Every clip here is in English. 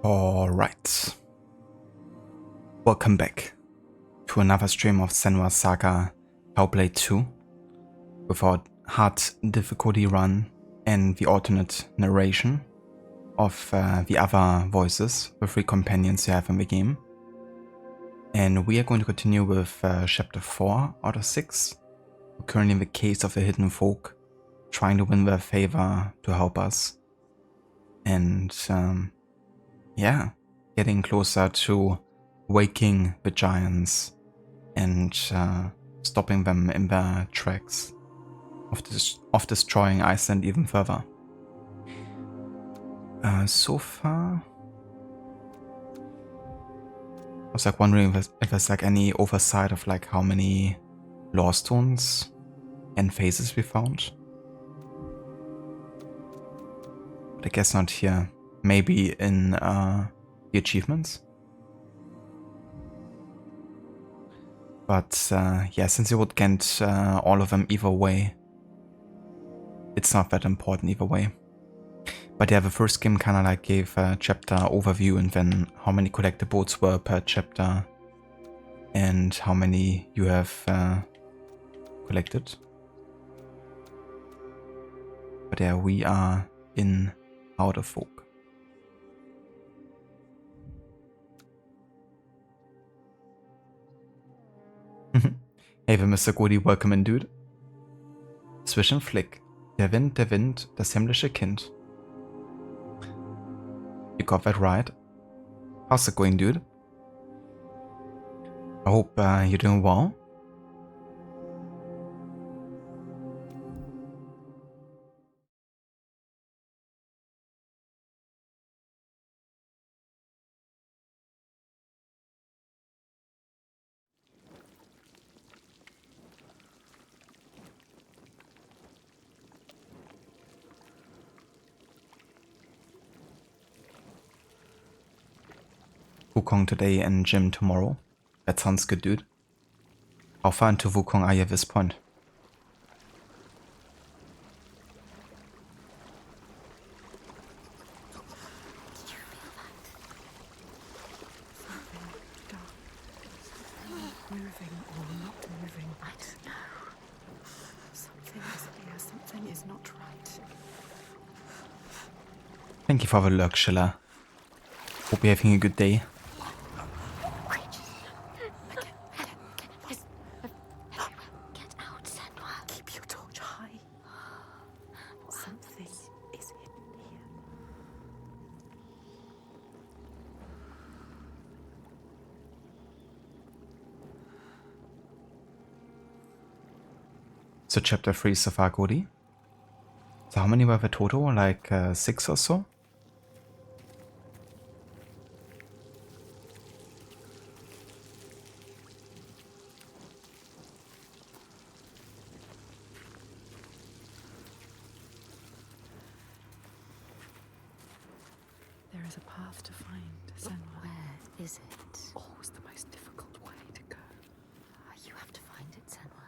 Alright. Welcome back to another stream of Senua Saga Hellblad 2 with our hard difficulty run and the alternate narration of the other voices, the three companions you have in the game. And we are going to continue with chapter 4 out of 6. We're currently in the case of the Huldufólk, trying to win their favor to help us. And yeah, getting closer to waking the giants and stopping them in their tracks of destroying Iceland even further. So far, I was like wondering if there's like any oversight of like how many lore stones and phases we found. But I guess not here. Maybe in the achievements. But yeah, since you would get all of them either way, it's not that important either way. But yeah, the first game kind of like gave a chapter overview and then how many collectibles were per chapter and how many you have collected. But yeah, we are in Huldufólk. Hey, Mr. Goody, welcome in, dude. Zwischenflick. Der Wind, das himmlische Kind. You got that right. How's it going, dude? I hope you're doing well. Wukong today and gym tomorrow. That sounds good, dude. How far into Wukong are you at this point? Moving or not moving, I don't know. Something is here, something is not right. Thank you for the lurk, Schiller. Hope you're having a good day. Get out, Senua. Keep your torch high. Something is hidden here. So chapter 3 so far, Cody. So how many were there total? Like 6 or so? There is a path to find, Senua. Where is it? Always the most difficult way to go. You have to find it, Senua.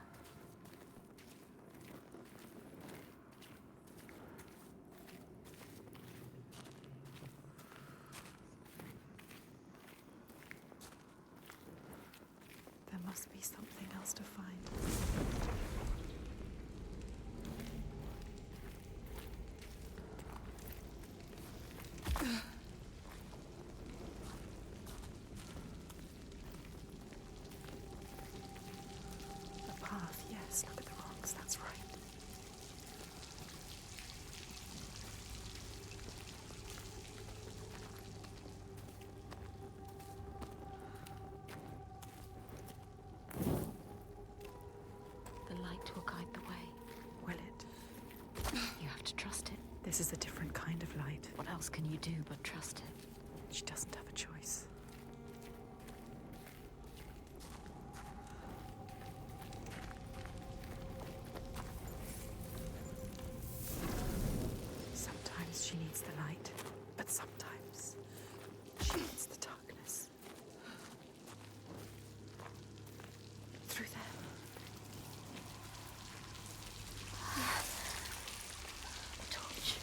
There must be something else to find. The path, yes, look at the rocks, that's right. The light will guide the way. Will it? You have to trust it. This is a different kind of light. What else can you do but trust it? She doesn't have a choice. Sometimes she needs the light, but sometimes she needs the darkness. Through there. Torch.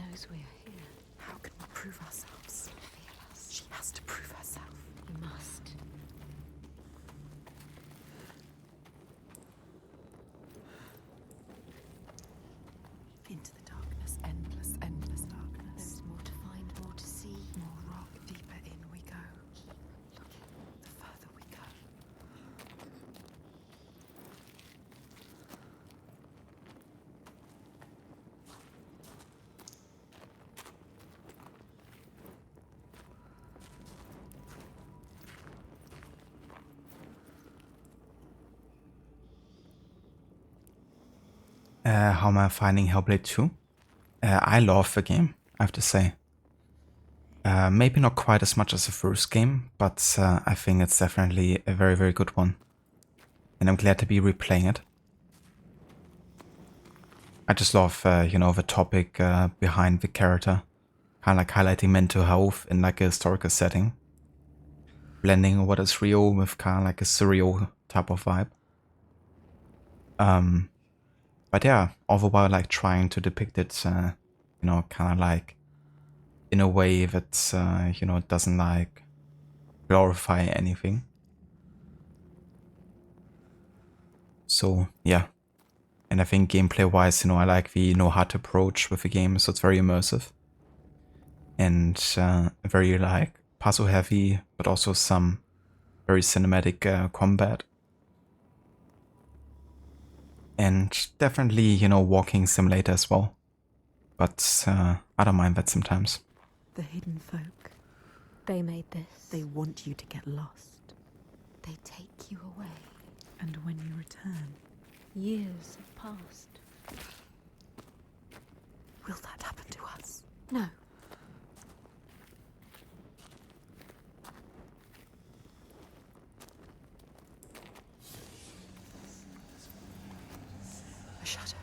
knows we are here. How can we prove ourselves? Feel us. She has to prove herself. We must. Into the darkness, endless, endless darkness. There's more to find, more to see. More rock, deeper in we go. Keep looking. The further we go. How am I finding Hellblade 2? I love the game, I have to say. Maybe not quite as much as the first game, but I think it's definitely a very, very good one. And I'm glad to be replaying it. I just love, the topic behind the character. Kind of like highlighting mental health in like a historical setting. Blending what is real with kind of like a surreal type of vibe. But yeah, all the while like trying to depict it, kind of like in a way that, doesn't like glorify anything. So yeah, and I think gameplay wise, I like the hard approach with the game, so it's very immersive. And very like puzzle heavy, but also some very cinematic combat. And definitely, walking simulator as well. But I don't mind that sometimes. The hidden folk. They made this. They want you to get lost. They take you away. And when you return, Years have passed. will that happen to us? No. A shadow.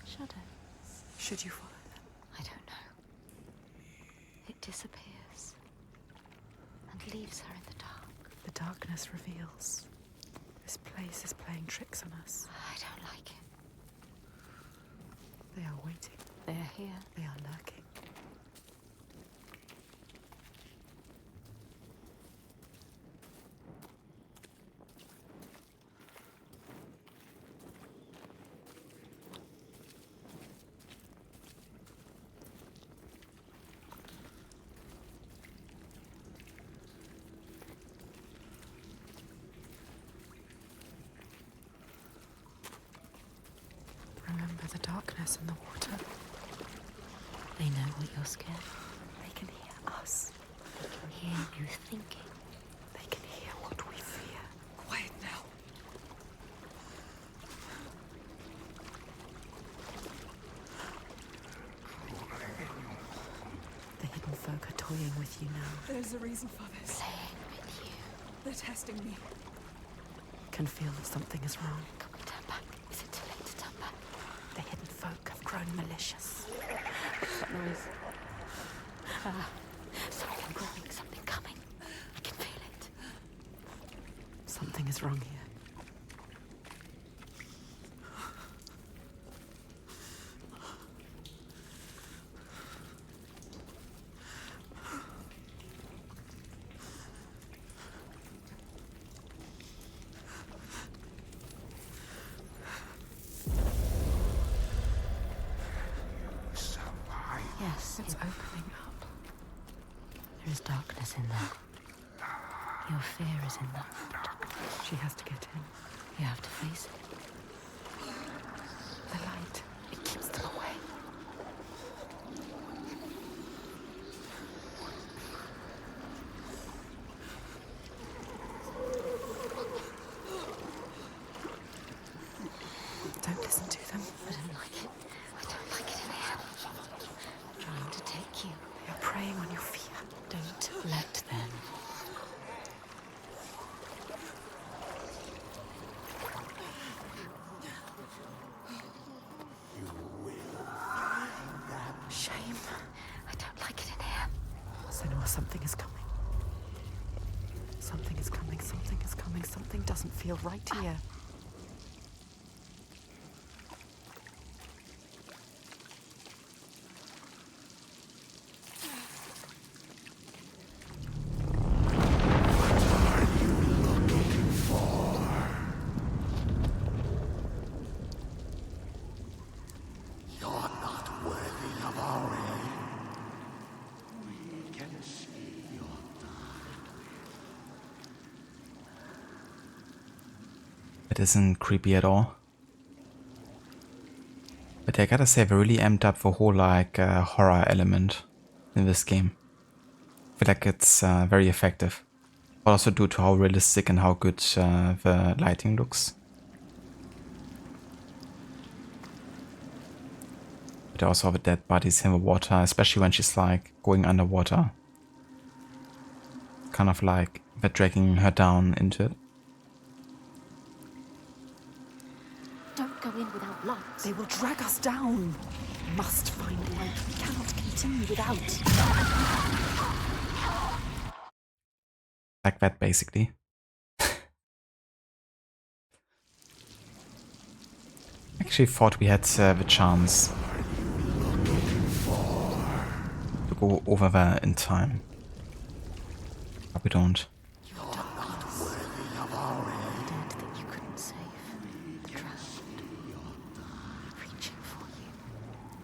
Shadow. Should you follow them? I don't know. It disappears and leaves her in the dark. The darkness reveals. This place is playing tricks on us. I don't like it. They are waiting. They're here. They are lurking. Remember the darkness and the water. They know what you're scared. They can hear us. They can hear you thinking. They can hear what we fear. Quiet now. The hidden folk are toying with you now. There's a reason for this. Playing with you. They're testing me. Can feel that something is wrong. Can we turn back? Is it too late to turn back? The hidden folk have grown malicious. What's that noise? Something growing, something coming. I can feel it. Something is wrong here. Yes, It's opening up. there is darkness in there. Your fear is in that darkness. She has to get in. You have to face it. The light, it keeps them away. Don't listen to them. I don't like it. I don't like it in here. Trying to take you. They are preying on your fear. Don't let them. Shame. I don't like it in here. Senua, something is coming. Something is coming, something is coming, something doesn't feel right here. It isn't creepy at all. But I gotta say, they really amped up the whole like horror element in this game. I feel like it's very effective. Also due to how realistic and how good the lighting looks. But also the dead bodies in the water, especially when she's like going underwater. Kind of like they're dragging her down into it. Don't go in without light. They will drag us down. Must find light. We cannot continue without. Like that, basically. Actually thought we had the chance to go over there in time. But we don't. You have done well. Dead that you couldn't save. The drowned. Reaching for you.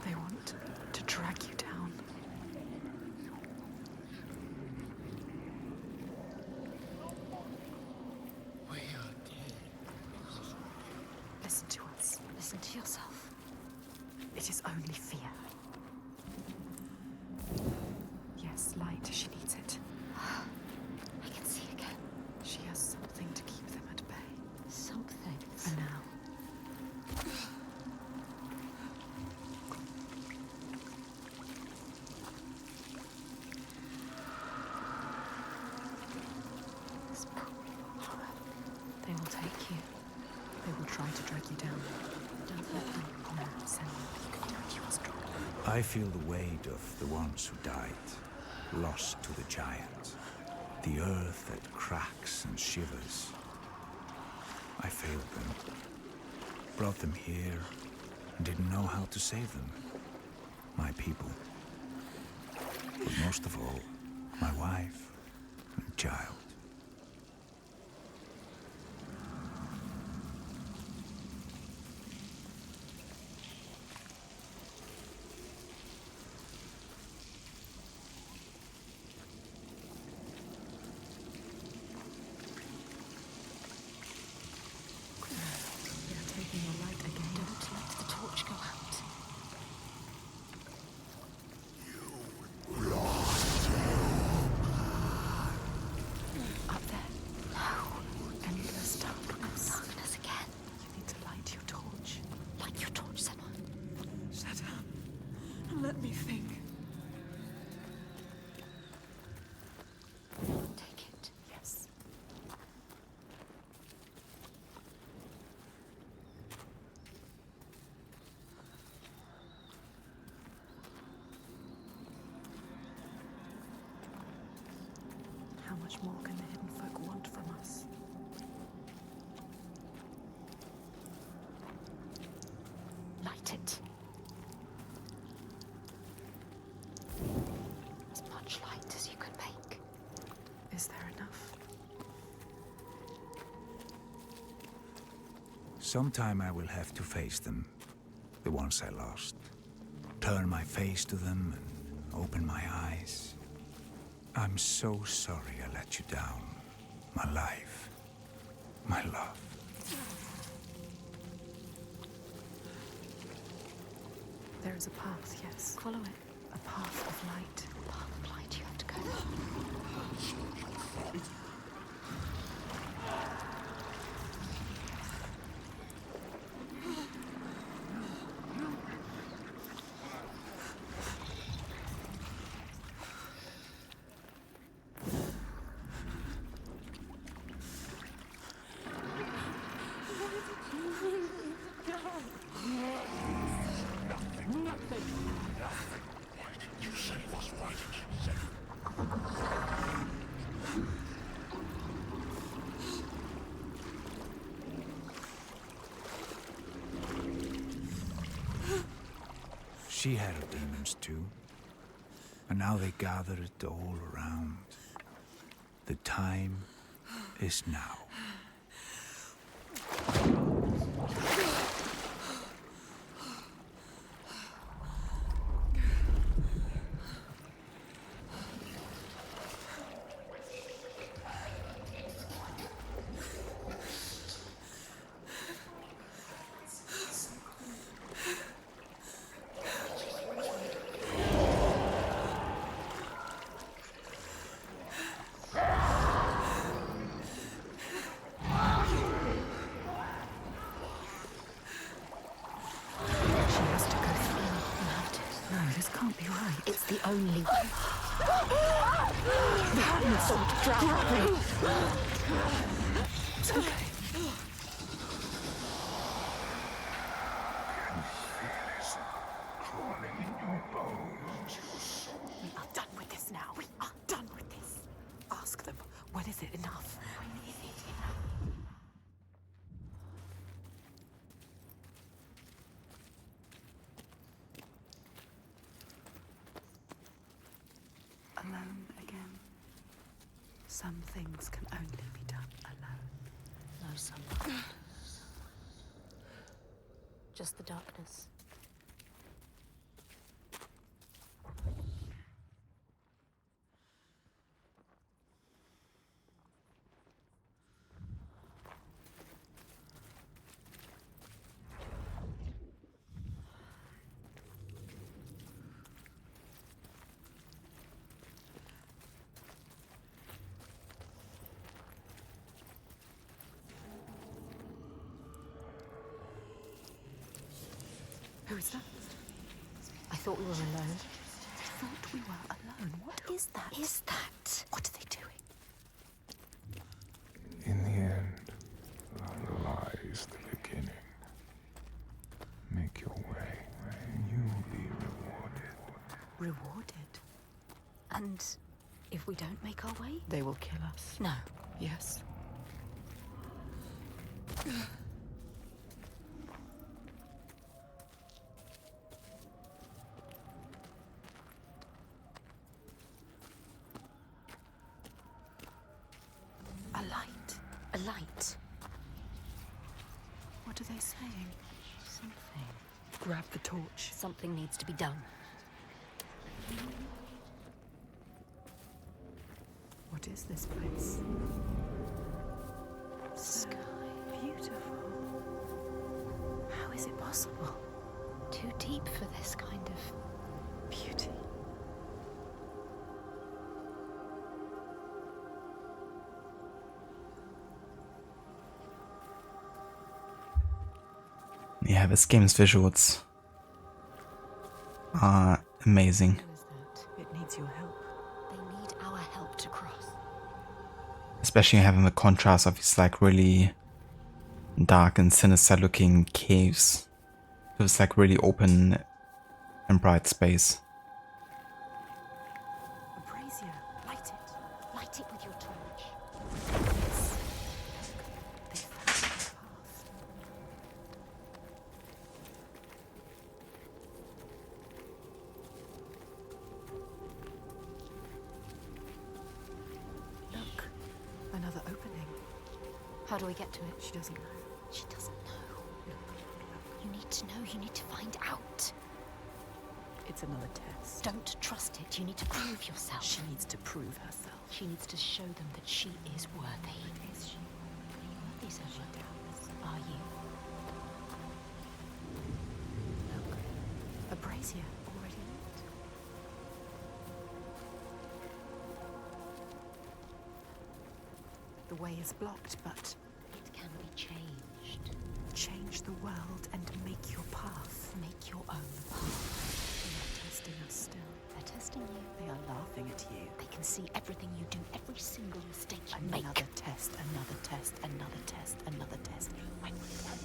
They want to drag you down. Listen to us. Listen to yourself. It is only fear. Yes, light. She needs it. I can see again. She has something to keep them at bay. Something. For now. This pool of horror. They will take you. They will try to drag you down. Don't let them. No, Senua, you can do it. You are strong. I feel the weight of the ones who died, lost to the giant. The earth that cracks and shivers. I failed them. Brought them here and didn't know how to save them. My people. But most of all, my wife and child. They are taking your light again. Don't let the torch go out. Up there. No. Endless darkness. Darkness again. You need to light your torch. Light your torch, Senua. Shut up. And let me think. Take it. Yes. How much more can the hidden folk want from us? Light it. As much light as you can make. Is there enough? Sometime I will have to face them, the ones I lost. Turn my face to them and open my eyes. I'm so sorry I let you down. My life, my love. There is a path, yes. Follow it. A path of light. Path of light you have to go. She had her demons too. And now they gather it all around. The time is now. can't be right. It's the only way. The hands don't drown me. It's okay. We are done with this now. We are done with this. Ask them, when is it enough? When is it enough? Alone again. Some things can only be done alone. No sunlight. Just the darkness. Who is that? I thought we were alone. I thought we were alone. What is that? Is that? What are they doing? In the end, lies the beginning. Make your way, and you'll be rewarded. Rewarded? And if we don't make our way? They will kill us. No. Yes. A light. A light. What are they saying? Something. Grab the torch. Something needs to be done. What is this place? Sky. Beautiful. How is it possible? Too deep for this kind of Beauty. Yeah, this game's visuals are amazing. Who is that? It needs your help. They need our help to cross. Especially having the contrast of these like really dark and sinister looking caves. It was like really open and bright space. A brazier. Light it. Light it with your torch. Yes. They found the path. Look. Another opening. How do we get to it? She doesn't know. She doesn't know. You need to know. You need to find out. It's another test. Don't trust it. You need to prove yourself. She needs to prove herself. She needs to show them that she is worthy. Is she? Are you worthy, Senua? Are you? Look. A brazier already lit. The way is blocked, but It can be changed. change the world and make your path. Make your own path. They are testing us still. They're testing you. They are laughing at you. They can see everything you do, every single mistake you make. Another test, another test, another test, another test. When will it end?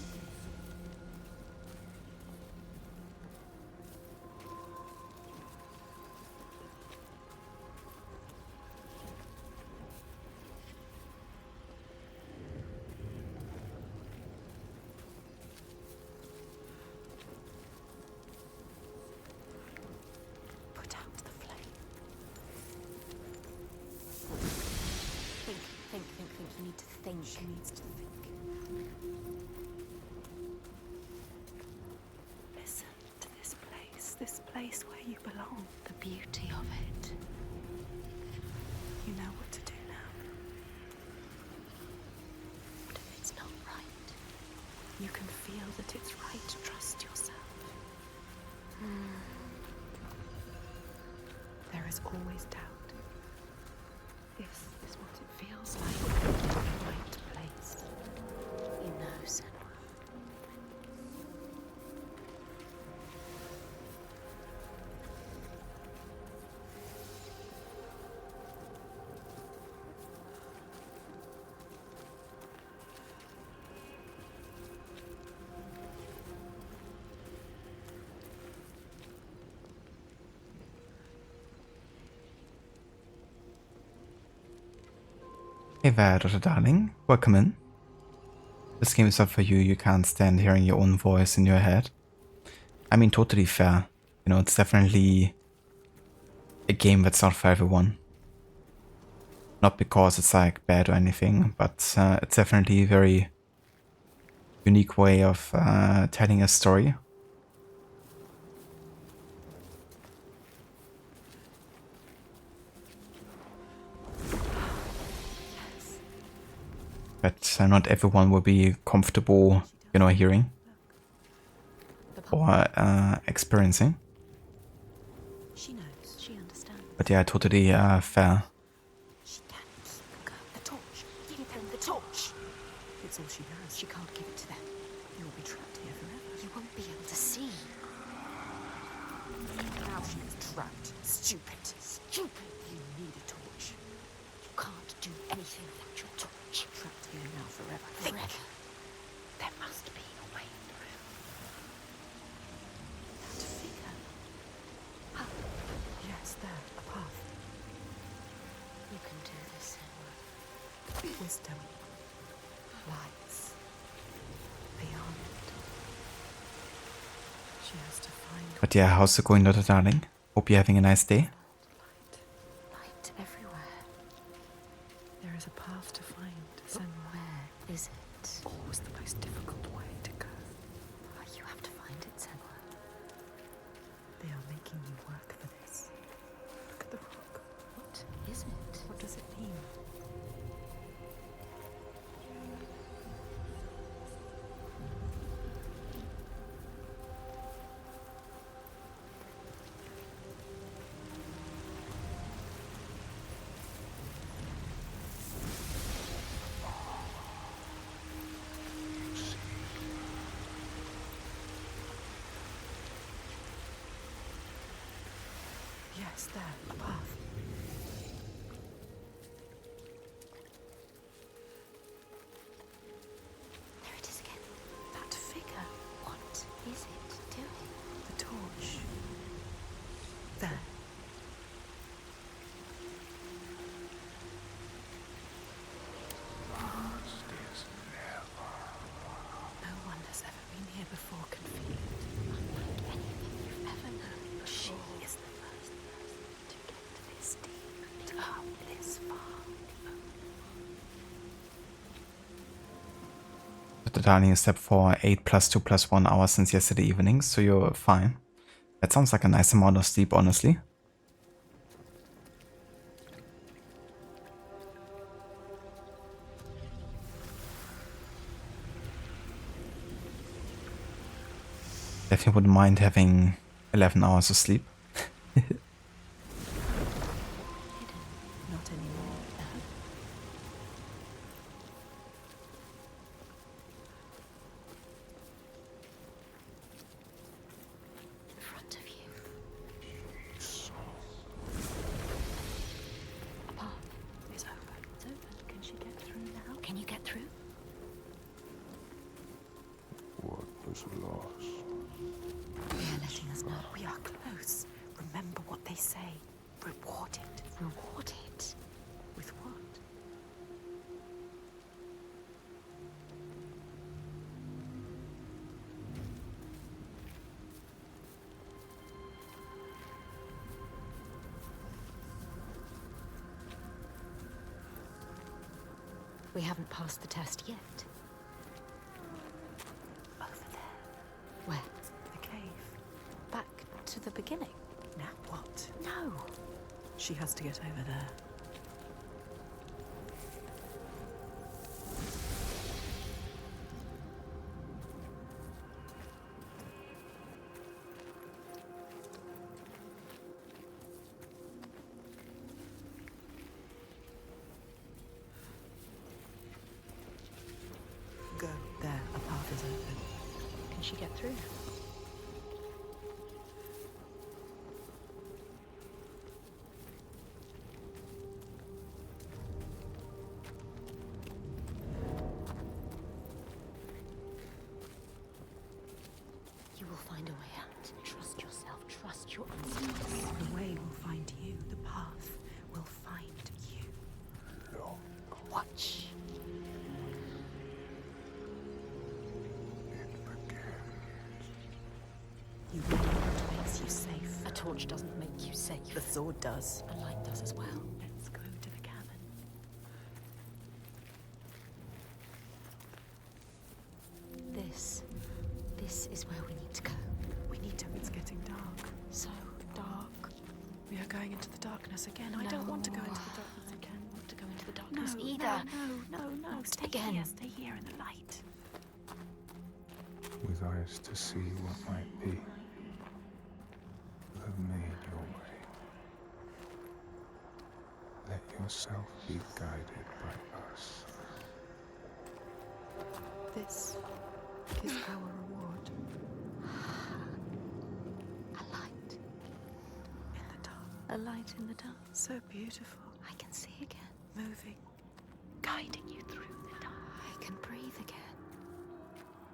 Put out the flame. Think. You need to think. She needs to think. Listen to this place where you belong. The beauty of it. You know what to do now. What if it's not right? You can feel that it's right. Trust yourself. There is always doubt. This is what it feels like in the right place. You know, Senua. Hey there, Dr. Darling. Welcome in. This game is up for you. You can't stand hearing your own voice in your head. I mean, totally fair. You know, it's definitely a game that's not for everyone. Not because it's like bad or anything, but it's definitely a very unique way of telling a story. But not everyone will be comfortable, you know, hearing or experiencing. She knows. She understands. But yeah, totally fair. She can keep the torch. Give them the torch. It's all she has. She can't give it to them. You'll be trapped here forever. You won't be able to see. Now she is trapped. Stupid. Stupid. You need a torch. You can't do anything without your torch. Trapped here now forever. Think. Think. There must be a way through. That figure. Yes, there. A path. You can do this, Senua. Wisdom. Lights. Beyond. She has to find But yeah, how's it going, Dr. Darling? Hope you're having a nice day. light. Light everywhere. There is a path to find. But Senua. where is it? Always the most difficult way to go. You have to find it, Senua. They are making you work for this. Look at the rock. What is it? What does it mean? Yes, there. A path. There it is again. That figure. What is it doing? The torch. There. No one has ever been here before can feel it. Unlike anything you've ever known before. She is the first person to get this deep, to come this far. Dr. Darling is up for 8 plus 2 plus 1 hours since yesterday evening, so you're fine. That sounds like a nice amount of sleep, honestly. Definitely wouldn't mind having 11 hours of sleep. Not anymore. In front of you. A path. It's open. It's open. Can she get through now? Can you get through? What was lost? They are letting us know. We are close. Remember what they say. Reward it. Reward it. With what? We haven't passed the test yet. Over there. Where? The cave. Back to the beginning. Now what? No. She has to get over there. Go. There. A path is open. Can she get through? You will find a way out. Trust yourself. Trust your instincts. The way will find you. The path will find you. Look. Watch. torch doesn't make you safe. The sword does. A light does as well. Let's go to the cabin. This is where we need to go. We need to. It's getting dark. So dark. We are going into the darkness again. I don't want to go into the darkness again. I don't want to go into the darkness No, either. no. Stay Again. here. Stay here in the light. With eyes to see what might be, you have made your way. Let yourself be guided by us. This is our reward. A light. In the dark. A light in the dark. So beautiful. I can see again. Moving. Guiding you through the dark. I can breathe again.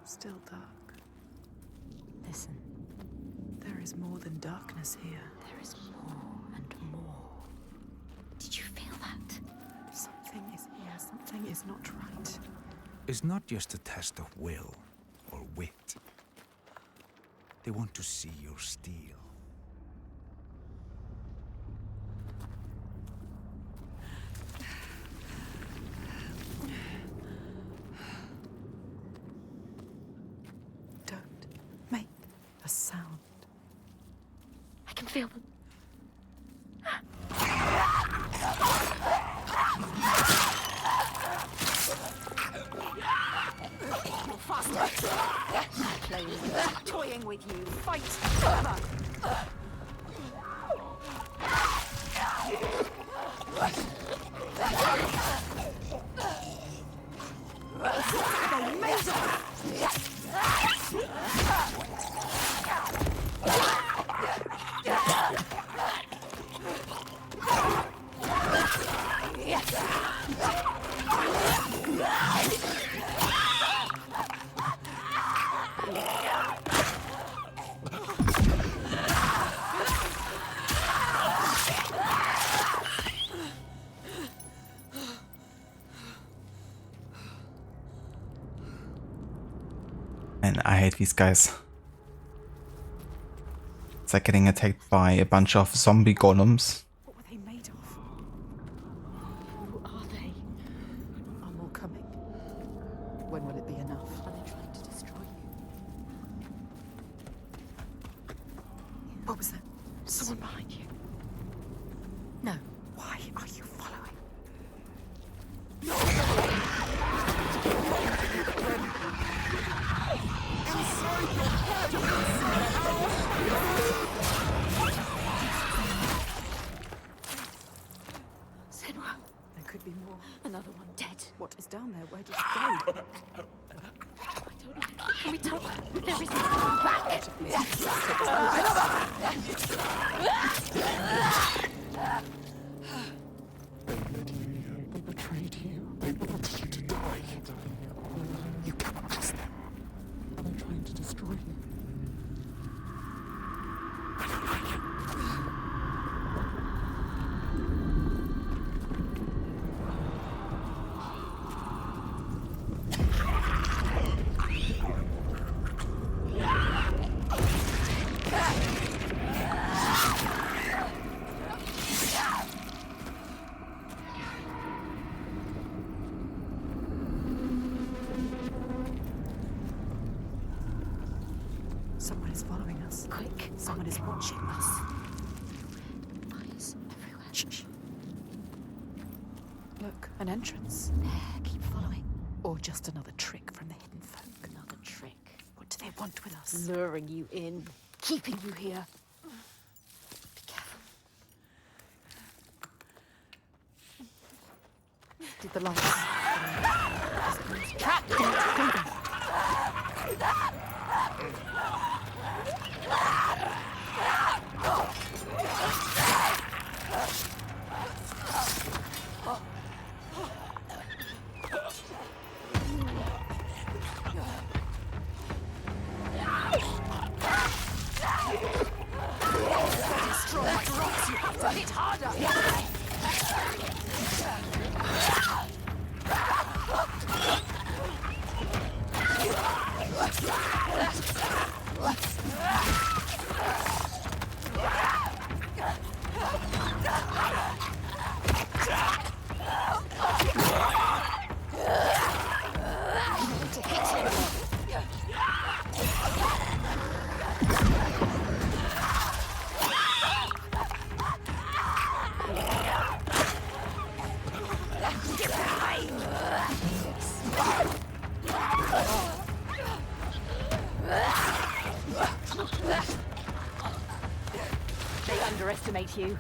Still dark. Listen, There is more than darkness here. there is more and more. Did you feel that? Something is here. Something is not right. It's not just a test of will or wit. They want to see your steel. Don't make a sound. I can feel them. Toying with you. Fight forever. They made us. And I hate these guys. It's like getting attacked by a bunch of zombie golems. What were they made of? Who are they? Are more coming? When will it be enough? Are they trying to destroy you? What was that? Someone behind you. No. Why are you following? Senua. There could be more. Another one dead. What is down there? Where did it go? I don't know. Can we tell? There is nothing back. They led you here. They betrayed you. They wanted you to die. You cannot trust them. They're trying to destroy you. Someone is following us. Quick. Someone is watching us. Eyes everywhere. Shh. Look, an entrance. There. Keep following. Or just another trick from the hidden folk. Another trick. What do they want with us? Luring you in. Keeping you here. Be careful. Did the lights? Trapped. Hit harder! underestimate you.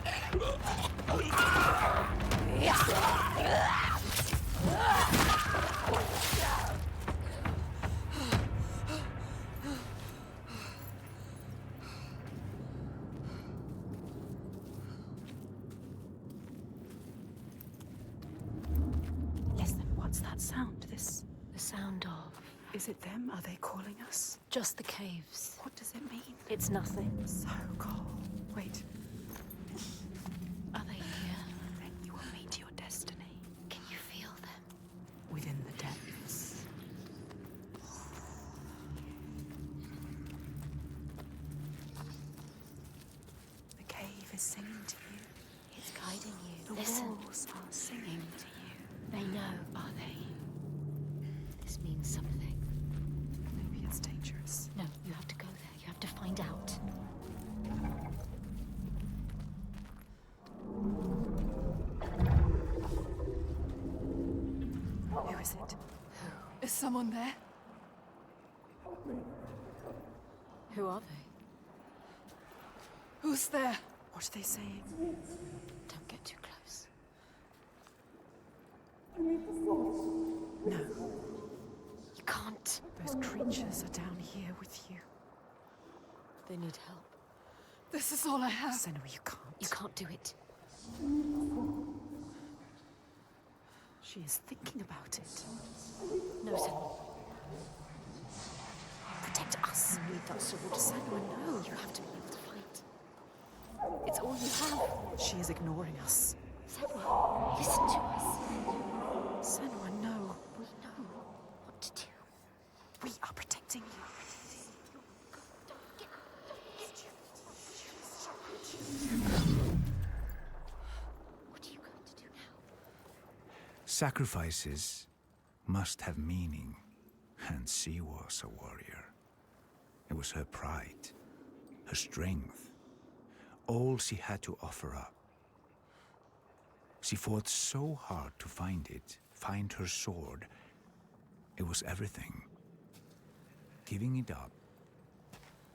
Listen, what's that sound? This... The sound of Is it them? Are they calling us? just the caves. What does it mean? It's nothing. So cold. Wait, Are they here? then you will meet your destiny Can you feel them? within the depths. The cave is singing to you. It's guiding you. The Listen. walls are singing to you. They know, are they? This means something. Maybe it's dangerous. No, you have to go there. You have to find out. Who is it? Is someone there? Who are they? Who's there? What are they saying? Don't get too close. No, You can't. those creatures are down here with you. They need help. This is all I have. Senua, you can't. You can't do it. She is thinking about it. No, Senua. Protect us. You need that sword. Senua, no. You have to be able to fight. It's all you have. She is ignoring us. Senua, listen to us. Senua, no. We know what to do. We are protecting you. What are you going to do now? Sacrifices must have meaning, and she was a warrior. It was her pride, her strength, all she had to offer up. She fought so hard to find it, find her sword. It was everything. Giving it up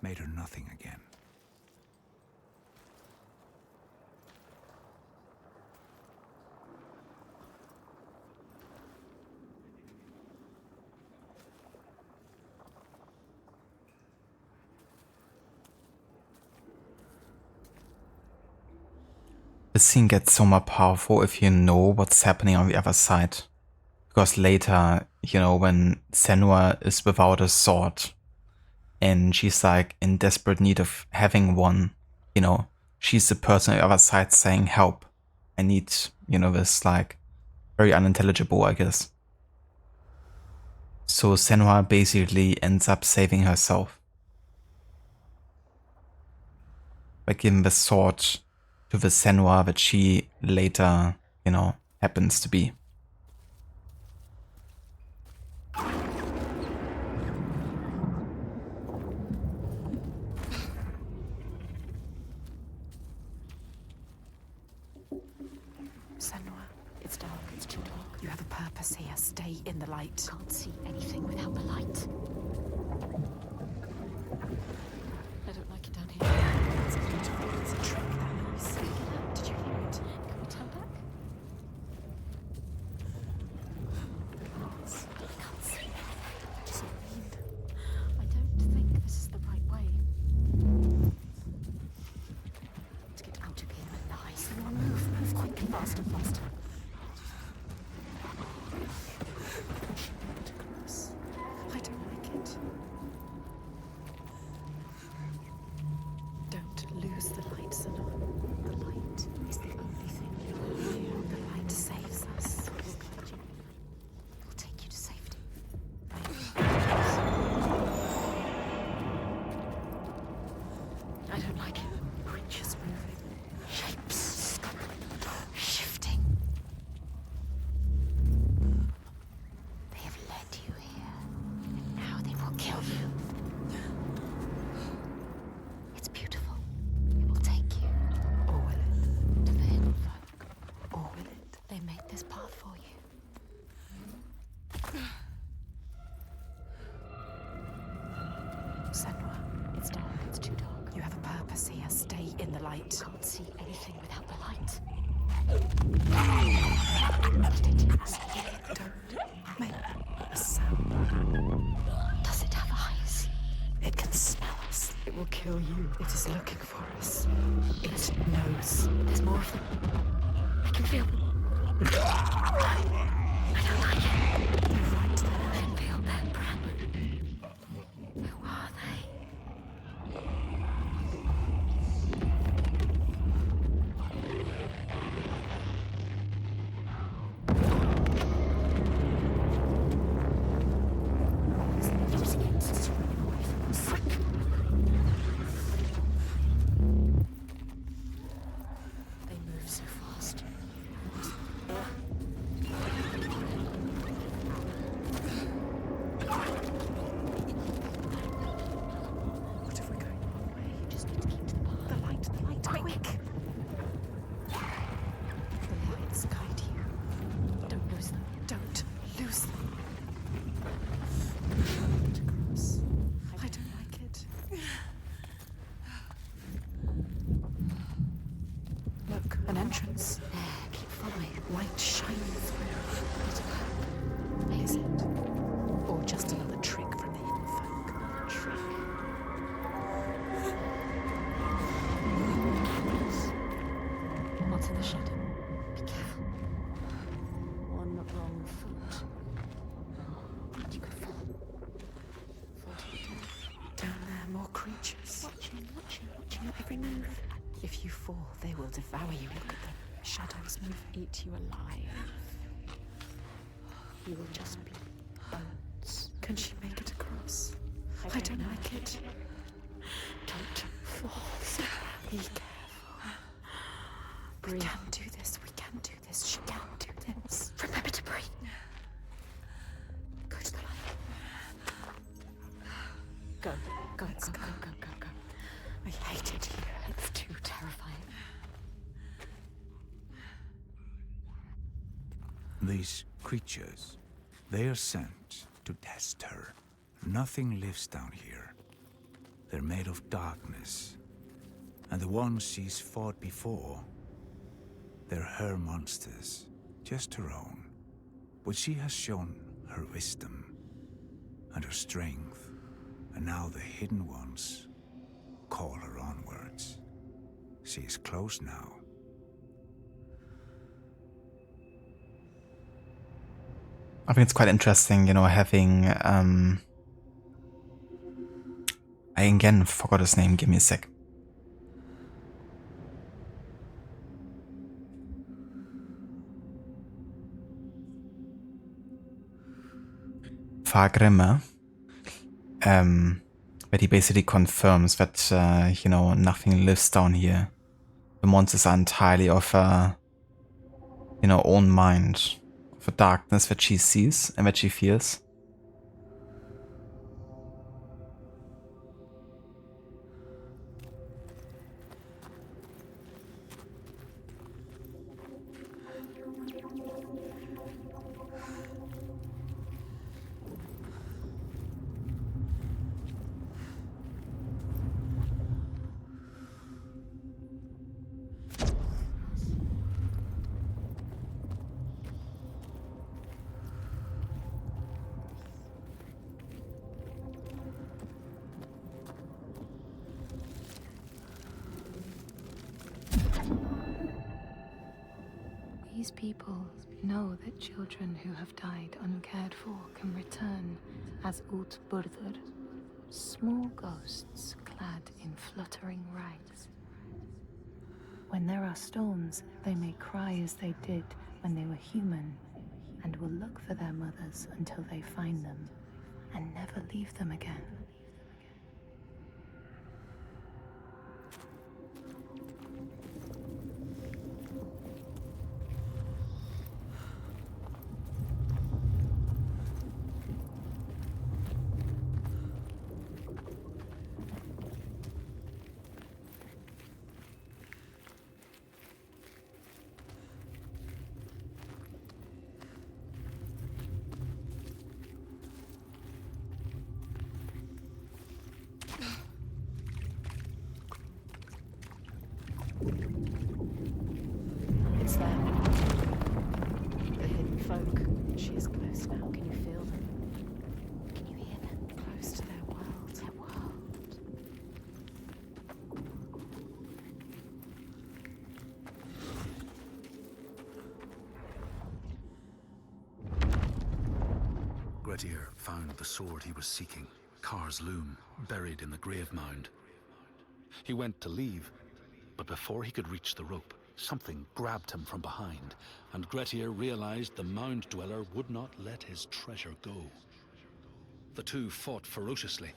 made her nothing again. The scene gets so much powerful if you know what's happening on the other side. Because later, you know, when Senua is without a sword and she's like in desperate need of having one, you know, she's the person on the other side saying, help, I need, you know, this like very unintelligible, I guess. So Senua basically ends up saving herself by giving the sword to the Senua that she later, you know, happens to be. Senua, it's dark. It's too dark. You have a purpose here. Stay in the light. Can't see anything without the light. I don't like it down here. It's beautiful. It's a trick, that noise. Did you hear it? Can we turn back? I don't think this is the right way. To get out of here alive. Senua, move quickly, faster, faster. I don't like it. Don't lose the light, Senua. The light is the only thing you have here. The light saves us. We'll guide you. We'll take you to safety. I don't like it. Creatures moving. Shapes. Shifting. in the light. Can't see anything without the light. Don't make a sound. Does it have eyes? It can smell us. It will kill you. It is looking for us. It knows. There's more of them. I can feel them. I don't like it. They're right there. I can feel their breath. Who are they? Using it to run away from us. They move so fast. What if we're going the wrong way? You just need to keep to the path. The light, quick! The lights guide you. Don't lose them. Don't lose them. To cross. I don't like it. Look, an entrance. There, keep following. Light shining through. Bit of hope. Is it? Or just another trick from the hidden folk? Trick. What's in the shadow? Be careful. One wrong foot. And you could fall. Fall to your death. Down there, more creatures. Watching your every move. If you fall, they will devour you. Look at them. Shadows move, eat you alive. You will just be bones. Can she make it across? I don't like it. Don't fall. Be careful. We can do this. We can do this. She can do this. Remember to breathe. Go to the light. Go. Go. I hate it here. It's too terrifying. These creatures, they are sent to test her. Nothing lives down here. They're made of darkness. And the ones she's fought before, they're her monsters, just her own. But she has shown her wisdom and her strength, and now the hidden ones call her onwards. She is close now. I think it's quite interesting, you know, having I again forgot his name, give me a sec. Fargrimme, but he basically confirms that, you know, nothing lives down here. The monsters are entirely of you know, own mind, of a darkness that she sees and that she fears. These people know that children who have died uncared for can return as Út Búrður, small ghosts clad in fluttering rags. When there are storms, they may cry as they did when they were human, and will look for their mothers until they find them, and never leave them again. It's them. The hidden folk. She is close now. Can you feel them? Can you hear them? Close to their world. Their world. Grettir found the sword he was seeking, Kar's loom, buried in the grave mound. He went to leave, but before he could reach the rope, something grabbed him from behind, and Grettir realized the mound dweller would not let his treasure go. The two fought ferociously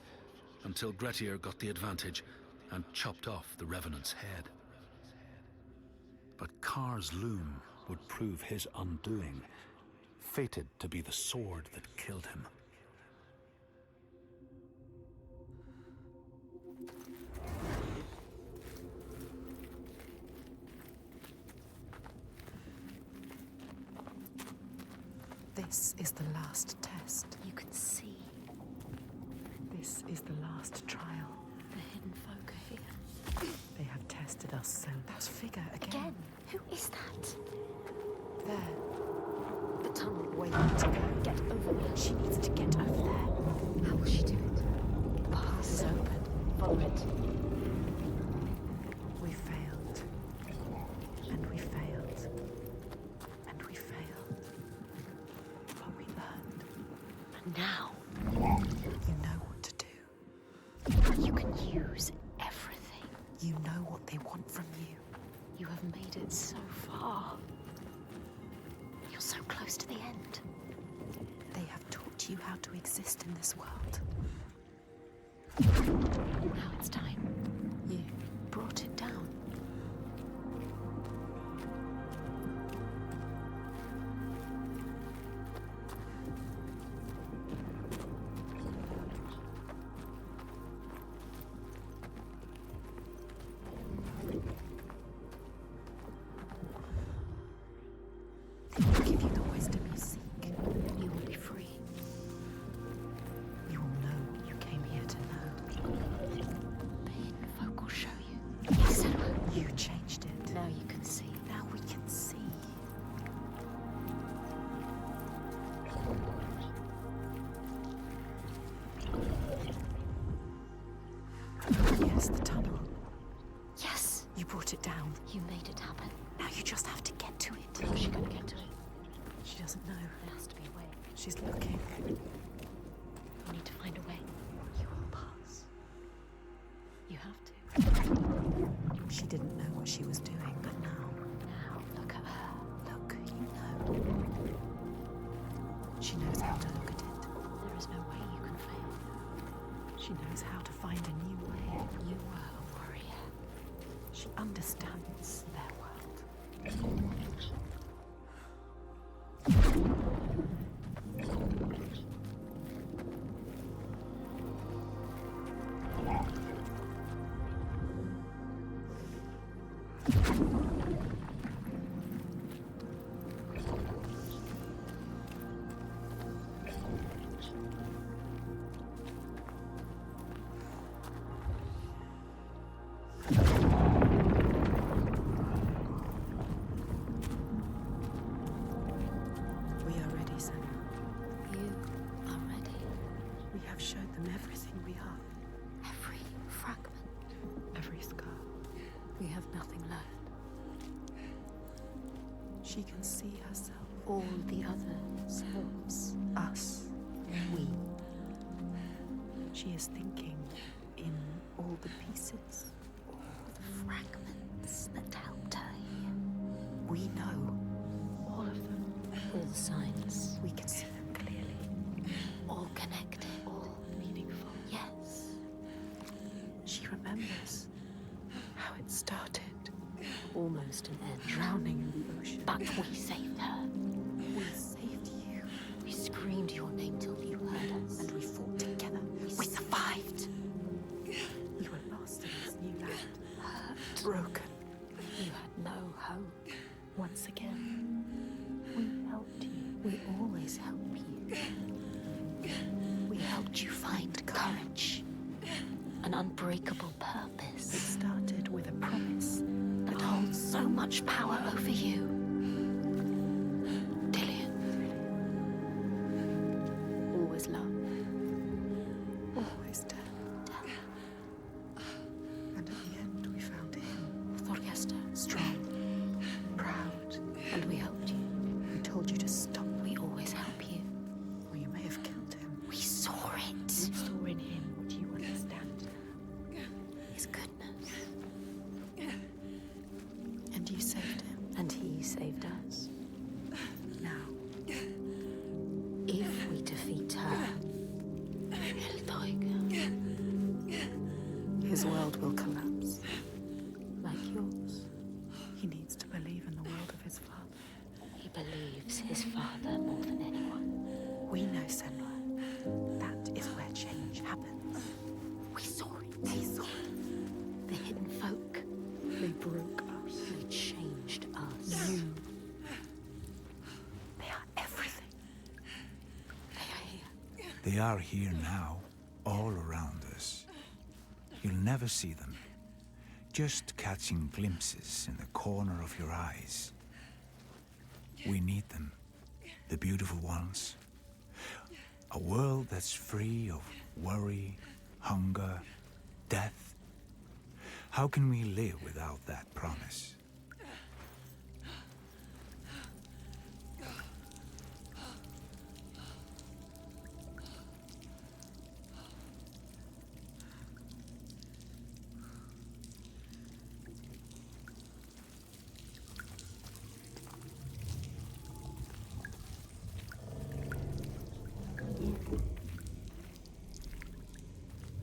until Grettir got the advantage and chopped off the revenant's head. But Kar's loom would prove his undoing, fated to be the sword that killed him. This is the last test. You can see This is the last trial. the hidden folk are here. They have tested us so. That figure Again, who is that? There. The tunnel. Waiting to go. Get over there. She needs to get over there. How will she do it? The path is open. Follow it. We failed. And we failed. And we failed. But we learned. And now, You know what to do. you can use everything. You know what they want from you. You have made it so far. You're so close to the end. They have taught you how to exist in this world. Now it's time. You brought it down. They will give you the wisdom you seek. You will be free. You will know what you came here to know. The hidden folk will show you. Yes, Senua. You changed it. Now you can see. Now we can see. Yes, the tunnel. Yes, You brought it down. you made it happen. Now you just have to get to it. How's she gonna get to it? She doesn't know. There has to be a way. She's looking. You need to find a way. You will pass. You have to. She didn't know what she was doing, but now, Look at her. look, you know. She knows how to look at it. There is no way you can fail. She knows how to find a new way. You were a warrior. She understands their world. We are ready, Senua. You are ready. We have showed them everything we are. Every fragment. Every scar. We have nothing left. She can see herself. All the other selves. Us. We. She is thinking in all the pieces. All the fragments that helped her here. We know All of them. All the signs. we can see them clearly. All connected. All Meaningful. yes. She remembers how it started. Almost an end. Drowning in the ocean. But we saved her. We saved you. We screamed your name till you heard us. And we fought together. We survived. We were lost in this new land. Hurt. Broken. You had no hope. Once again. We helped you. We always help you. We helped you find courage. An unbreakable It purpose. started with a promise That so much power over you. Dillian. Always love. Always dead. And at the end, we found him. Thorgester. Strong. Proud. And we helped you. We told you to stop. We always help you. Or you may have killed him. We saw it. We saw in him what you understand. His goodness. And you saved him. And he saved us. Now, If we defeat her, Huldufólk, his world will collapse. like yours, He needs to believe in the world of his father. he believes his father more than anyone. We know, Senua. That is where change happens. We saw it. He saw it. The hidden folk. They broke us. They changed us. You. They are everything. They are here. They are here now, all around us. You'll never see them, just catching glimpses in the corner of your eyes. We need them, the beautiful ones. A world that's free of worry, hunger, death. How can we live without that promise?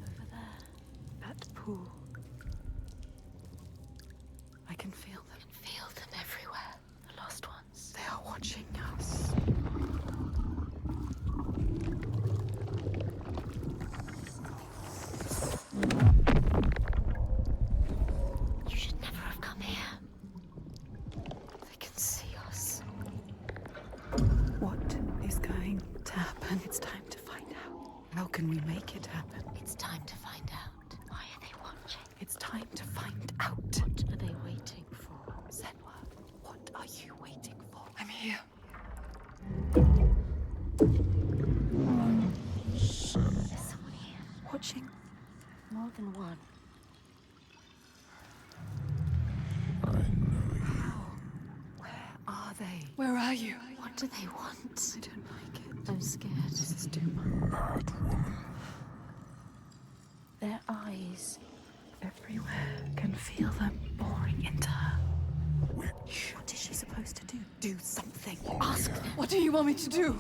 Over there. That pool. I can feel them. Feel them everywhere. The lost ones. They are watching us. You should never have come here. They can see us. What is going to happen? It's time to find out. How can we make it happen? It's time to find out. Why are they watching? It's time to find out. What are they waiting for? Senua, what are you waiting for? I'm here. There's someone here. Watching. More than one. Where are they? Where are you? What do they want? I don't like it. I'm scared. This is too much. Their eyes. Everywhere. Can feel them boring into her. Witch. What is she supposed to do? Do something. Ask them. What do you want me to do?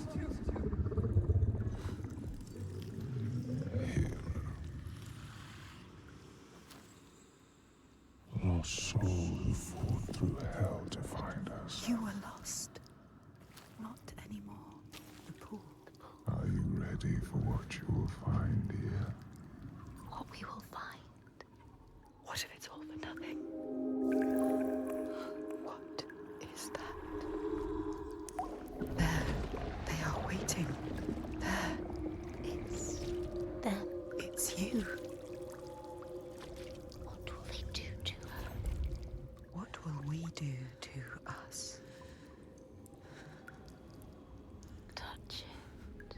Lost soul who fought through hell to find us. You were lost. Not anymore. The pool. Are you ready for what you will find here? What we will find. What if it's all for nothing? What is that? There. They are waiting. There. It's them. It's you. What will they do to her? What will we do to us? Touch it.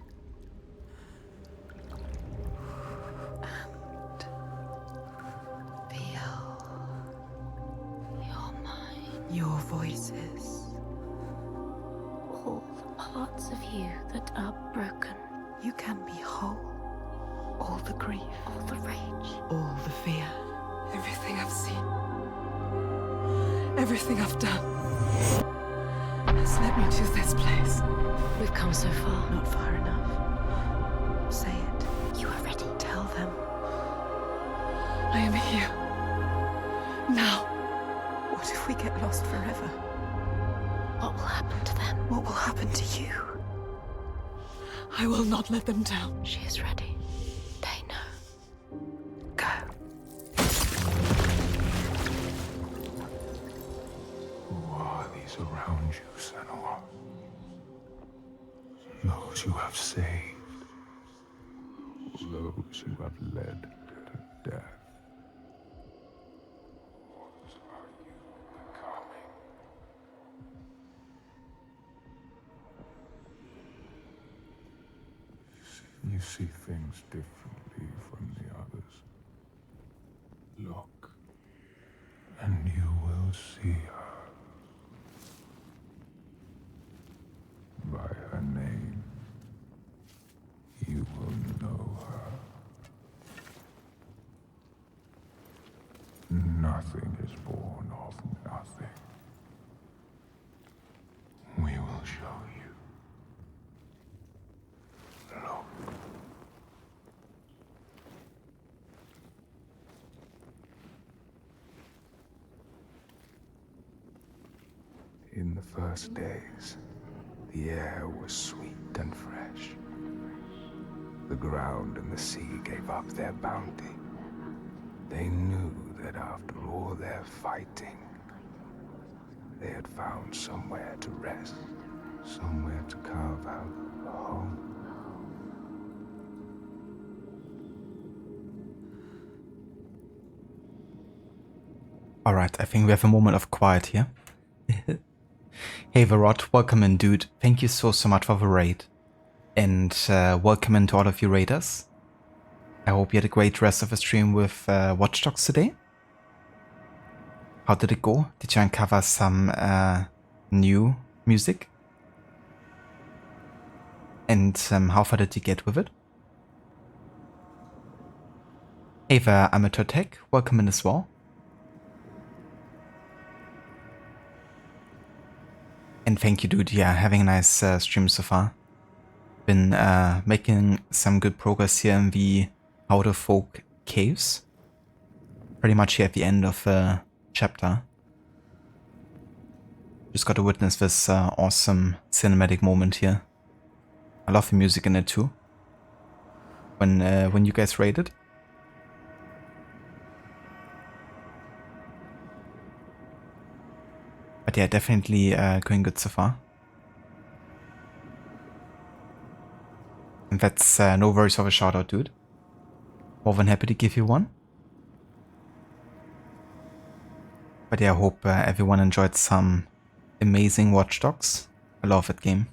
And feel You're mine. your voices. All the parts of you that are broken. You can be whole. All the grief, All the rage. all the fear. Everything I've seen, everything I've done, has led me to this place. We've come so far. Not far enough. Say it. You are ready. Tell them. I am here. Now. What if we get lost forever? What will happen to them? What will happen to you? I will not let them down. She is ready. They know. Go. Who are these around you, Senua? Those you have saved. Those you have led to death. What are you becoming? see things differently from the others. Look, and you will see her. By her name, you will know her. Nothing is born of nothing. We will show you. Look. In the first days, the air was sweet and fresh. The ground and the sea gave up their bounty. They knew that after all their fighting, they had found somewhere to rest, somewhere to carve out a home. Alright, I think we have a moment of quiet here. Hey Varot, welcome in dude. Thank you so much for the raid. And welcome in to all of you raiders. I hope you had a great rest of the stream with Watch Dogs today. How did it go? Did you uncover some new music? And how far did you get with it? Hey there, Amateur Tech, welcome in as well. And thank you dude, yeah, having a nice stream so far. Been making some good progress here in the Huldufólk caves. Pretty much here at the end of the chapter. Just got to witness this awesome cinematic moment here. I love the music in it too. When you guys raided. But yeah, definitely going good so far. And that's no worries of a shout out, dude. More than happy to give you one. But yeah, I hope everyone enjoyed some amazing Watch Dogs. I love that game.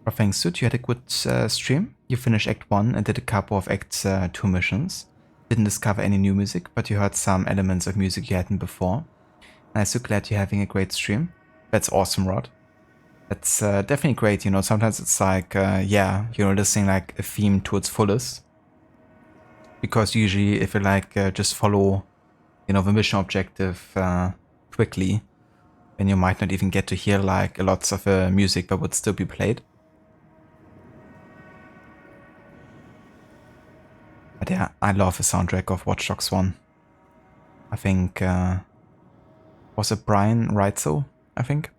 Well, thanks, dude. You had a good stream. You finished Act 1 and did a couple of Act 2 missions. Didn't discover any new music, but you heard some elements of music you hadn't before. And I'm so glad you're having a great stream. That's awesome, Rod. That's definitely great, you know, sometimes it's like, yeah, you're listening like a theme to its fullest. Because usually if you like just follow, you know, the mission objective quickly, then you might not even get to hear like lots of music that would still be played. But yeah, I love the soundtrack of Watch Dogs 1. I think, was it Brian Reitzel, I think?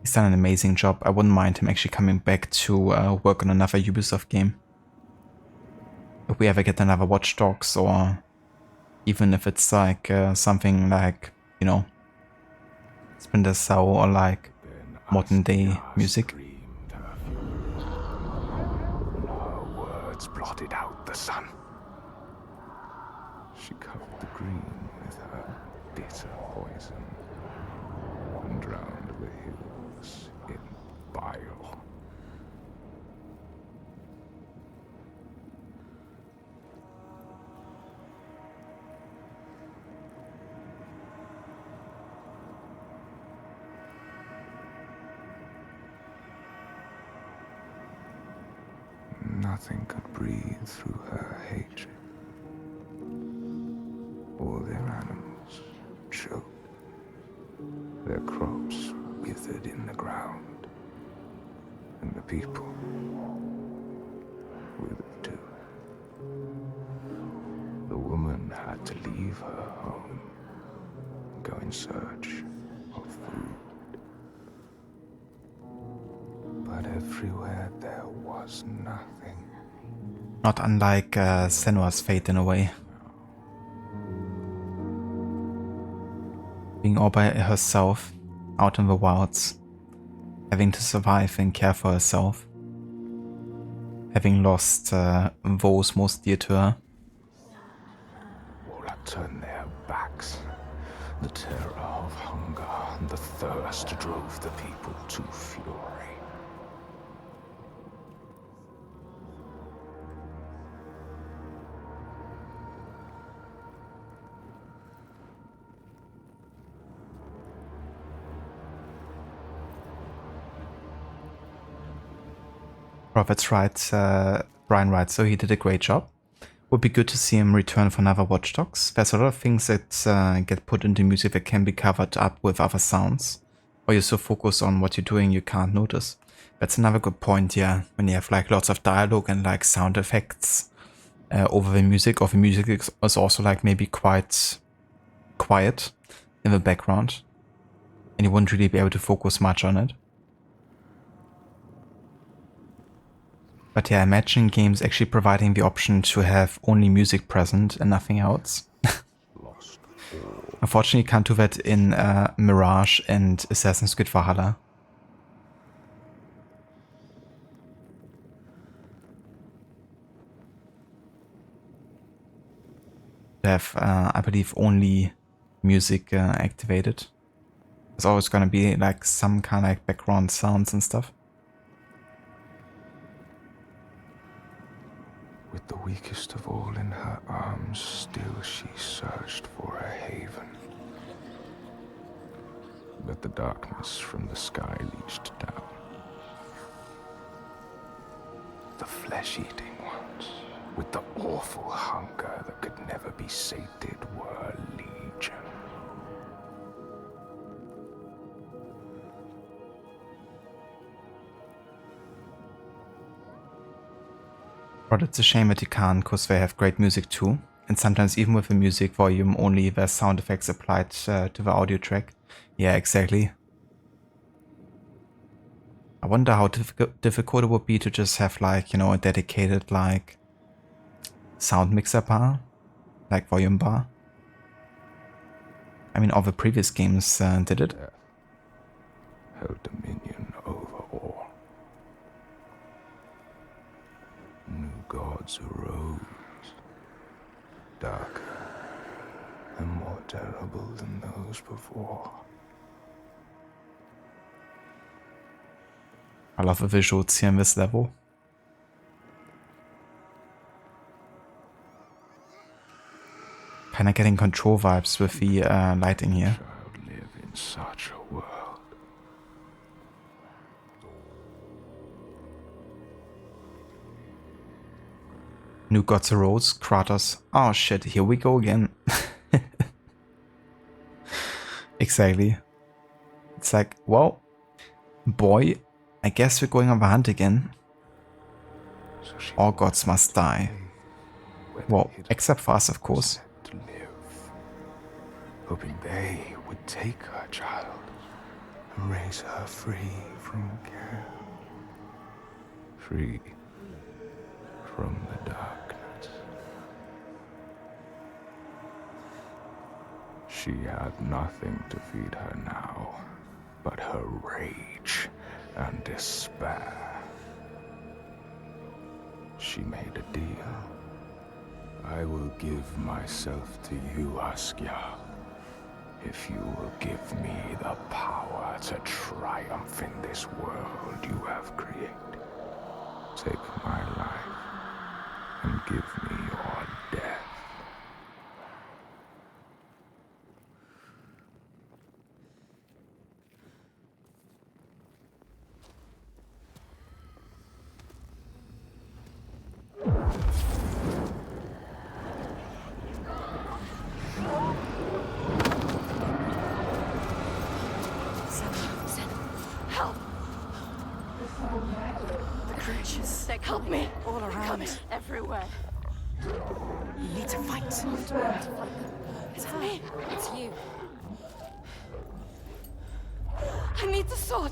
He's done an amazing job. I wouldn't mind him actually coming back to work on another Ubisoft game. If we ever get another Watch Dogs, or even if it's like something like, you know, Splinter Cell or like modern day music. Her words blotted out the sun. She covered the green with her bitter poison and drowned the hills in bile. Nothing could breathe through her hatred. All their animals choked. Their crops withered in the ground. And the people withered too. The woman had to leave her home and go in search of food. But everywhere there was nothing. Not unlike Senua's fate in a way. Being all by herself, out in the wilds, having to survive and care for herself, having lost those most dear to her. All had turned their The terror of hunger and the thirst drove the people to fury. Prophet's right, Brian writes, so he did a great job. Would be good to see him return for another Watch Dogs. There's a lot of things that get put into music that can be covered up with other sounds. Or you're so focused on what you're doing you can't notice. That's another good point, yeah. When you have like lots of dialogue and like sound effects over the music, or the music is also like maybe quite quiet in the background. And you wouldn't really be able to focus much on it. But yeah, imagine games actually providing the option to have only music present and nothing else. Unfortunately, you can't do that in Mirage and Assassin's Creed Valhalla. They have, I believe, only music activated. There's always gonna be like some kind of like background sounds and stuff. With the weakest of all in her arms, still she searched for a haven. But the darkness from the sky reached down. The flesh-eating ones, with the awful hunger that could never be sated, were legion. But it's a shame that you can't, because they have great music too. And sometimes even with the music volume only, there's sound effects applied to the audio track. Yeah, exactly. I wonder how difficult it would be to just have like, you know, a dedicated like sound mixer bar, like volume bar. I mean, all the previous games did it. Held dominion over all. New gods arose, darker and more terrible than those before. I love the visuals here in this level. Kinda getting Control vibes with the lighting here. Child live in such a world. New gods arose, Kratos. Oh shit, here we go again. Exactly. It's like, well, boy, I guess we're going on the hunt again. So she All gods must die. where Well, the hidden except for us, of course. set to live, hoping they would take her child and raise her free from care, free from the darkness. She had nothing to feed her now but her rage and despair. She made a deal. I will give myself to you, Askia, if you will give me the power to triumph in this world you have created. Take my life and give me your death. Help! The creatures, they help me all around, everywhere. You need to fight. It's me. It's you. I need the sword.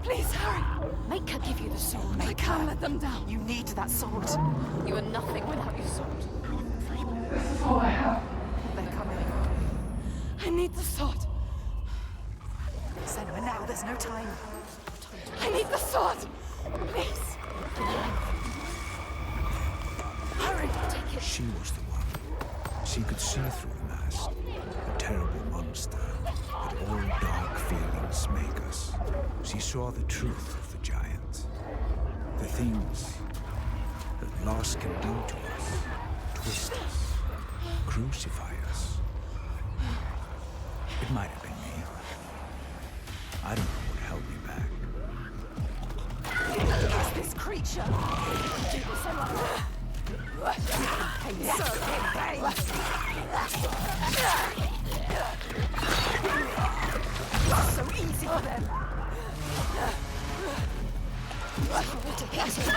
Please hurry. Make her give you the sword. I can't let them down. You need that sword. You are nothing without your sword. They're coming. I need the sword. Senua, now, there's no time. I need the sword. Please. Hurry, take it. She was the one. She could see through the mask. The terrible monster that all dark feelings make us. She saw the truth of the giant. The things that loss can do to us. Twist us. Crucify us. It might have been me. I don't know what held me back. This creature! Serve him pain! It's so easy for them! To get him!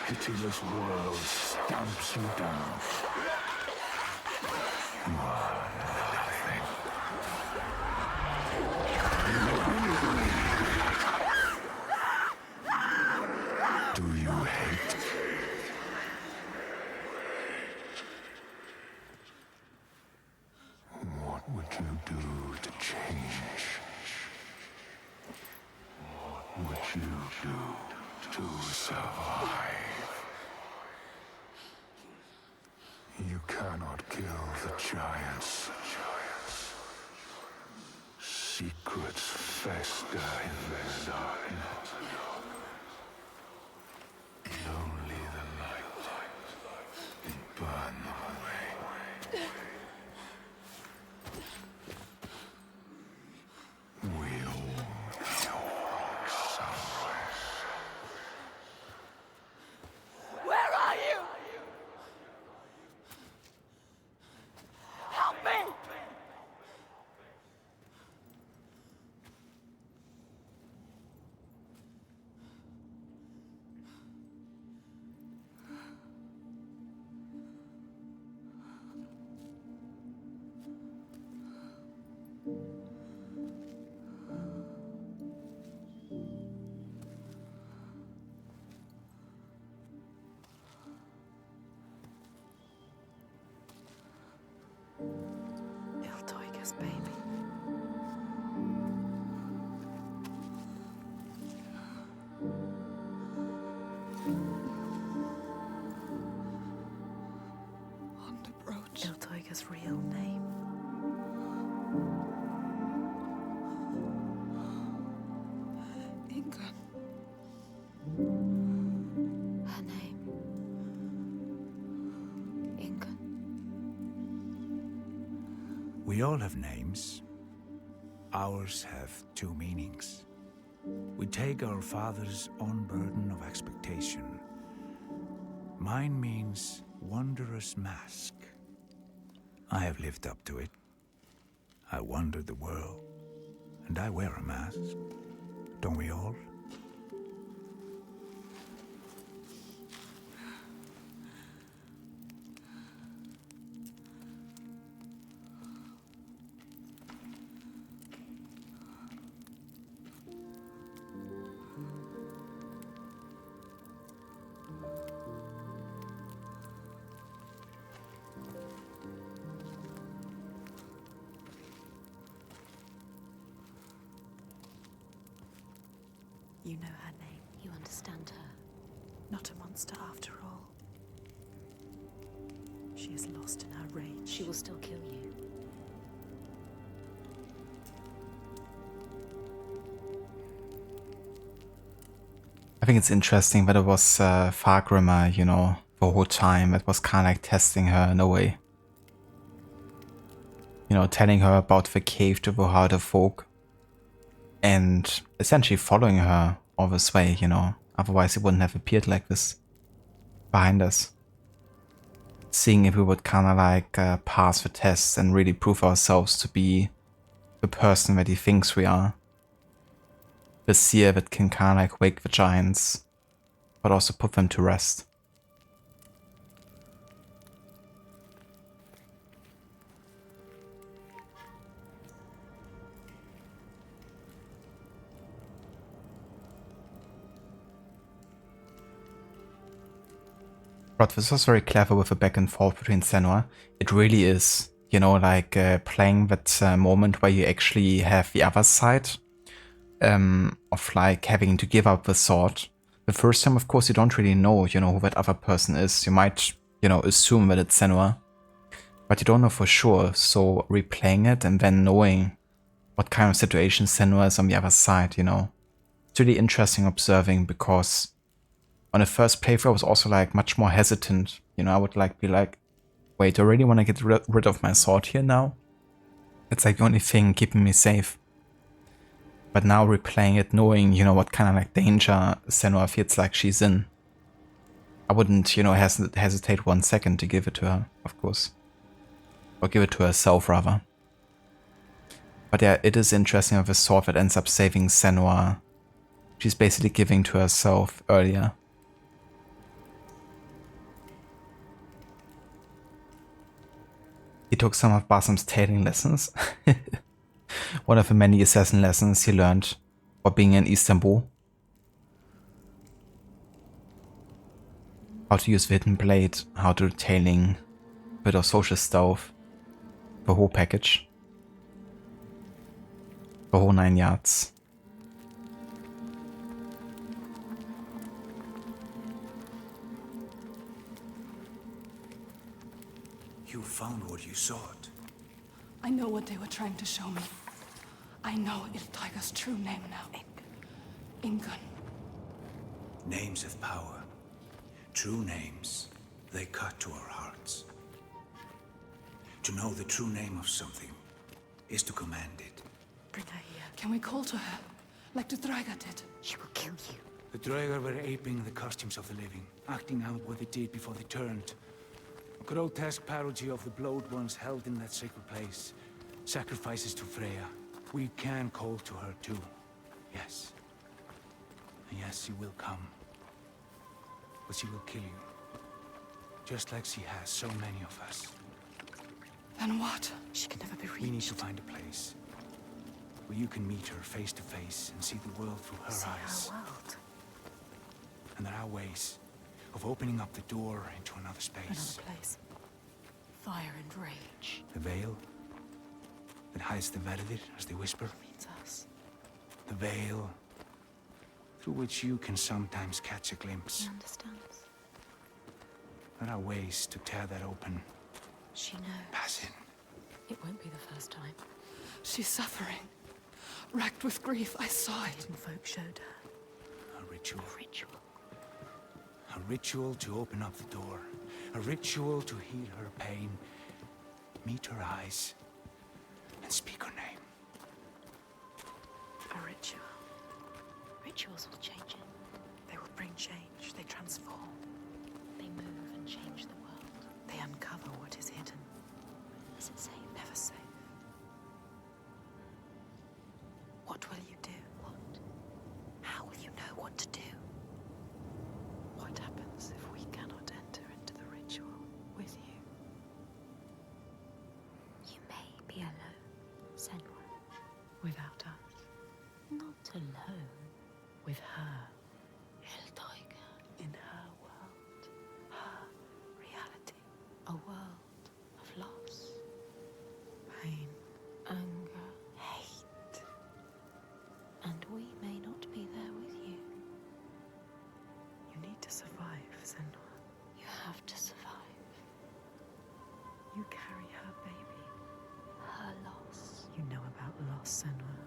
Pitiless world stamps you down. You are nothing. Do you hate? What would you do to change? What would you do to survive? You cannot kill the giants. Secrets fester in the darkness. And only the light can burn them away. We all know somewhere. Where are you? Help me! this baby. Iltaiga's real name. Inga. Her name. Inga. We all have names. Ours have two meanings. We take our father's own burden of expectation. Mine means wondrous mask. I have lived up to it. I wander the world, and I wear a mask. Don't we all? You know her name. You understand her. Not a monster after all. She is lost in her rage. She will still kill you. I think it's interesting that it was Fargrimmer, you know, the whole time. It was kind of like testing her in a way. You know, telling her about the cave to the Huldufólk. And essentially following her all this way, you know. Otherwise it wouldn't have appeared like this behind us. Seeing if we would kind of like pass the tests and really prove ourselves to be the person that he thinks we are. The seer that can kind of like wake the giants, but also put them to rest. But this was very clever with the back and forth between Senua. It really is, you know, like playing that moment where you actually have the other side of like having to give up the sword. The first time, of course, you don't really know, you know, who that other person is. You might, you know, assume that it's Senua, but you don't know for sure. So replaying it and then knowing what kind of situation Senua is on the other side, you know, it's really interesting observing because on the first playthrough, I was also like much more hesitant. You know, I would like be like, wait, I really want to get rid of my sword here now? It's like the only thing keeping me safe. But now replaying it, knowing, you know, what kind of like danger Senua feels like she's in, I wouldn't, you know, hesitate 1 second to give it to her, of course. Or give it to herself, rather. But yeah, it is interesting with a sword that ends up saving Senua. She's basically giving to herself earlier. He took some of Basim's tailing lessons. One of the many assassin lessons he learned while being in Istanbul. How to use the hidden blade, how to do tailing, a bit of social stuff, the whole package. The whole 9 yards. You found what you sought. I know what they were trying to show me. I know Iltaiga's true name now. Ingun. Names have power. True names, they cut to our hearts. To know the true name of something is to command it. Bring her here. Can we call to her, like the Draga did? She will kill you. The Draugr were aping the costumes of the living, acting out what they did before they turned. A grotesque parody of the blowed ones held in that sacred place. Sacrifices to Freya. We can call to her too. Yes. And yes, she will come. But she will kill you. Just like she has so many of us. Then what? She can never be reached. We need to find a place where you can meet her face to face and see the world through her eyes. Our world. And there are ways of opening up the door into another space. Another place. Fire and rage. The veil, that hides the Verdir, as they whisper. Means us. The veil through which you can sometimes catch a glimpse. He understands. There are ways to tear that open. She knows. Pass in. It won't be the first time. She's suffering. Racked with grief, I saw it. Hidden folk showed her. A ritual. A ritual. A ritual to open up the door. A ritual to heal her pain. Meet her eyes. And speak her name. A ritual. Rituals will change it. They will bring change. They transform. They move and change the world. They uncover what is hidden. Is it safe? Never safe. What will you do? What? How will you know what to do? What happens if we cannot enter into the ritual with you? You may be alone, Senua. Without us. Not alone. With her. Huldufólk. In her world. Her reality. A world of loss. Pain. Anger. Hate. And we may not be there with you. You need to survive, Senua. You have to survive. You carry her baby. Her loss. You know about loss, Senua.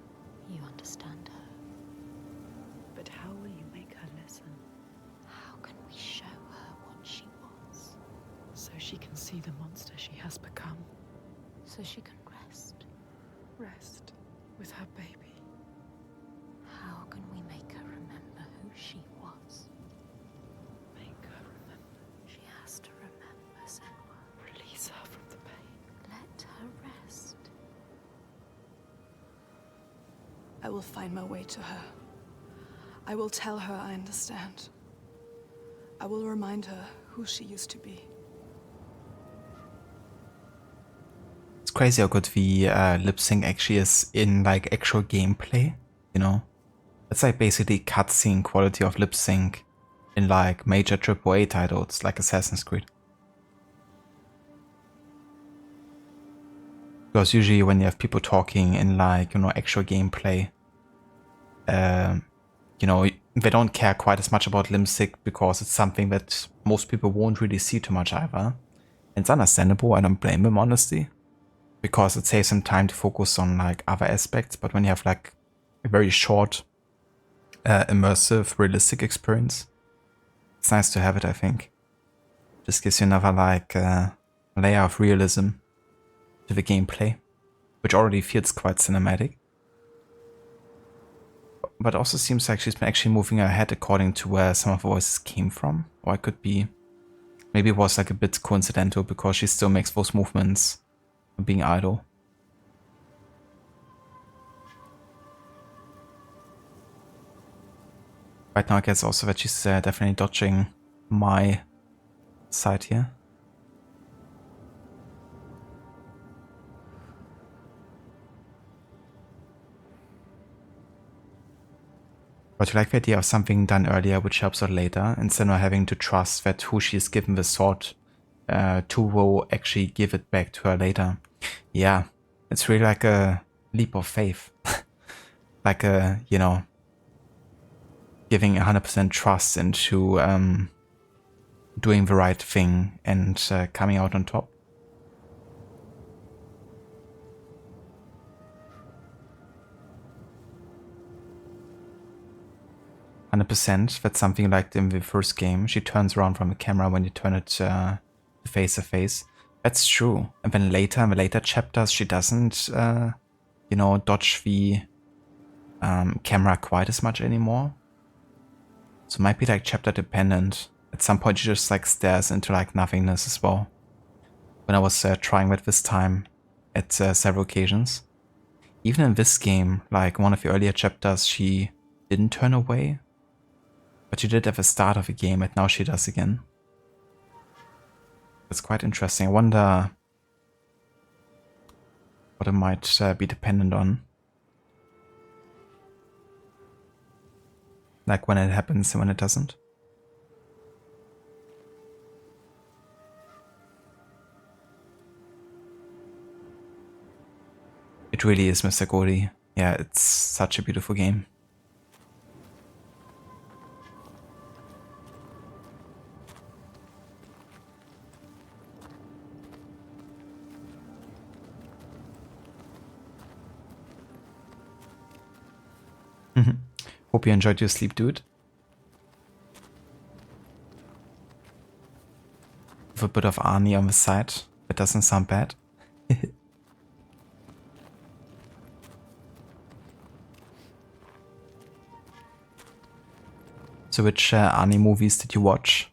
You understand her. But how will you make her listen? How can we show her what she was? So she can see the monster she has become. So she can rest. Rest with her baby. How can we make her remember who she was? Make her remember. She has to remember, Senua. Release her from the pain. Let her rest. I will find my way to her. I will tell her I understand. I will remind her who she used to be. It's crazy how good the lip sync actually is in like actual gameplay, you know? It's like basically cutscene quality of lip sync in like major AAA titles like Assassin's Creed. Because usually when you have people talking in like, you know, actual gameplay, you know, they don't care quite as much about lip sync because it's something that most people won't really see too much either. It's understandable, I don't blame them honestly, because it saves them time to focus on like other aspects. But when you have like a very short, immersive, realistic experience, it's nice to have it, I think. Just gives you another like layer of realism to the gameplay, which already feels quite cinematic. But also seems like she's been actually moving her head according to where some of the voices came from. Or it could be, maybe it was like a bit coincidental because she still makes those movements being idle. Right now I guess also that she's definitely dodging my side here. But I like the idea of something done earlier which helps her later, instead of having to trust that who she is given the sword to will actually give it back to her later. Yeah, it's really like a leap of faith. Like a, you know, giving 100% trust into doing the right thing and coming out on top. That's something like in the first game. She turns around from the camera when you turn it face to face. That's true. And then later, in the later chapters, she doesn't, you know, dodge the camera quite as much anymore. So it might be like chapter dependent. At some point, she just like stares into like nothingness as well. When I was trying that this time at several occasions. Even in this game, like one of the earlier chapters, she didn't turn away. But she did at the start of the game, and now she does again. It's quite interesting. I wonder what it might be dependent on. Like when it happens and when it doesn't. It It really is, Mr. Gordy. Yeah, it's such a beautiful game. Hope you enjoyed your sleep, dude. With a bit of Arnie on the side. It doesn't sound bad. So which Arnie movies did you watch?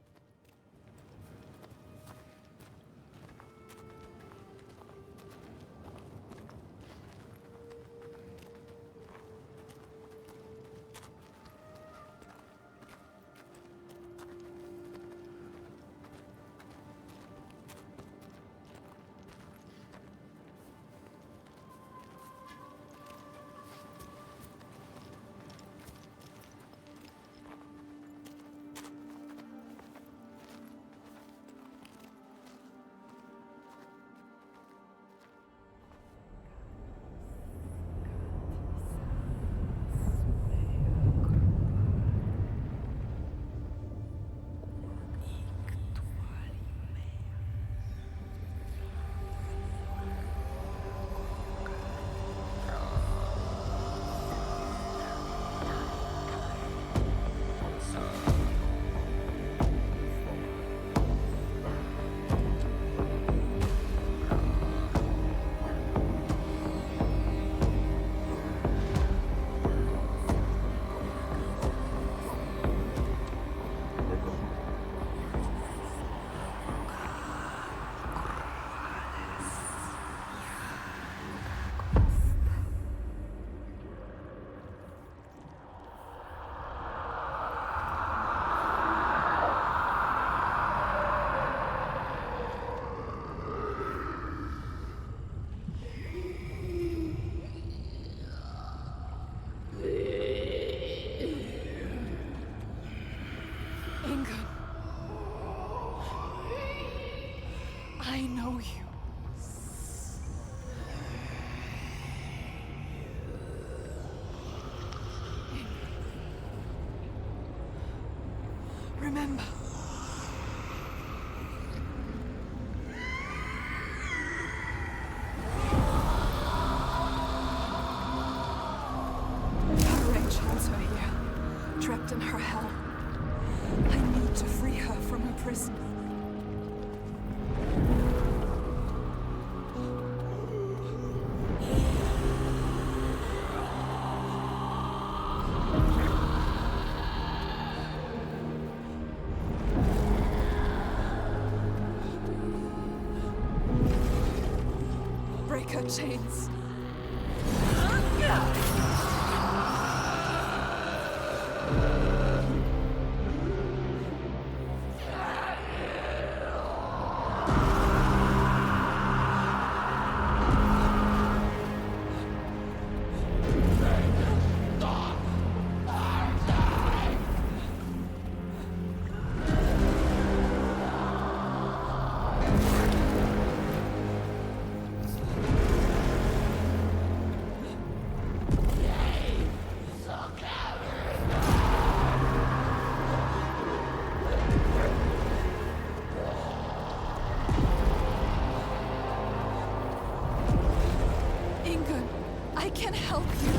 I know you. Remember. Her rage holds her here, trapped in her hell. I need to free her from her prison. Break her chains. I can help you.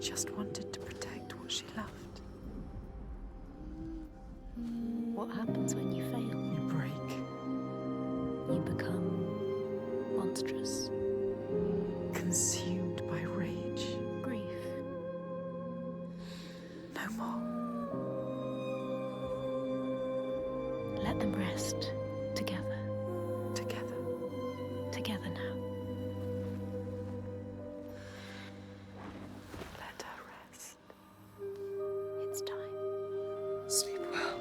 just wanted to protect what she loved. What happens when you fail? You break. You become monstrous. Consumed by rage. Grief. No more. Let them rest together. Together. Together now. Let her rest. It's time. Sleep well.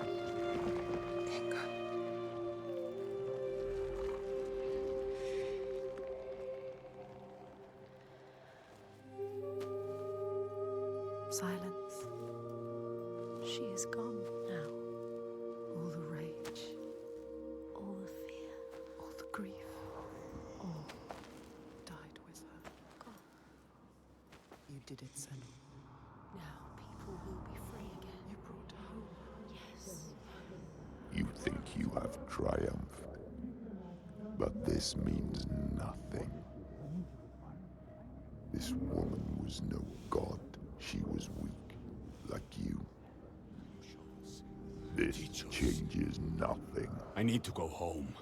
Inga. Silence. She is gone now. All the rage. All the fear. All the grief. All died with her. Gone. You did it, Senua. Now people will be free again. You brought hope. Yes. You think you have triumphed, but this means nothing. This woman was no god. She was weak, like you. This changes nothing. I need to go home.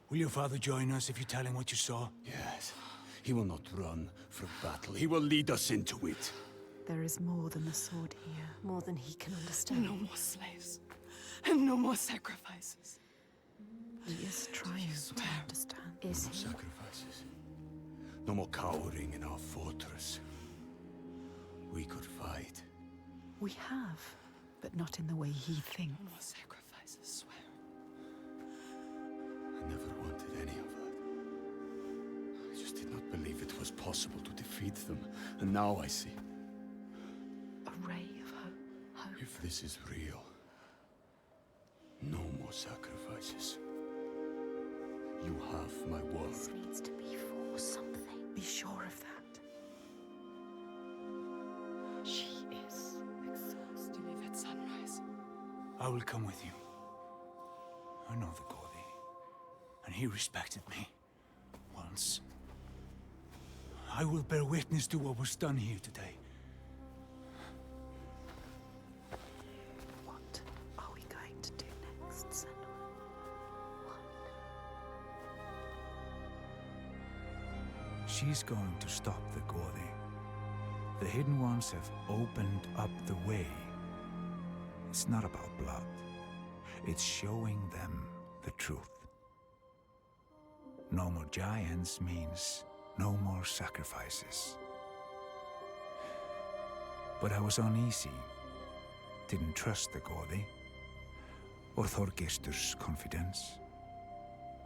Will your father join us if you tell him what you saw? Yes. He will not run from battle. He will lead us into it. There is more than a sword here. More than he can understand. No more slaves. And no more sacrifices. He is trying to understand. Is No he? sacrifices. No more cowering in our fortress. We could fight. We have, but not in the way he No thinks. more sacrifices, swear. I never wanted any of that. I just did not believe it was possible to defeat them. And now I see. A ray of hope. If this is real, no more sacrifices. You have my word. This needs to be for something. Be sure of that. She is exhausted. To leave at sunrise. I will come with you. I know the Gordy, and he respected me. Once. I will bear witness to what was done here today. What are we going to do next, Senua? She's going to stop the Gordy. The Hidden Ones have opened up the way. It's not about blood. It's showing them the truth. No more giants means no more sacrifices. But I was uneasy. Didn't trust the Gordy. Or Þorgestur's confidence.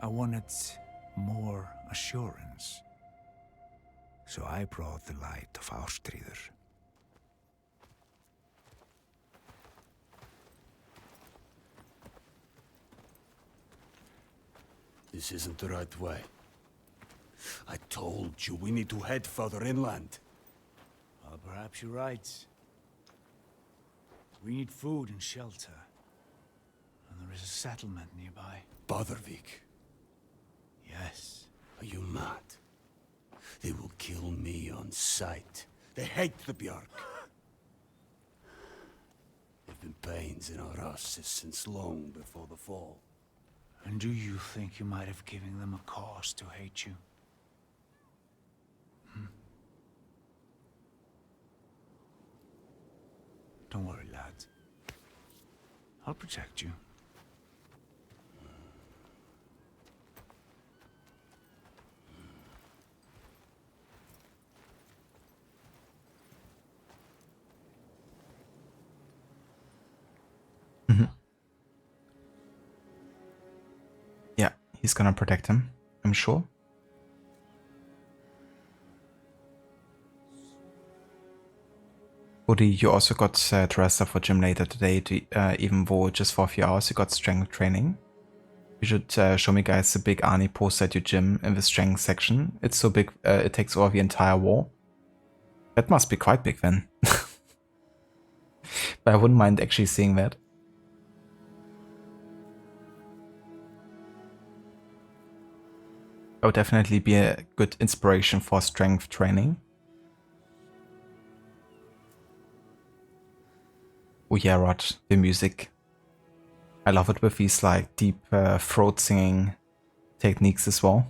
I wanted more assurance. So I brought the light of Ástríður. This isn't the right way. I told you we need to head further inland. Well, perhaps you're right. We need food and shelter. And there is a settlement nearby. Bárðarvik. Yes. Are you mad? They will kill me on sight. They hate the Bjark. There've been pains in our asses since long before the fall. And do you think you might have given them a cause to hate you? Don't worry, lad. I'll protect you. Yeah, he's gonna protect him, I'm sure. Woody, you also got to rest up for gym later today, even though just for a few hours you got strength training. You should show me guys the big Arnie poster at your gym in the strength section. It's so big, it takes over the entire wall. That must be quite big then. But I wouldn't mind actually seeing that. That would definitely be a good inspiration for strength training. Oh yeah, Rod, the music. I love it with these like deep throat singing techniques as well.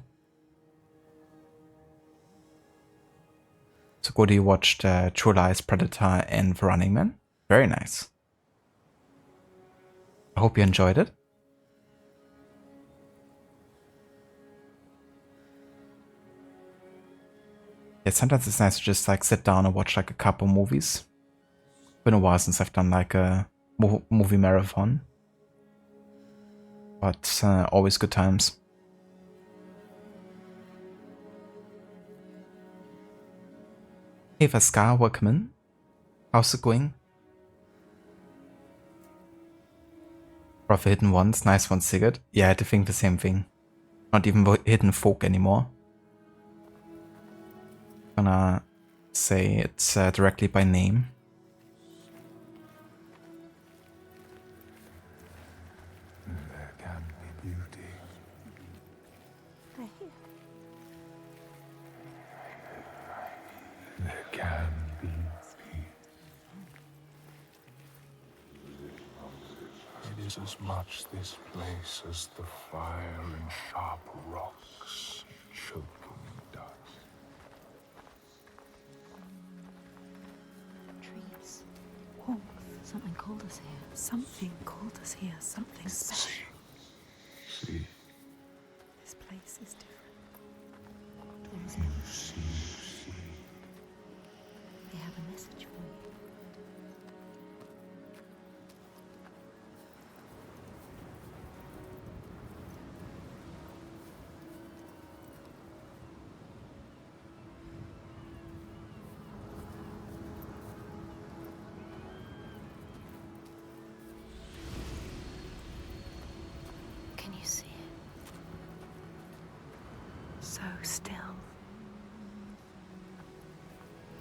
So Cody watched True Lies, Predator and The Running Man. Very nice. I hope you enjoyed it. Yeah, sometimes it's nice to just like sit down and watch like a couple movies. Been a while since I've done like a movie marathon. But always good times. Hey Vaskar, welcome in. How's it going? For the Hidden Ones, nice one, Sigurd. Yeah, I had to think the same thing. Not even Hidden Folk anymore. Gonna say it's directly by name. There can be beauty. They're here. There can be peace. It is as much this place as the fire and sharp rocks choking dust. Trees. Warmth. Something called us here. Something called us here. Something special. See, This place is different. There is you no. see. They have a message for you. Can you see it? So still.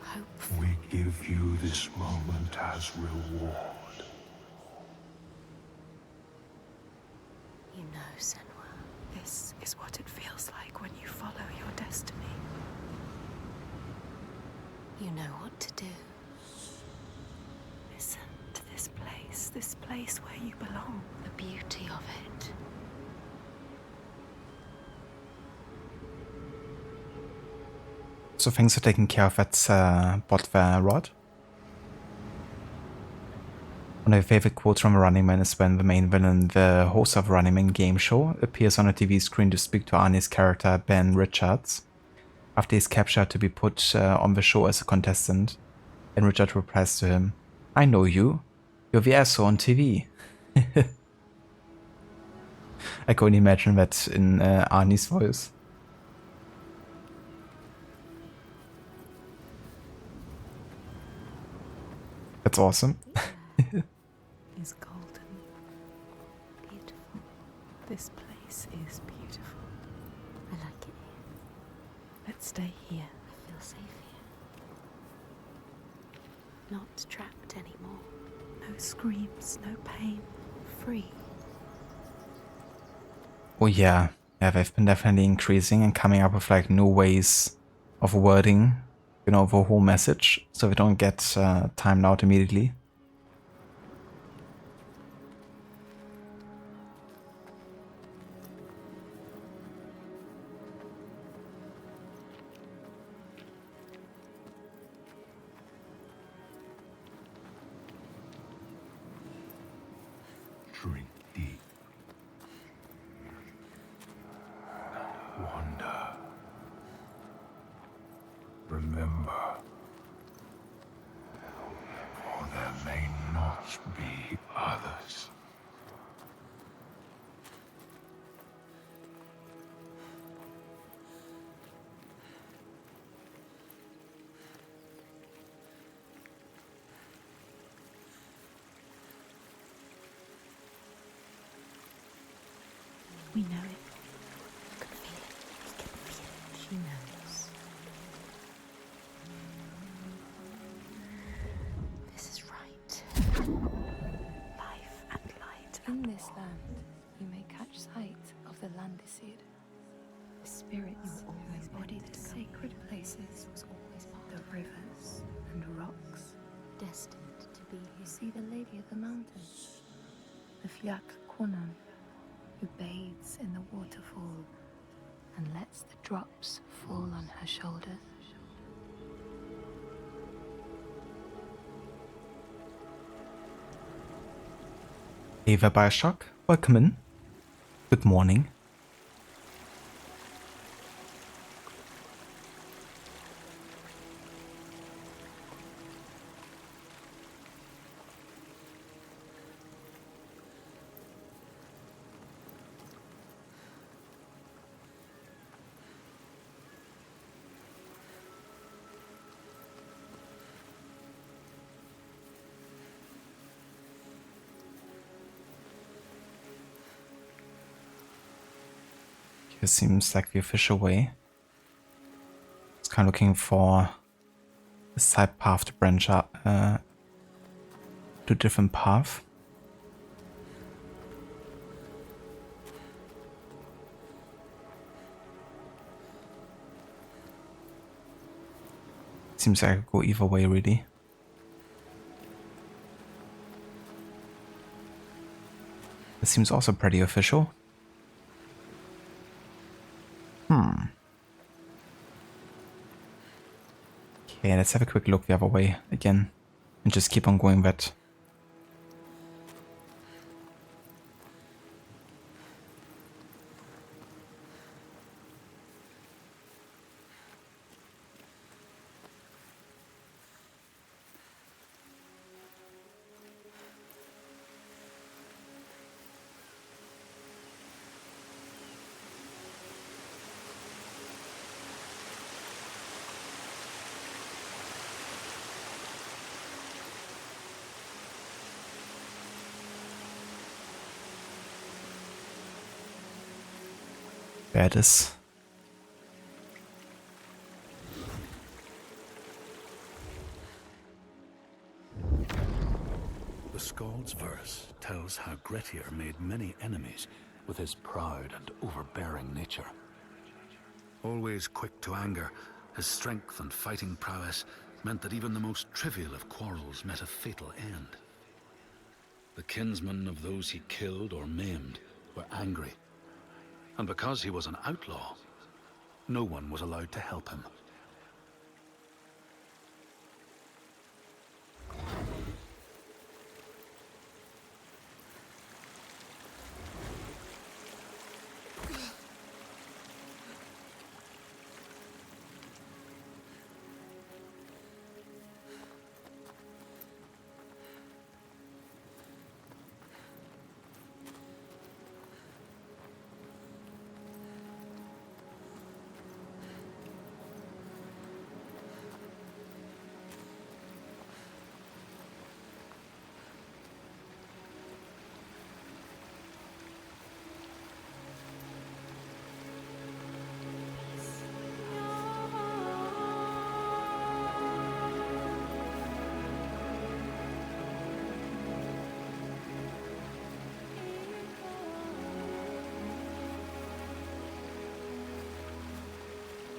Hope. We give you this moment as reward. You know, Senua. This is what it feels like when you follow your destiny. You know what to do. Listen to this place where you belong. The beauty of it. So thanks for taking care of that bot there, Rod. One of my favorite quotes from Running Man is when the main villain, the host of Running Man game show, appears on a TV screen to speak to Arnie's character Ben Richards after he's captured to be put on the show as a contestant, and Richard replies to him, "I know you. You're the asshole on TV." I can only imagine that in Arnie's voice. That's awesome. Is golden. Beautiful. This place is beautiful. I like it here. Let's stay here. I feel safe here. Not trapped anymore. No screams, no pain. Free. Oh yeah, they've been definitely increasing and coming up with like new ways of wording, you know, the whole message, so we don't get timed out immediately. Drink deep. Wander. Remember, for there may not be others. We know it. You can feel it. We can feel it. She knows. This is right. Life and light. In this land, you may catch sight of the Landisir, the spirits who embodied sacred places, the rivers and rocks. Destined to be here. See the Lady of the Mountains, the Fiak Kunan, who bathes in the waterfall and lets the drops fall on her shoulders. Ava Bioshock, welcome in. Good morning. It seems like the official way. It's kind of looking for a side path to branch up to a different path. Seems like I could go either way, really. This seems also pretty official. Okay, let's have a quick look the other way again and just keep on going that. There it is. The Skald's verse tells how Grettir made many enemies with his proud and overbearing nature. Always quick to anger, his strength and fighting prowess meant that even the most trivial of quarrels met a fatal end. The kinsmen of those he killed or maimed were angry. And because he was an outlaw, no one was allowed to help him.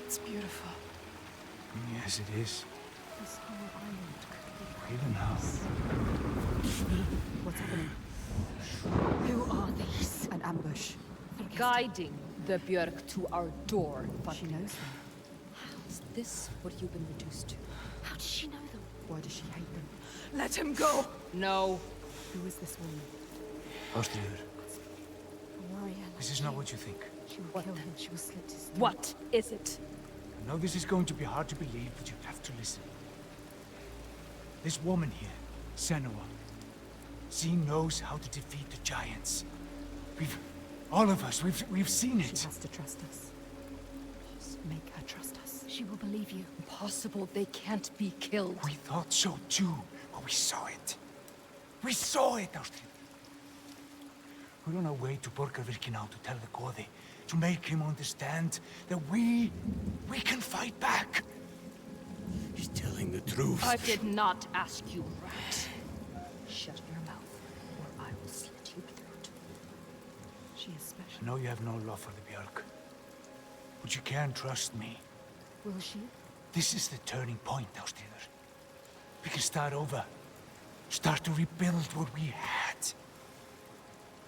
It's beautiful. Yes, it is. This whole island could be Even now. What's happening? Who are these? An ambush. Guiding the Björk to our door. She knows them. Is this what you've been reduced to? How does she know them? Why does she hate them? Let him go! No. Who is this woman? Ástríður, A warrior. this is not what you think. She will kill him. She will slit his throat. What is it? I know this is going to be hard to believe, but you have to listen. This woman here, Senua, she knows how to defeat the giants. All of us, we've seen it. She has to trust us. Just make her trust us. She will believe you. Impossible. They can't be killed. We thought so too, but we saw it. We saw it, Ástríður. We're on our way to Bárðarvik now to tell the Goði, to make him understand that we can fight back. He's telling the truth. I did not ask you, rat. Shut your mouth, or I will slit your throat. She is special. I know you have no love for the Björk, but you can trust me. Will she? This is the turning point, Ástríður. We can start over. Start to rebuild what we had. Does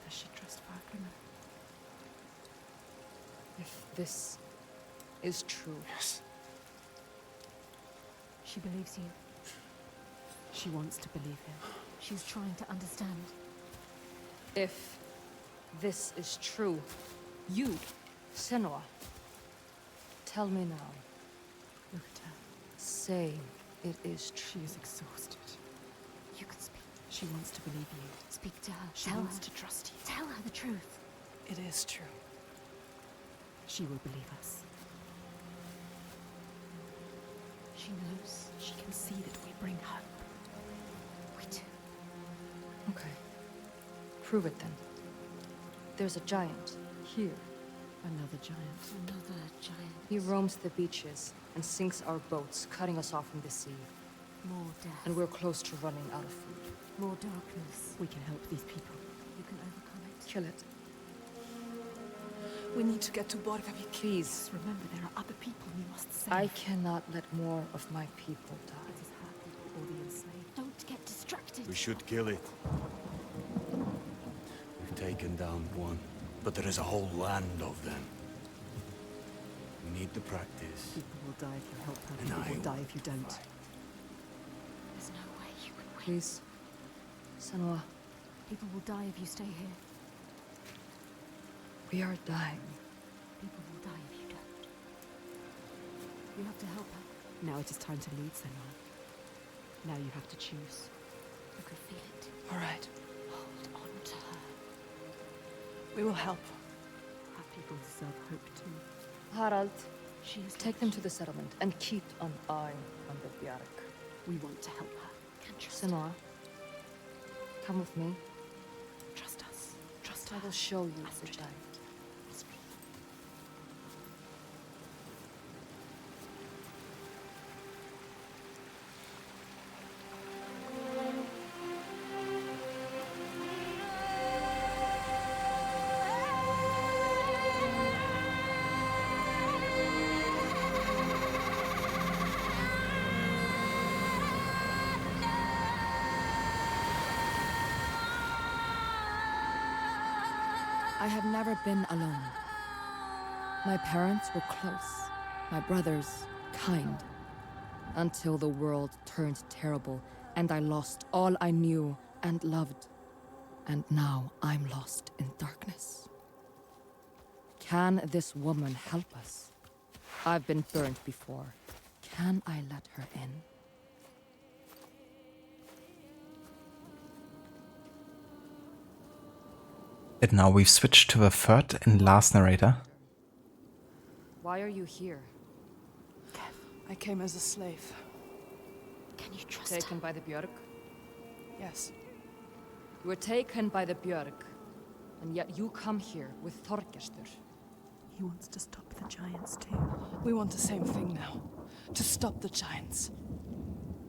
she trust Fatima? If this is true. Yes. She believes you. She wants to believe him. She's trying to understand. If this is true, you, Senua, tell me now. Look at her. Say it is She true. is exhausted. You can speak. She wants to believe you. Speak to her. She Tell wants her. to trust you. Tell her the truth. It is true. She will believe us. She knows. She can see that we bring hope. We do. Okay. Prove it then. There's a giant here. Another giant. Another giant. He roams the beaches and sinks our boats, cutting us off from the sea. More death. And we're close to running out of food. more darkness. We can help these people. You can overcome it. Kill it. We need to get to Bárðarvik. Please. Remember, there are other people we must save. I cannot let more of my people die. It is her people or the enslaved. Don't get distracted. We should kill it. We've taken down one, but there is a whole land of them. We need the practice. People will die if you help her. And People I will die if you don't. There's no way you can win. Please. Senua, People will die if you stay here. we are dying. People will die if you don't. You have to help her. Now it is time to lead, Senua. Now you have to choose. You can feel it. All right. Hold on to her. We will help. Our people deserve hope too. Harald, She is take them to the settlement and keep an eye on the Bjark. We want to help her. Can trust Senua, come with me. Trust us. Trust I her. will show you the Astrid. giant. I have never been alone. My parents were close, my brothers kind, until the world turned terrible and I lost all I knew and loved. And now I'm lost in darkness. Can this woman help us? I've been burned before. Can I let her in? And now we've switched to the third and last narrator. Why are you here? I came as a slave. Can you trust Taken her? by the Björk? Yes. You were taken by the Björk, and yet you come here with Þorgestur. He wants to stop the giants too. We want the same thing now. To stop the giants.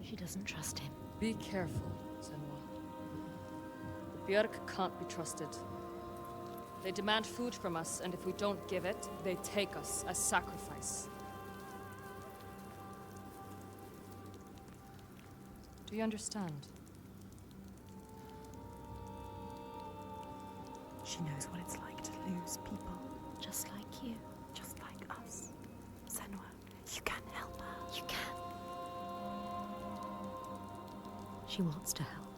She doesn't trust him. Be careful, Senua. The Björk can't be trusted. They demand food from us, and if we don't give it, they take us as sacrifice. Do you understand? She knows what it's like to lose people. Just like you. Just like us. Senua, you can help her. You can. She wants to help.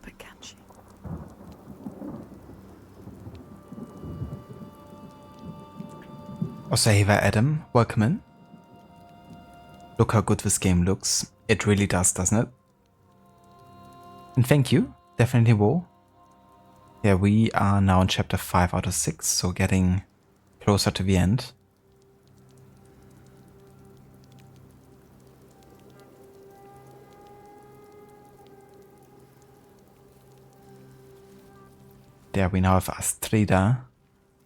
But can she? Osaiva Adam, welcome in. Look how good this game looks. It really does, doesn't it? And thank you, definitely Wo. Yeah, we are now in chapter 5 out of 6, so getting closer to the end. There we now have Astrida,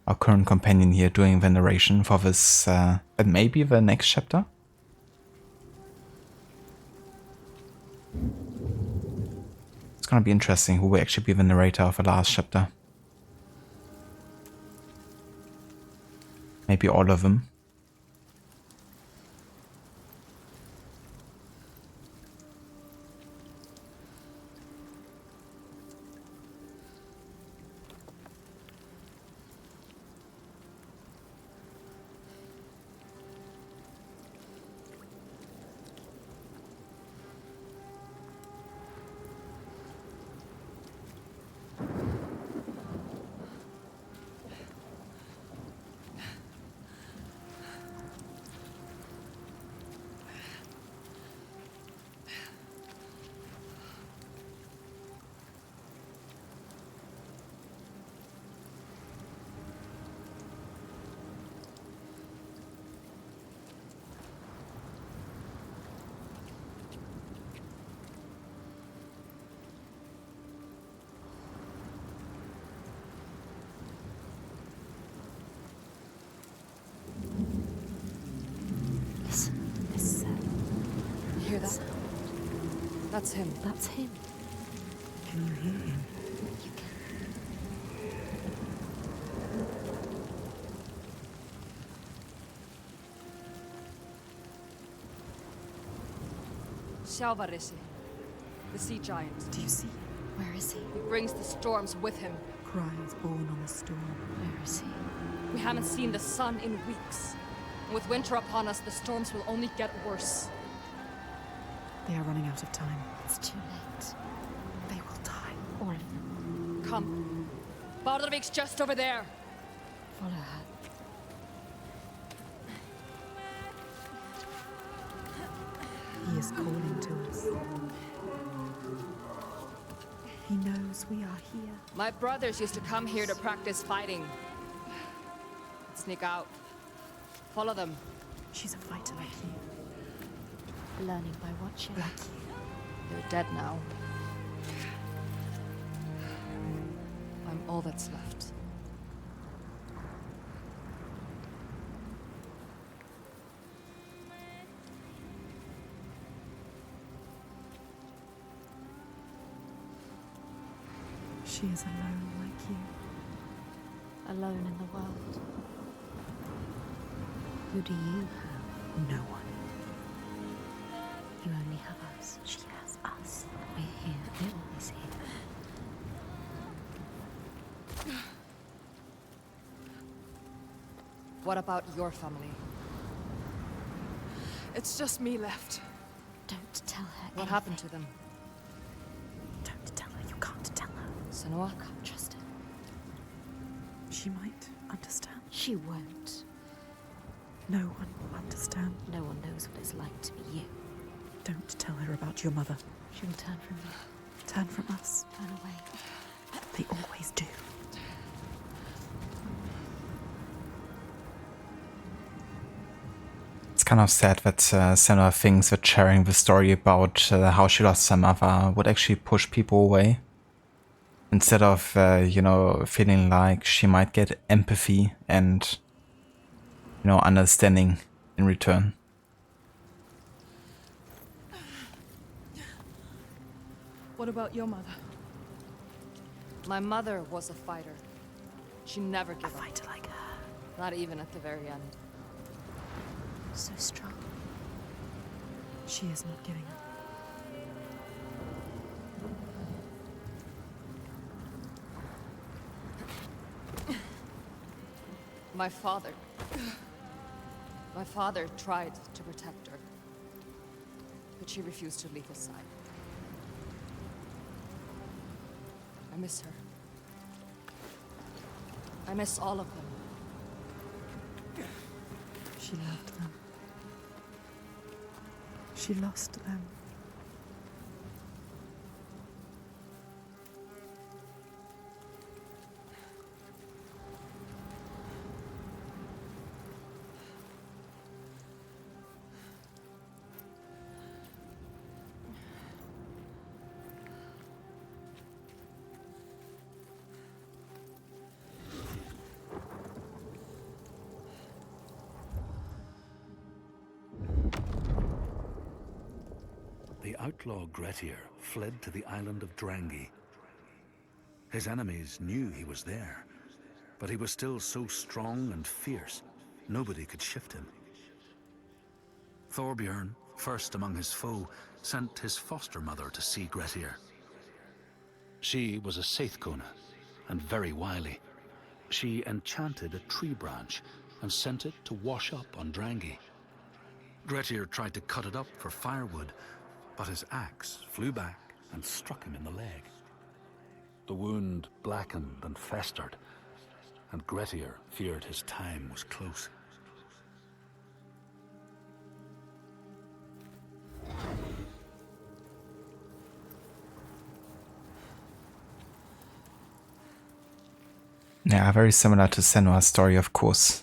our current companion here, doing the narration for this, maybe the next chapter? It's gonna be interesting who will actually be the narrator of the last chapter. Maybe all of them. That's him. That's him. Can you hear him? You can. Sjalvarisi, the sea giant. Do you see? Where is he? He brings the storms with him. Cries born on the storm. Where is he? We haven't seen the sun in weeks. And with winter upon us, the storms will only get worse. They are running out of time. It's too late. They will die. All of them. Come. Bárðarvik's just over there. Follow her. He is calling to us. He knows we are here. My brothers used to come here to practice fighting. Sneak out. Follow them. She's a fighter like you. Learning by watching. Like you. They're dead now. I'm all that's left. She is alone like you. Alone in the world. Who do you have? No one. You only have us. She has us. We're here. We're always here. What about your family? It's just me left. Don't tell her What happened to them? Don't tell her. You can't tell her. Senua? I can't trust her. She might understand. She won't. No one will understand. No one knows what it's like to be you. Don't tell her about your mother. She will turn from me. Turn from us. Turn away. They always do. It's kind of sad that Senua thinks that sharing the story about how she lost her mother would actually push people away. Instead of, you know, feeling like she might get empathy and, you know, understanding in return. What about your mother? My mother was a fighter. She never gave up. A fighter like her. Not even at the very end. So strong. She is not giving up. My father tried to protect her, but she refused to leave his side. I miss her. I miss all of them. She loved them. She lost them. The outlaw Grettir fled to the island of Drangi. His enemies knew he was there, but he was still so strong and fierce, nobody could shift him. Thorbjorn, first among his foe, sent his foster mother to see Grettir. She was a Seithkona and very wily. She enchanted a tree branch and sent it to wash up on Drangi. Grettir tried to cut it up for firewood, but his axe flew back and struck him in the leg. The wound blackened and festered, and Grettir feared his time was close. Yeah, very similar to Senua's story, of course.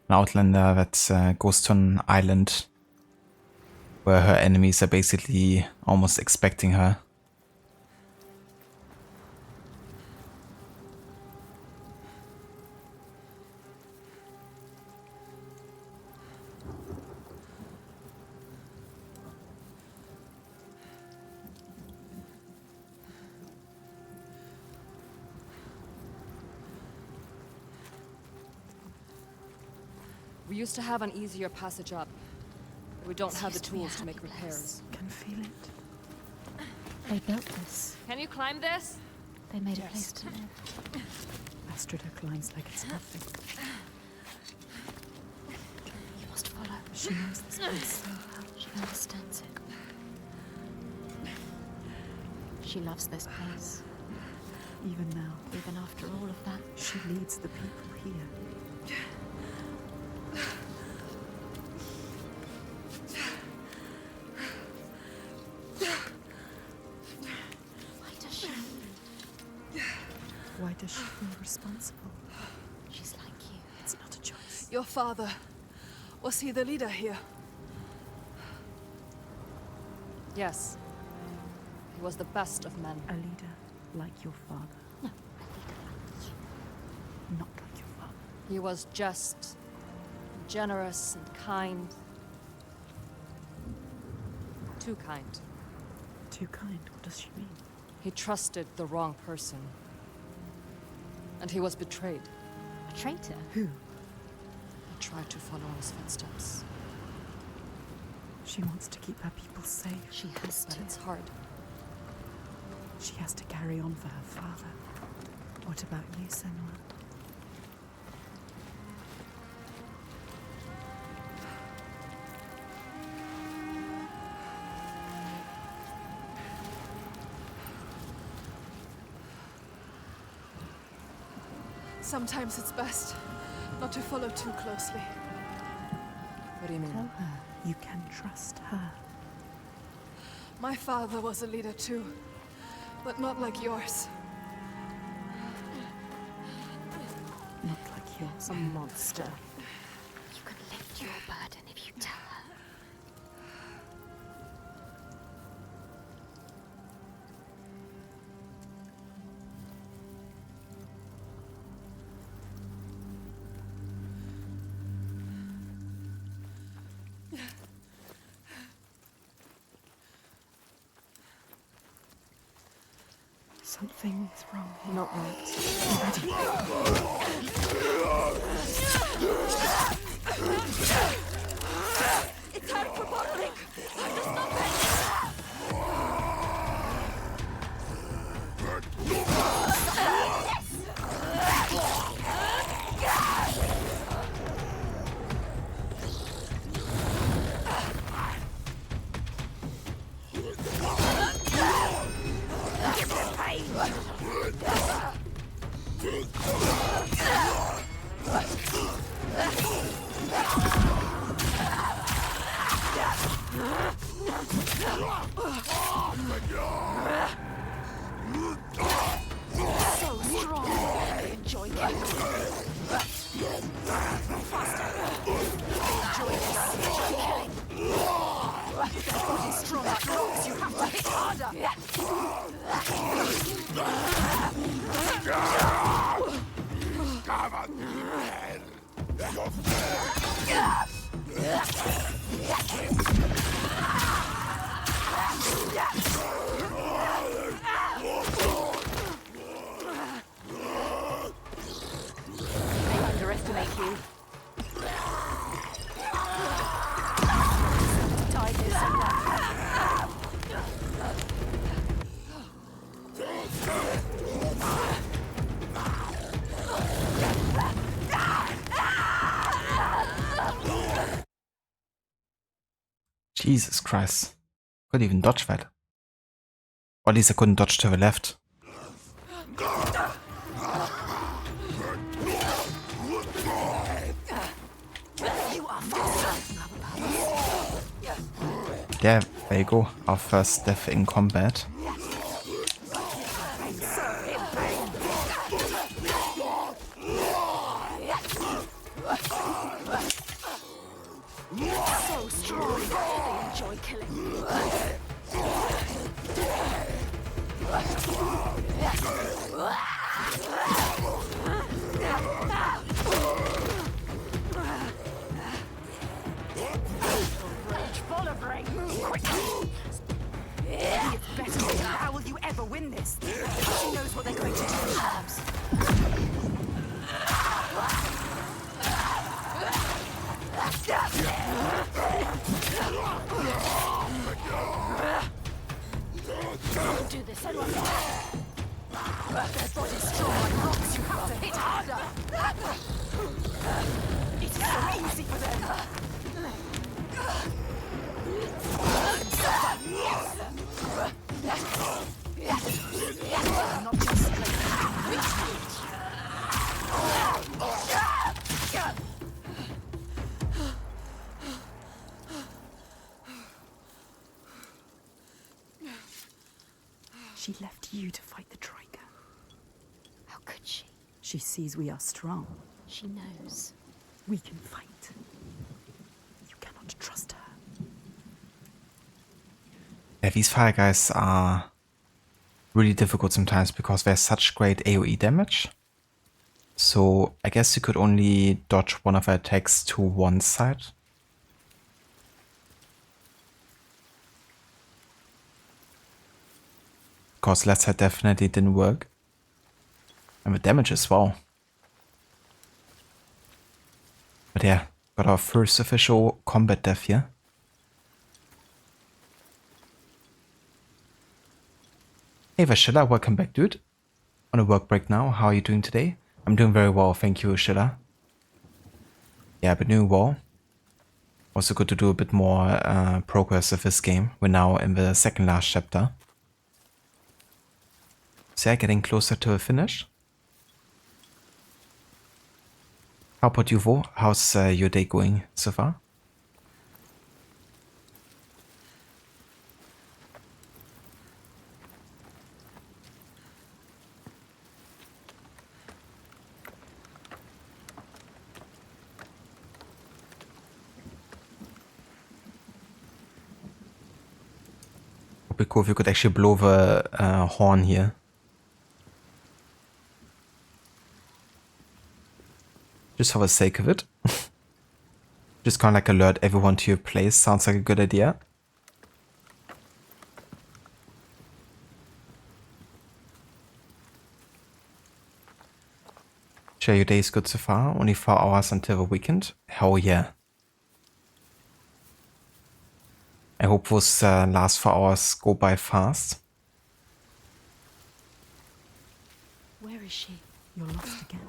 An outlander that goes to an island where her enemies are basically almost expecting her. We used to have an easier passage up. We don't have the tools to make repairs. Can feel it. They built this. Can you climb this? They made a place to live. Astrida climbs like it's nothing. You must follow. She knows this place so well. She understands it. She loves this place. Even now. Even after all of that. She leads the people here. Why does she feel responsible? She's like you. It's not a choice. Your father, was he the leader here? Yes. He was the best of men. A leader like your father. No, a leader like you. Not like your father. He was just, generous and kind. Too kind. Too kind? What does she mean? He trusted the wrong person. And he was betrayed. A traitor? Who? He tried to follow in his footsteps. She wants to keep her people safe. She has to. But it's hard. She has to carry on for her father. What about you, Senua? Sometimes it's best not to follow too closely. What do you mean? Tell her you can trust her. My father was a leader too, but not like yours. Not like yours. A monster. You can lift your burden if you tell her. Something is wrong here. Not right. It's time for Bárðarvik! Time to stop so strong. They enjoy killing. Faster. They enjoy killing. Their body's strong like rocks. You have to hit harder. They underestimate you. Tie this Jesus Christ. Couldn't even dodge that. Or at least I couldn't dodge to the left. Yeah, there you go. Our first death in combat. so strong. They enjoy killing. Rage full of rage. Quick. It's better. She left you to fight the Troika. How could she? She sees we are strong. She knows. We can fight. You cannot trust her. Yeah, these Fire Guys are really difficult sometimes because they're such great AoE damage. So I guess you could only dodge one of their attacks to one side. Because left side definitely didn't work. And the damage as well. But yeah, got our first official combat death here. Hey Vashilla, welcome back, dude. On a work break now. How are you doing today? I'm doing very well, thank you, Vashilla. Yeah, but doing well. Also good to do a bit more progress of this game. We're now in the second last chapter. So yeah, getting closer to a finish. How about you, Vo? How's your day going so far? Would be cool if you could actually blow the horn here. Just for the sake of it. Just kind of like alert everyone to your place. Sounds like a good idea. Share your day is good so far. Only 4 hours until the weekend. Hell yeah. I hope those last 4 hours go by fast. Where is she? You're lost again.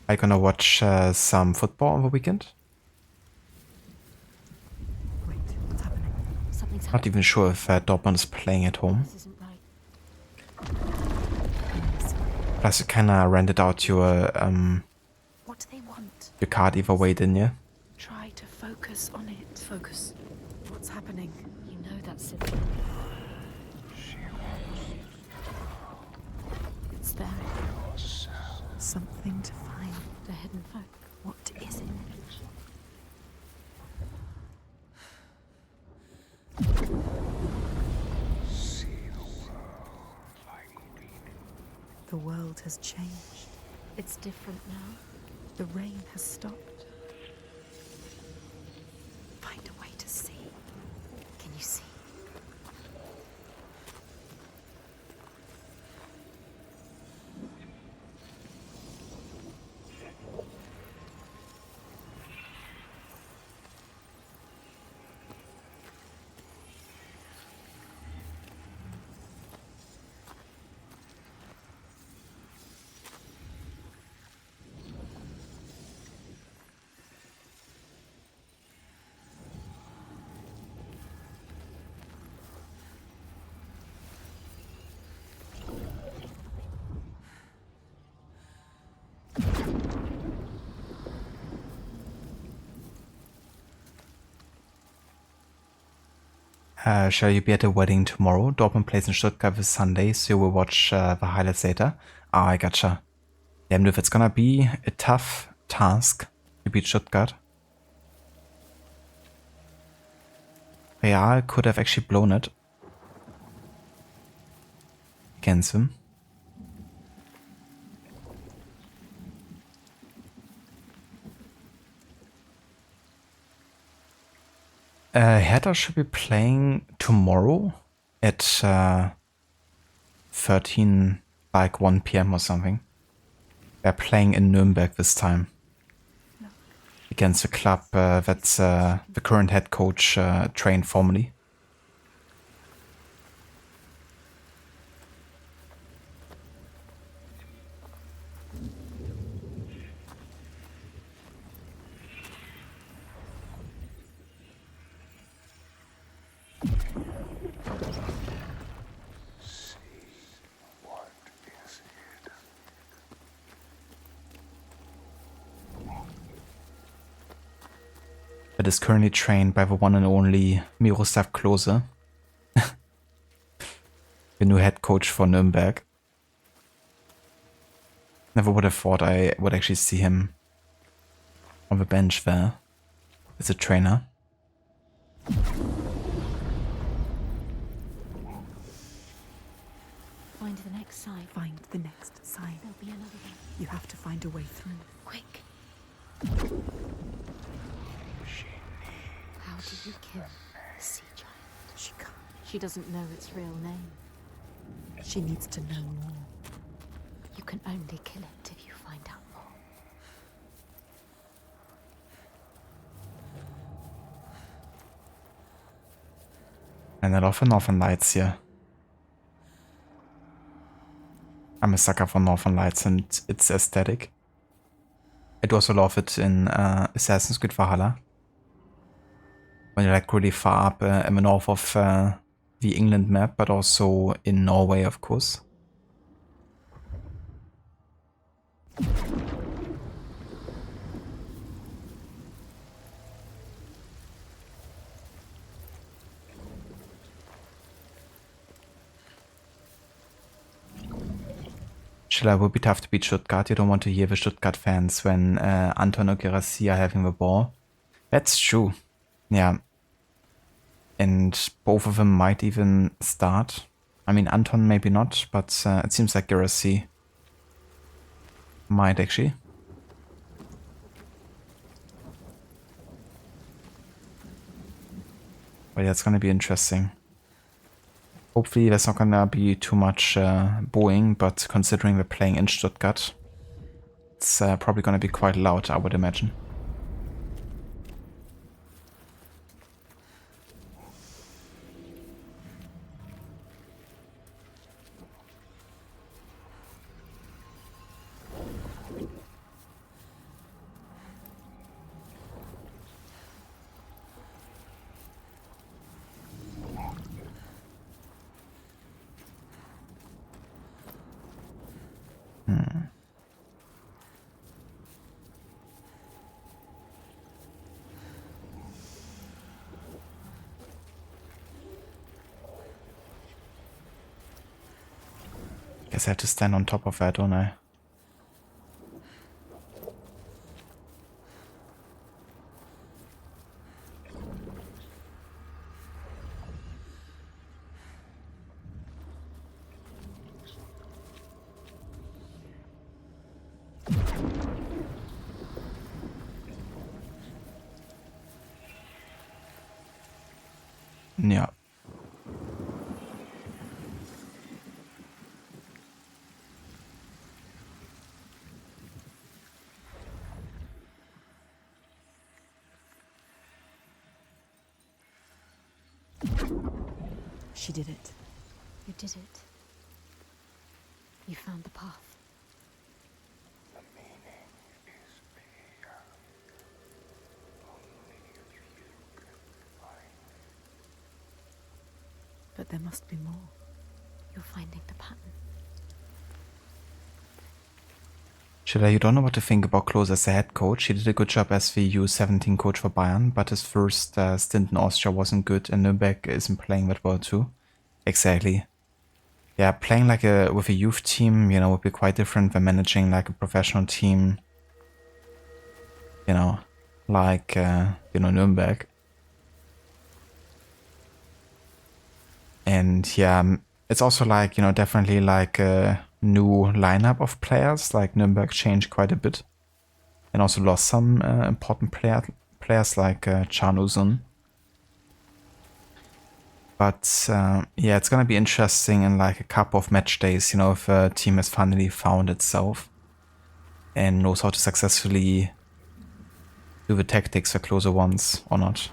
Are you gonna watch some football on the weekend? Wait, what's happening? Something's Not happening. even sure if Dortmund is playing at home. This isn't right. Plus, you kinda rented out your What do they want? card either way, didn't you? Try to focus on it. Focus. What's happening? You know that's it. It's there. Something to find. The hidden folk. What is it? The world has changed. It's different now. The rain has stopped. Find a way to see. Can you see? Shall you be at the wedding tomorrow? Dortmund plays in Stuttgart this Sunday, so we'll watch the highlights later. Ah, I gotcha. Damn, if it's gonna be a tough task to beat Stuttgart. Real could have actually blown it against them. Hertha should be playing tomorrow at 13, like 1 PM or something. They're playing in Nuremberg this time. Against a club that's the current head coach trained formerly. But but is currently trained by the one and only Miroslav Klose, the new head coach for Nuremberg. Never would have thought I would actually see him on the bench there as a trainer. Find the next sign. Find the next sign. There'll be another one. You have to find a way through. Quick. How do you kill a sea giant? She can't. She doesn't know its real name. She needs to know more. You can only kill it if you find out more. And I love the Northern Lights here. I'm a sucker for Northern Lights and its aesthetic. I do also love it in Assassin's Creed Valhalla. When you're like really far up in the north of the England map, but also in Norway, of course. It would be tough to beat Stuttgart. You don't want to hear the Stuttgart fans when Anton or Gerassi are having the ball. That's true. Yeah. And both of them might even start. I mean, Anton maybe not, but it seems like Gerassi might actually. But yeah, it's gonna be interesting. Hopefully there's not gonna be too much booing, but considering we're playing in Stuttgart, it's probably gonna be quite loud, I would imagine. Guess I have to stand on top of that, don't I? Yeah. She did it. You did it. You found the path. The meaning is beyond. Only if you can find it. But there must be more. You're finding the pattern. Schiller, you don't know what to think about Klose as a head coach. He did a good job as the U17 coach for Bayern, but his first stint in Austria wasn't good, and Nürnberg isn't playing that well too. Exactly. Yeah, playing like with a youth team, you know, would be quite different than managing like a professional team. You know, like Nürnberg. And yeah, it's also like, definitely like a new lineup of players. Like Nürnberg changed quite a bit, and also lost some important players like Can Uzun. But yeah, it's gonna be interesting in like a couple of match days, if a team has finally found itself and knows how to successfully do the tactics the Klose wants or not.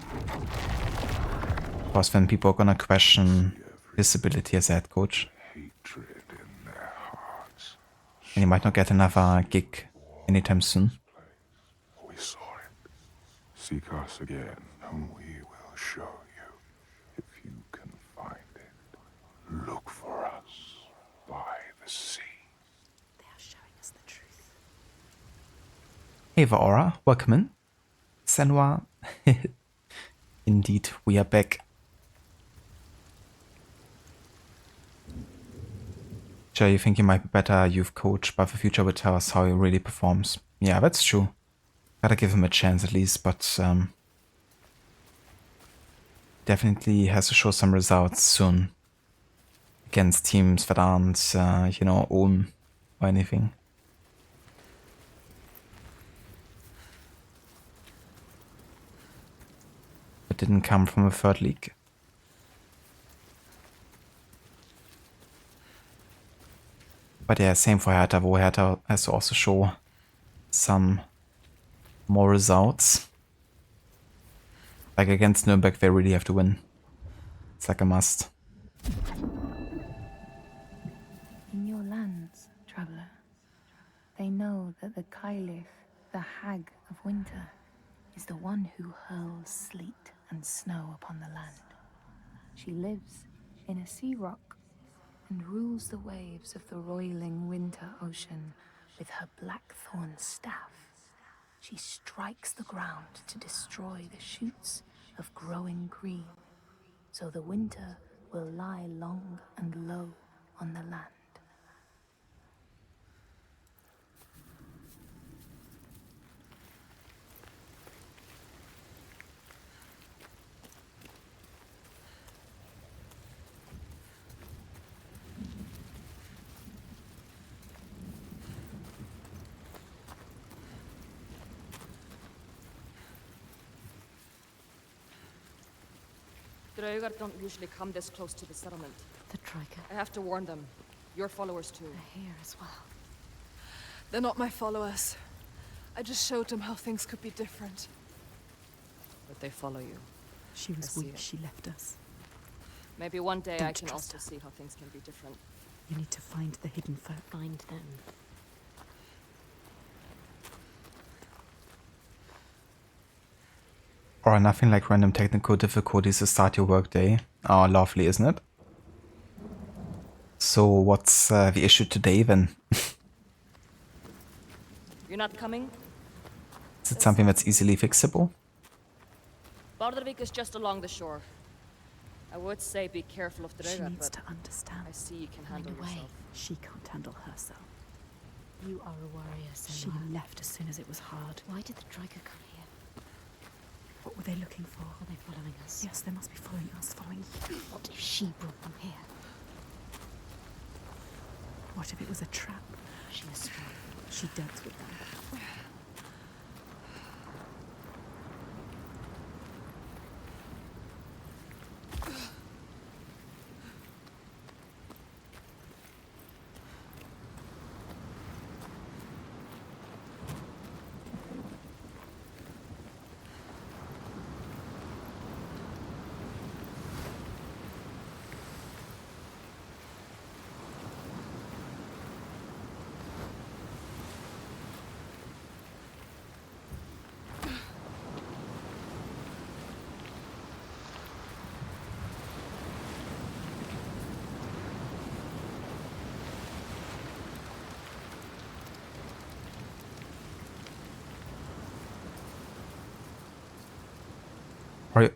Of course, then people are gonna question his ability as a head coach. And he might not get another gig anytime soon. We saw it. Seek us again, and we will show you. If you can find it, look for us by the sea. They are showing us the truth. Hey Vaora, welcome in. Senua, Indeed, we are back. Sure, you think you might be better youth coach, but the future will tell us how he really performs. Yeah, that's true. Gotta give him a chance at least, but definitely has to show some results soon against teams that aren't, you know, own or anything. It didn't come from a third league. But yeah, same for Hertha, wo Hertha has to also show some more results. Like against Nuremberg, they really have to win. It's like a must. In your lands, traveler, they know that the Caliph, the Hag of Winter, is the one who hurls sleet and snow upon the land. She lives in a sea rock and rules the waves of the roiling winter ocean with her blackthorn staff. She strikes the ground to destroy the shoots of growing green, so the winter will lie long and low on the land. Draugar don't usually come this close to the settlement. The Trigger. I have to warn them. Your followers too. They're here as well. They're not my followers. I just showed them how things could be different. But they follow you. She was weak. She left us. Maybe one day Don't I can trust also her. see how things can be different. You need to find the hidden folk. Find them. Or nothing like random technical difficulties to start your workday. Oh, lovely, isn't it? So what's the issue today then? You're not coming? Is it something that's easily fixable? Bárðarvik is just along the shore. I would say be careful of She Draugar, needs but to understand. I see you can Find handle a way. yourself. She can't handle herself. You are a warrior, She Senua. left as soon as it was hard. Why did the Trigger come here? What were they looking for? Are they following us? Yes, they must be following us, following you. What if she brought them here? What if it was a trap? She is strong. She dealt with them.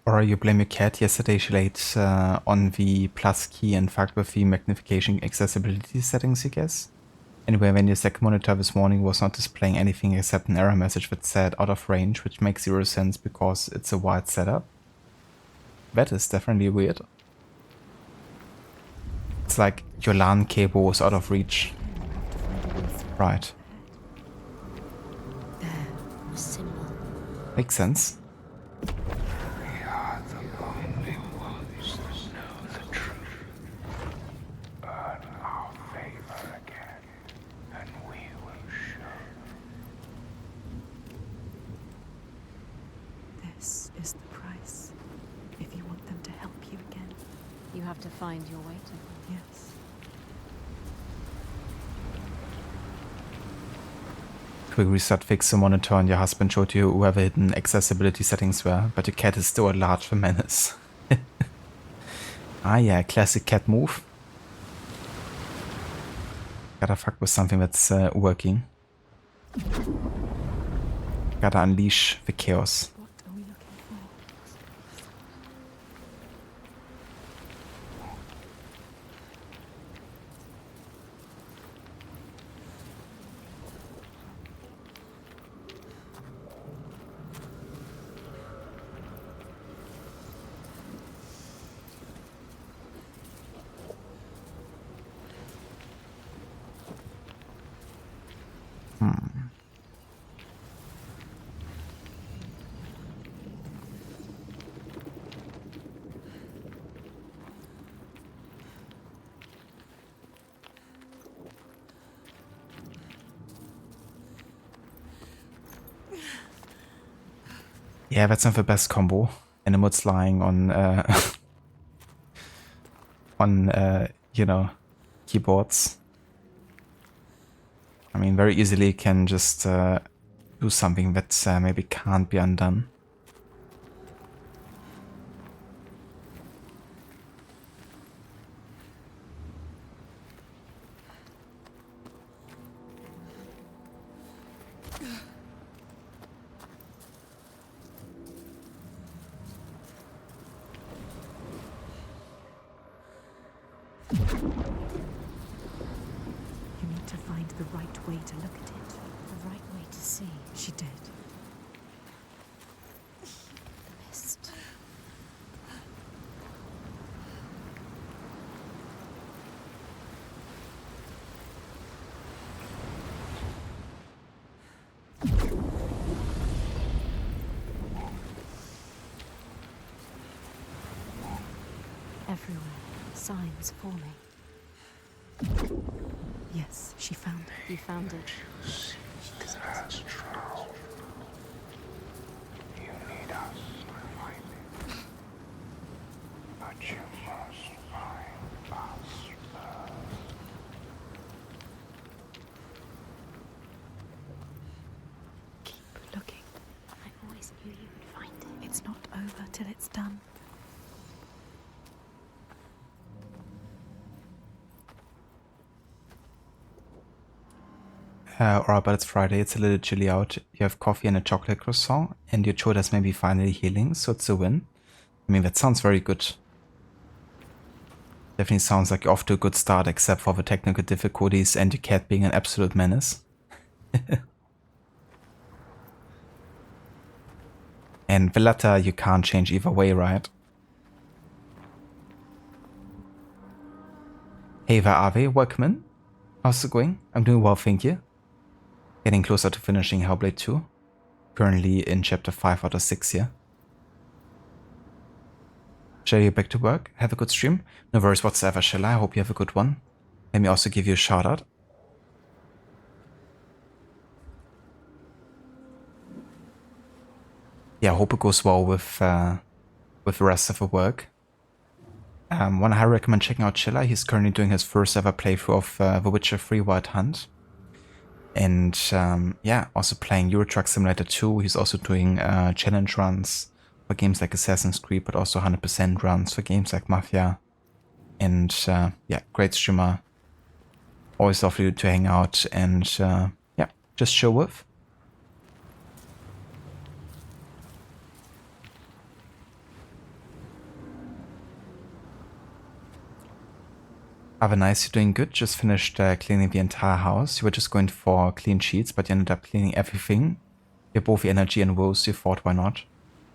Or you blame your cat. Yesterday she laid on the plus key and fucked with the magnification accessibility settings, I guess. Anyway, when your second monitor this morning was not displaying anything except an error message that said out of range, which makes 0 sense because it's a wide setup. That is definitely weird. It's like your LAN cable was out of reach. Right. There. A symbol. Makes sense. We are the only ones that know the truth. Earn our favor again, and we will show. This is the price. If you want them to help you again. You have to find your way to them. Yes. Quick reset, fix the monitor and your husband showed you where the hidden accessibility settings were, but your cat is still at large for menace. Ah yeah, classic cat move. Gotta fuck with something that's working. Gotta unleash the chaos. What are we looking for? Yeah, that's not the best combo. Animals lying on, you know, keyboards. I mean, very easily can just do something that maybe can't be undone. You need to find the right way to look at it. The right way to see. She did. The mist. Everywhere. Signs forming. Yes, she found it. You found it. Seek as trout. You need us to find it. But you must find us first. Keep looking. I always knew you would find it. It's not over till it's done. Alright, but it's Friday, it's a little chilly out. You have coffee and a chocolate croissant, and your choda's maybe finally healing, so it's a win. I mean, that sounds very good. Definitely sounds like you're off to a good start, except for the technical difficulties and your cat being an absolute menace. And the latter you can't change either way, right? Hey there, Ave, welcome in. How's it going? I'm doing well, thank you. Getting closer to finishing Hellblad 2. Currently in chapter 5 out of 6 here. Shall you back to work? Have a good stream? No worries whatsoever, shall I? Hope you have a good one. Let me also give you a shout out. Yeah, I hope it goes well with the rest of the work. One I highly recommend checking out Chilla. He's currently doing his first ever playthrough of The Witcher 3 Wild Hunt. And yeah, also playing Euro Truck Simulator 2. He's also doing challenge runs for games like Assassin's Creed, but also 100% runs for games like Mafia. And yeah, great streamer. Always lovely to hang out and yeah, just chill with. Have a nice, you're doing good. Just finished cleaning the entire house. You were just going for clean sheets, but you ended up cleaning everything. You have both the energy and wills, you thought, why not?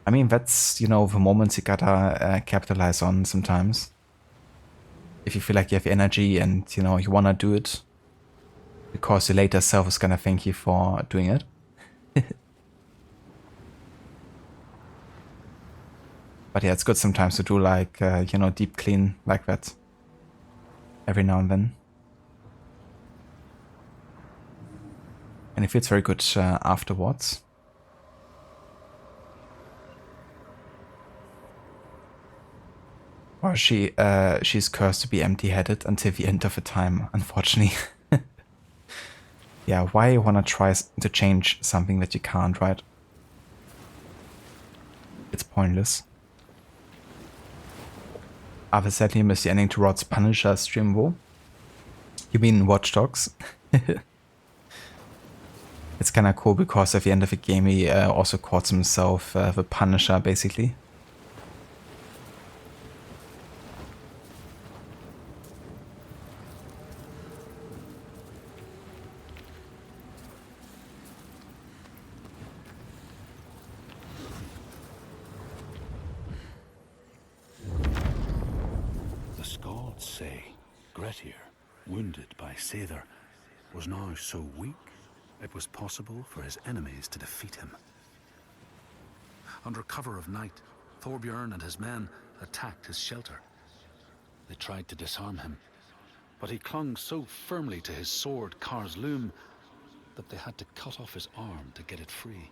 I mean, that's, you know, the moments you gotta capitalize on sometimes. If you feel like you have the energy and, you know, you wanna do it, because your later self is gonna thank you for doing it. But yeah, it's good sometimes to do like, you know, deep clean like that. Every now and then. And it feels very good afterwards. Or she's cursed to be empty-headed until the end of the time, unfortunately. Yeah, why wanna try to change something that you can't, right? It's pointless. I've sadly missed the ending towards Punisher stream war. You mean Watch Dogs? It's kinda cool because at the end of the game he also calls himself the Punisher, basically. Wounded by Seithr, was now so weak it was possible for his enemies to defeat him. Under cover of night, Thorbjorn and his men attacked his shelter. They tried to disarm him, but he clung so firmly to his sword, Kar's Loom, that they had to cut off his arm to get it free.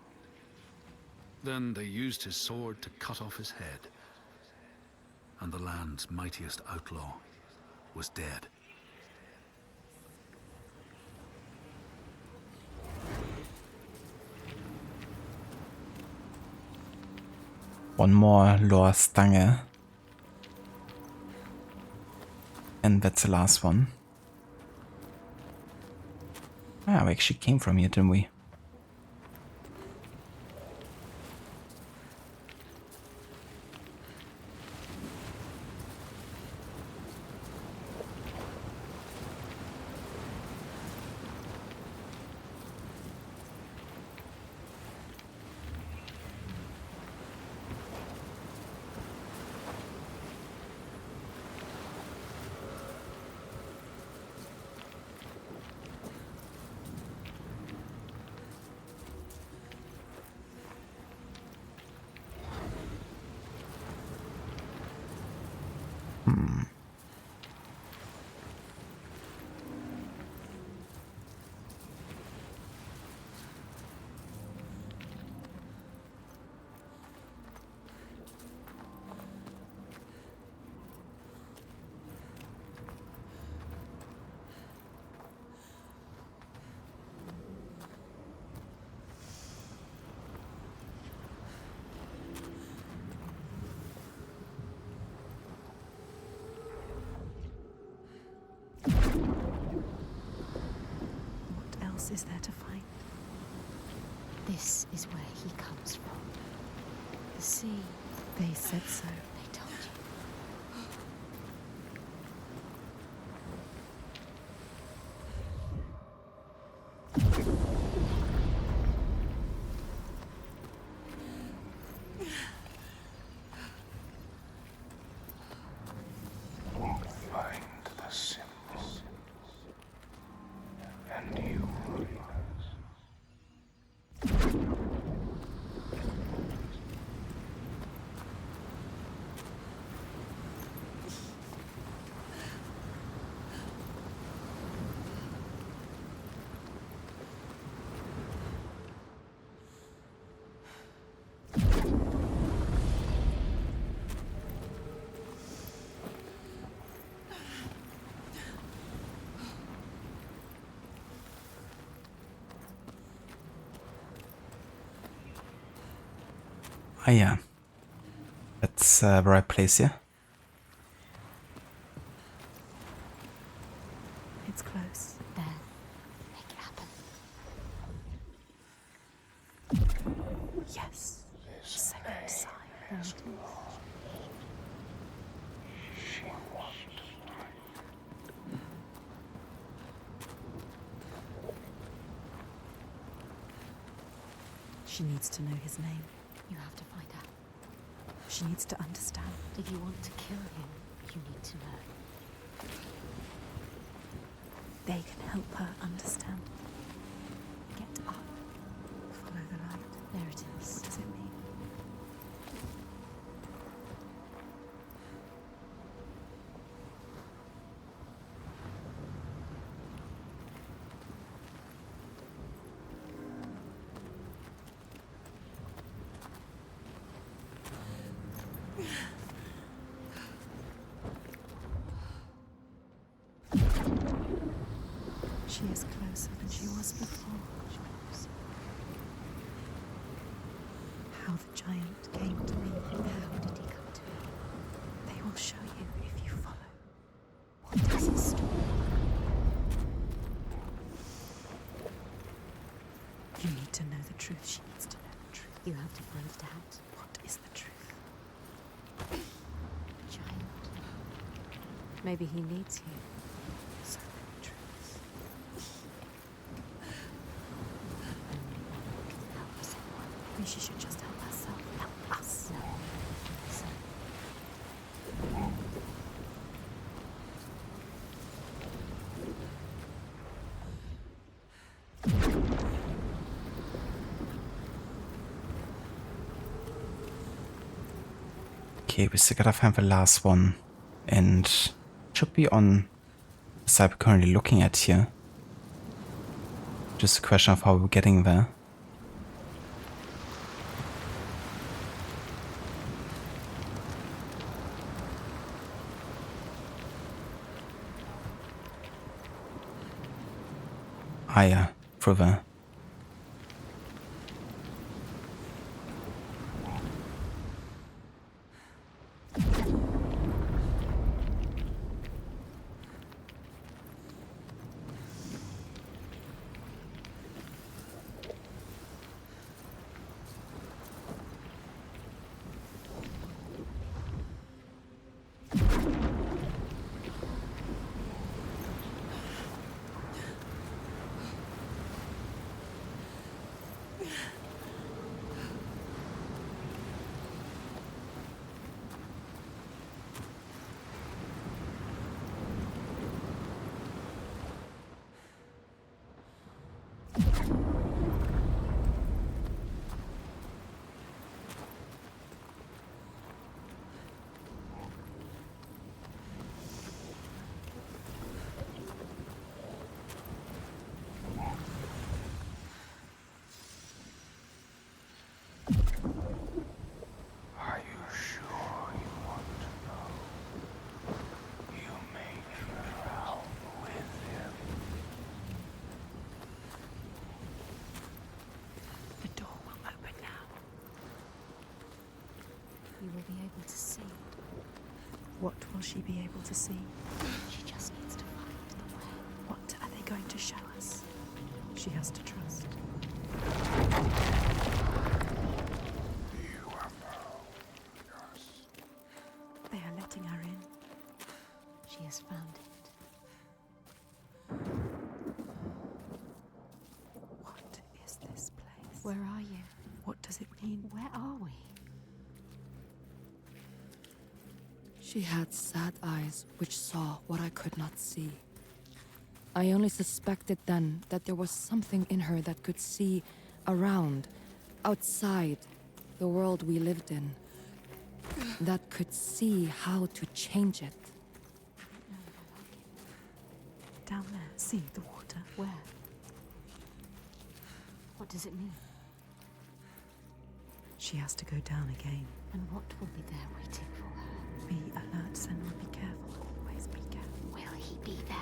Then they used his sword to cut off his head. And the land's mightiest outlaw was dead. One more lore stange. And that's the last one. Ah, we actually came from here, didn't we? Is there to find? This is where he comes from. The sea. They said so. They told Find the symbol, and you will rise. Ah, yeah. That's the right place here. It's close. There. Make it happen. Yes. Second sign. She wants She needs to know his name. You have to find out. She needs to understand. If you want to kill him, you need to know. They can help her understand. Get up. Follow the light. There it is. What does it mean? She is closer than she was before. How the giant came to me. How did he come to me? They will show you if you follow. What does his story? You need to know the truth. She needs to know the truth. You have to find it out. What is the truth? Giant. Maybe he needs you. So many truths. Help someone. Maybe she should just help herself. Help us. No. So, Okay, we still gotta find the last one. And should be on the side we're currently looking at here. Just a question of how we're getting there. ire through the Are you sure you want to know? You made the realm with him. The door will open now. You will be able to see. What will she be able to see? She just needs to find the way. What are they going to show us? She has to trust. You are us. They are letting her in. She has found it. What is this place? Where are you? What does it mean? Where are we? She had sad eyes which saw what I could not see. I only suspected then that there was something in her that could see around, outside the world we lived in, that could see how to change it. Down there, see the water. Where? What does it mean? She has to go down again. And what will be there waiting for her? Be alert, Senua. Be careful. Always be careful. Will he be there?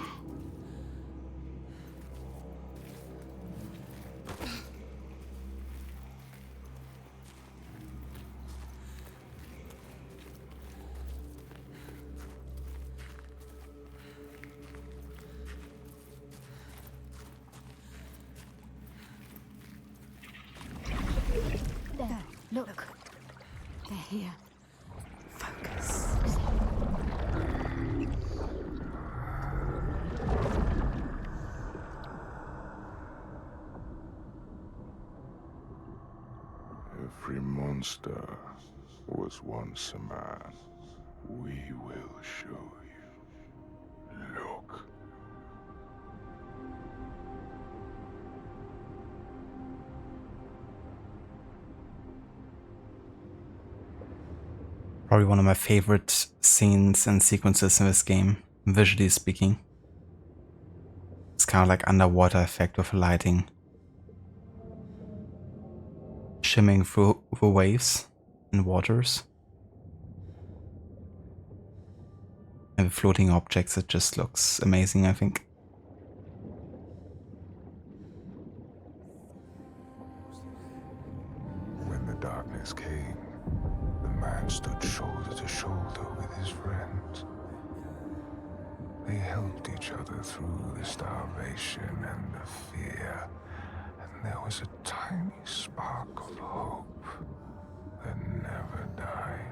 There, look. They're here. Focus. Every monster was once a man. We will show you. Look. probably one of my favorite scenes and sequences in this game, visually speaking. It's kind of like underwater effect with lighting. Shimming through the waves and waters. And the floating objects, it just looks amazing, I think. When the darkness came, the man stood shoulder to shoulder with his friends. They helped each other through the starvation and the fear, and there was a tiny spark of hope that never died.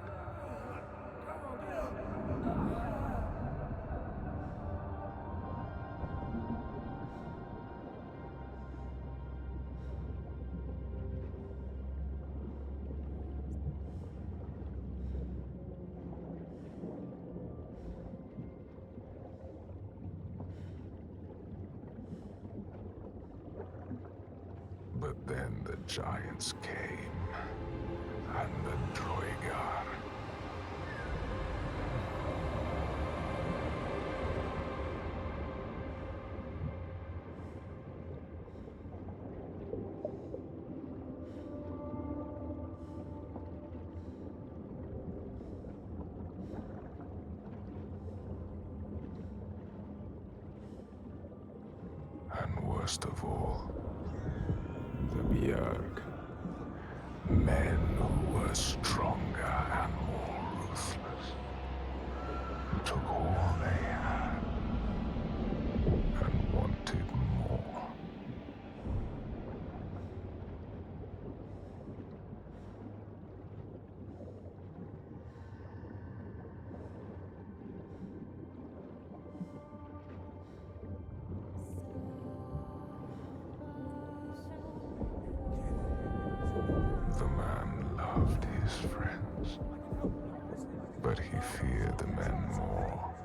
But then the giants came, and the Droigar. And what worst of all, the Björg. Men who were stronger and more ruthless, who took all they had and wanted more. The man loved his friends, but he feared the men more.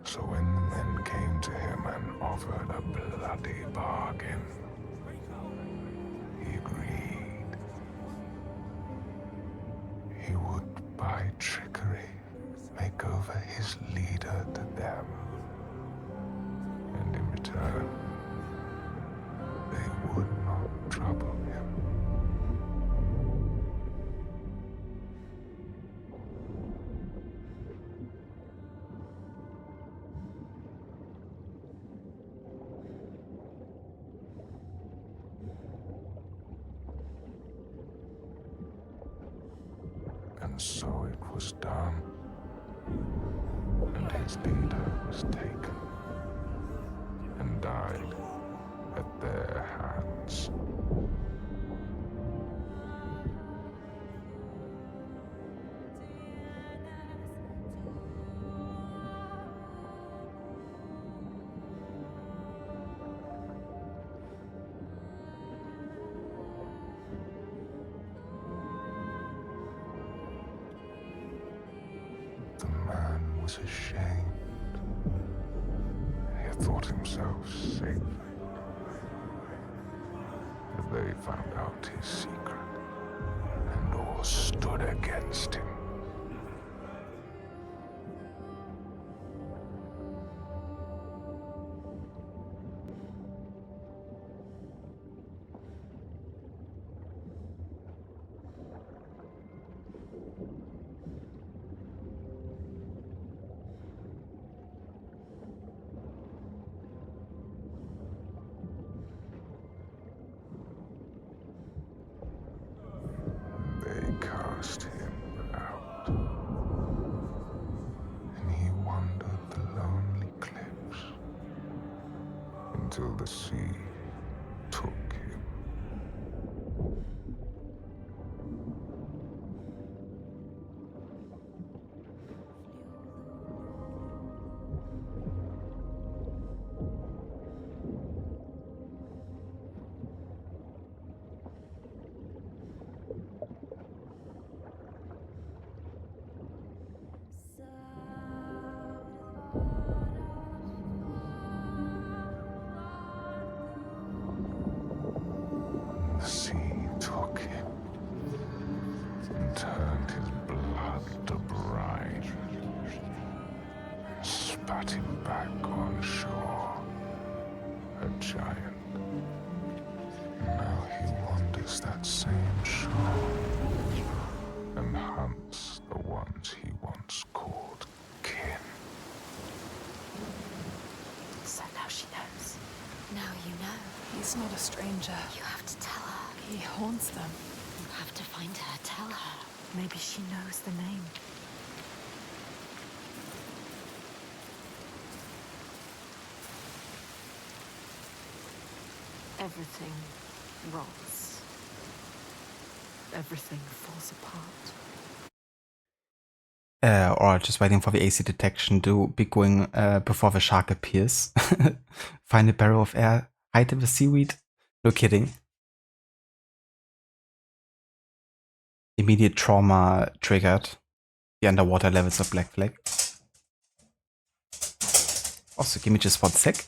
So when the men came to him and offered a bloody bargain, he agreed. He would, by trickery, make over his leader to them. And in return, they would not trouble him. And so it was done, and his leader was taken and died at their hands. The man was ashamed. He had thought himself safe. But they found out his secret, and all stood against him. They cast him out, and he wandered the lonely cliffs until the sea took him. The sea took him and turned his blood to brine, and spat him back on shore, a giant. Now he wanders that same shore and hunts the ones he once called kin. So now she knows. Now you know. He's not a stranger. You have to tell her. He haunts them. You have to find her. Tell her. Maybe she knows the name. Everything rots. Everything falls apart. Or just waiting for the AC detection to be going before the shark appears. Find a barrel of air, hide in the seaweed. No kidding. Immediate trauma triggered. The underwater levels of Black Flag. Also, give me just 1 sec.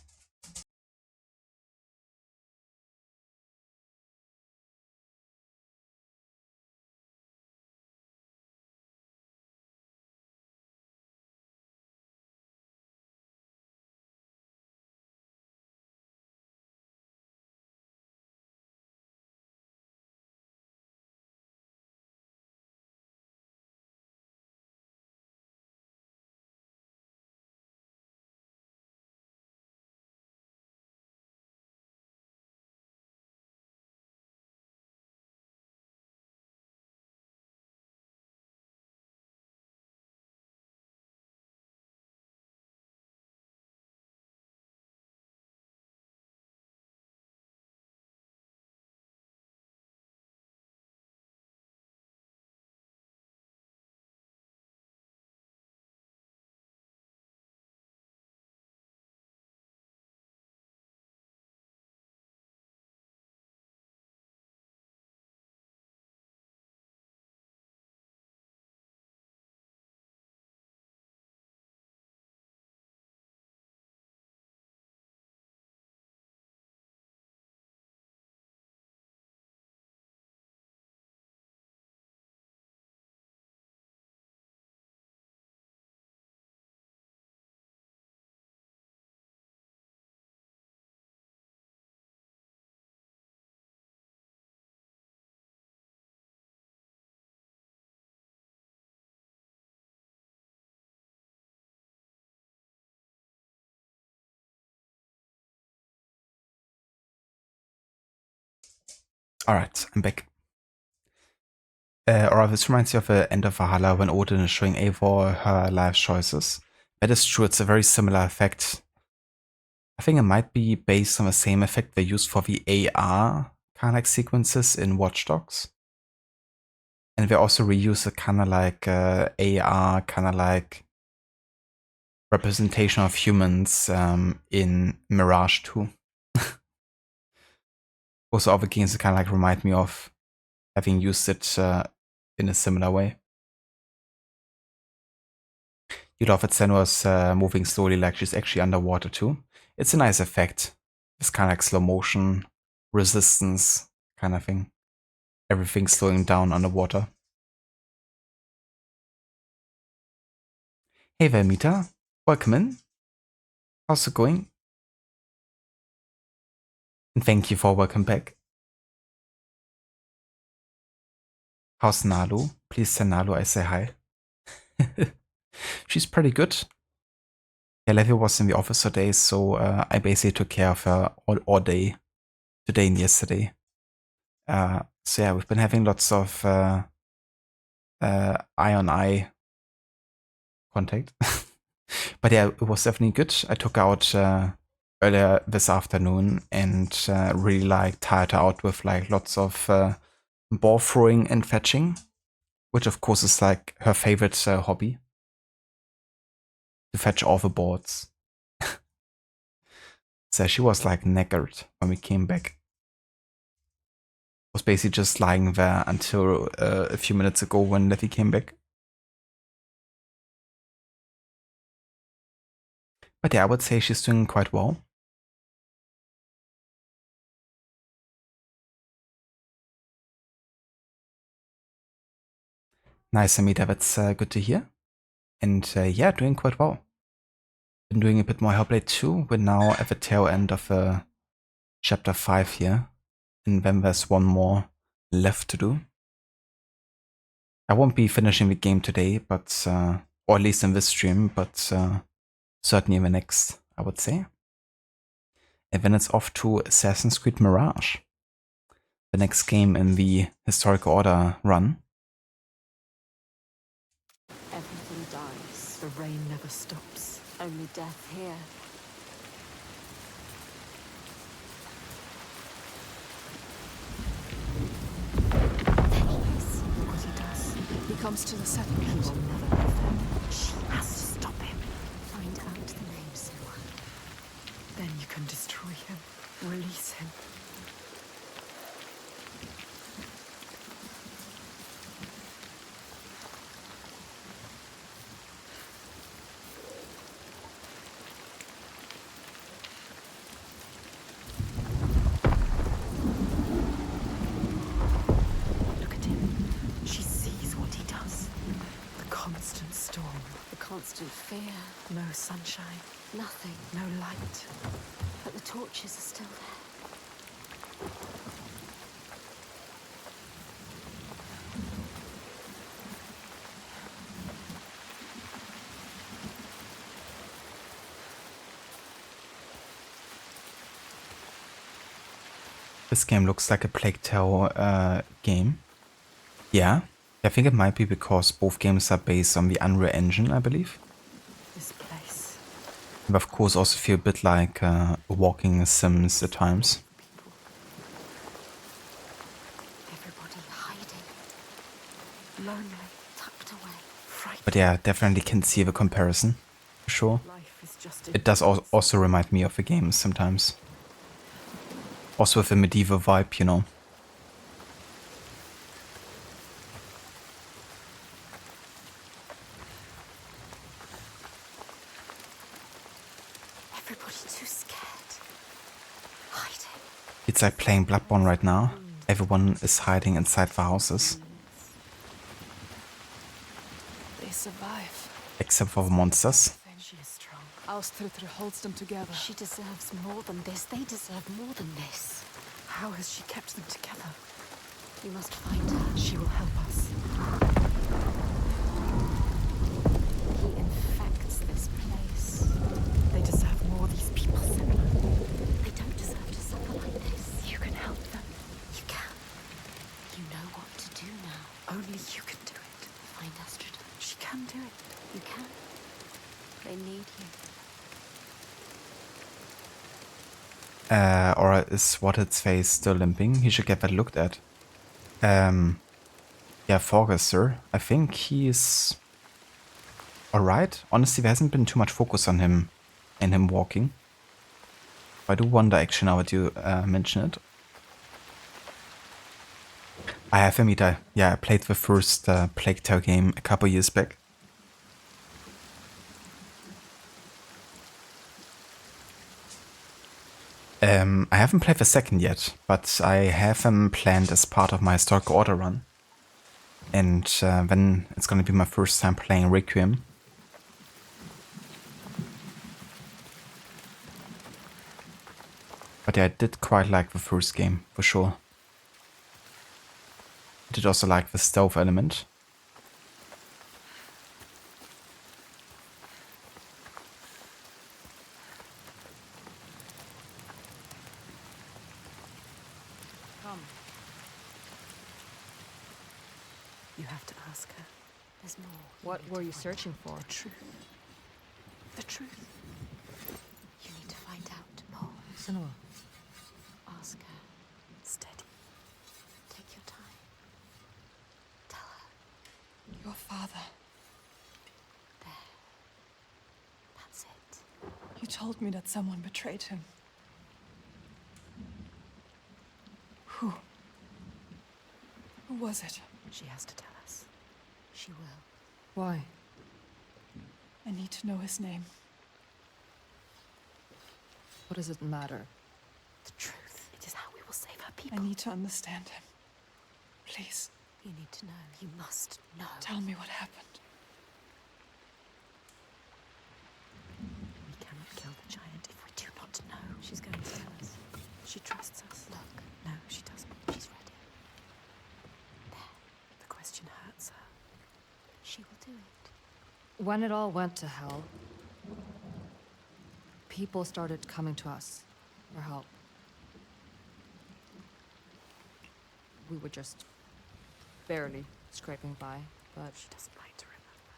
Alright, I'm back. Or this reminds me of the end of Valhalla when Odin is showing Eivor her life choices. That is true, it's a very similar effect. I think it might be based on the same effect they used for the AR kind of like sequences in Watch Dogs. And they also reuse a kind of like AR, kind of like representation of humans in Mirage 2. Also, other games that kind of like remind me of having used it in a similar way. You love that Senua's moving slowly like she's actually underwater too. It's a nice effect. It's kind of like slow motion, resistance kind of thing. Everything slowing down underwater. Hey there, Mita. Welcome in. How's it going? And thank you for welcome back. How's Nalu? Please tell Nalu I say hi. She's pretty good. Yeah, Levi was in the office today, so I basically took care of her all day, today and yesterday. So yeah, we've been having lots of eye-on-eye contact. But yeah, it was definitely good. I took her out earlier this afternoon and really like tired her out with like lots of ball throwing and fetching, which of course is like her favorite hobby. To fetch all the boards. So she was like knackered when we came back. Was basically just lying there until a few minutes ago when Letty came back. But yeah, I would say she's doing quite well. Nice, Amita, that's good to hear. And yeah, doing quite well. Been doing a bit more Hellblad 2. We're now at the tail end of chapter 5 here. And then there's one more left to do. I won't be finishing the game today, but or at least in this stream, but certainly in the next, I would say. And then it's off to Assassin's Creed Mirage, the next game in the Historical Order run. Everything dies. The rain never stops. Only death here. There he is. Look what he does. He comes to the settlement. He will never leave them. She has to stop him. Find out the name, Senua. Then you can destroy him. Release him. Look at him. She sees what he does. The constant storm. The constant fear. No sunshine. Nothing. No light. But the torches are still there. This game looks like a Plague Tale game. Yeah, I think it might be because both games are based on the Unreal Engine, I believe. This place. But of course also feel a bit like walking sims at times. Everybody hiding. Lonely. Tucked away. Frightened. But yeah, definitely can see the comparison, for sure. Life is just It does also remind me of the games sometimes. Also with a medieval vibe, you know. Everybody too scared. Hiding. It's like playing Bloodborne right now. Everyone is hiding inside the houses. They survive. Except for the monsters. She is strong. Ástríðr holds them together. She deserves more than this. They deserve more than this. How has she kept them together? You must find her. She will help us. He infects this place. They deserve more, these people, Senua. They don't deserve to suffer like this. You can help them. You can. Only you can do it. Find Astrid. She can do it. You can. They need you. Or is What's face still limping? He should get that looked at. Yeah, Forrester. I think he's alright. Honestly, there hasn't been too much focus on him and him walking. I do wonder actually now that you mention it. I have him either. Yeah, I played the first Plague Tale game a couple years back. I haven't played the second yet, but I have him planned as part of my historical order run. And then it's gonna be my first time playing Requiem. But yeah, I did quite like the first game, for sure. I did also like the stealth element. Come. You have to ask her. There's more. What were you searching for? The truth. The truth. You need to find out, Paul. Senua. Ask her. Steady. Take your time. Tell her. Your father. There. That's it. You told me that someone betrayed him. Who? Who was it? She has to tell us. She will. Why? I need to know his name. What does it matter? The truth. It is how we will save her I people. need to understand him. Please, You need to know. You must know. tell me what happened. We cannot kill the giant if we do not know. She's going to tell us. She trusts us. Look. No, she doesn't. She's ready. There. The question hurts her. She will do it. When it all went to hell, people started coming to us for help. We were just barely scraping by, but She doesn't like to remember.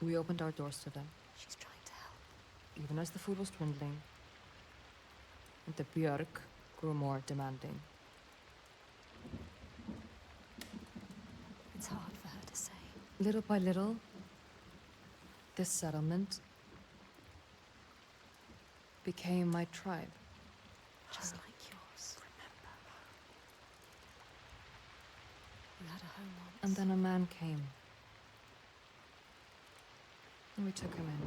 we opened our doors to them, She's trying to help. even as the food was dwindling, and the Björk grew more demanding. It's hard for her to say. Little by little, this settlement became my tribe. Just like yours. Remember. You had a home once. And then a man came. And we took him in.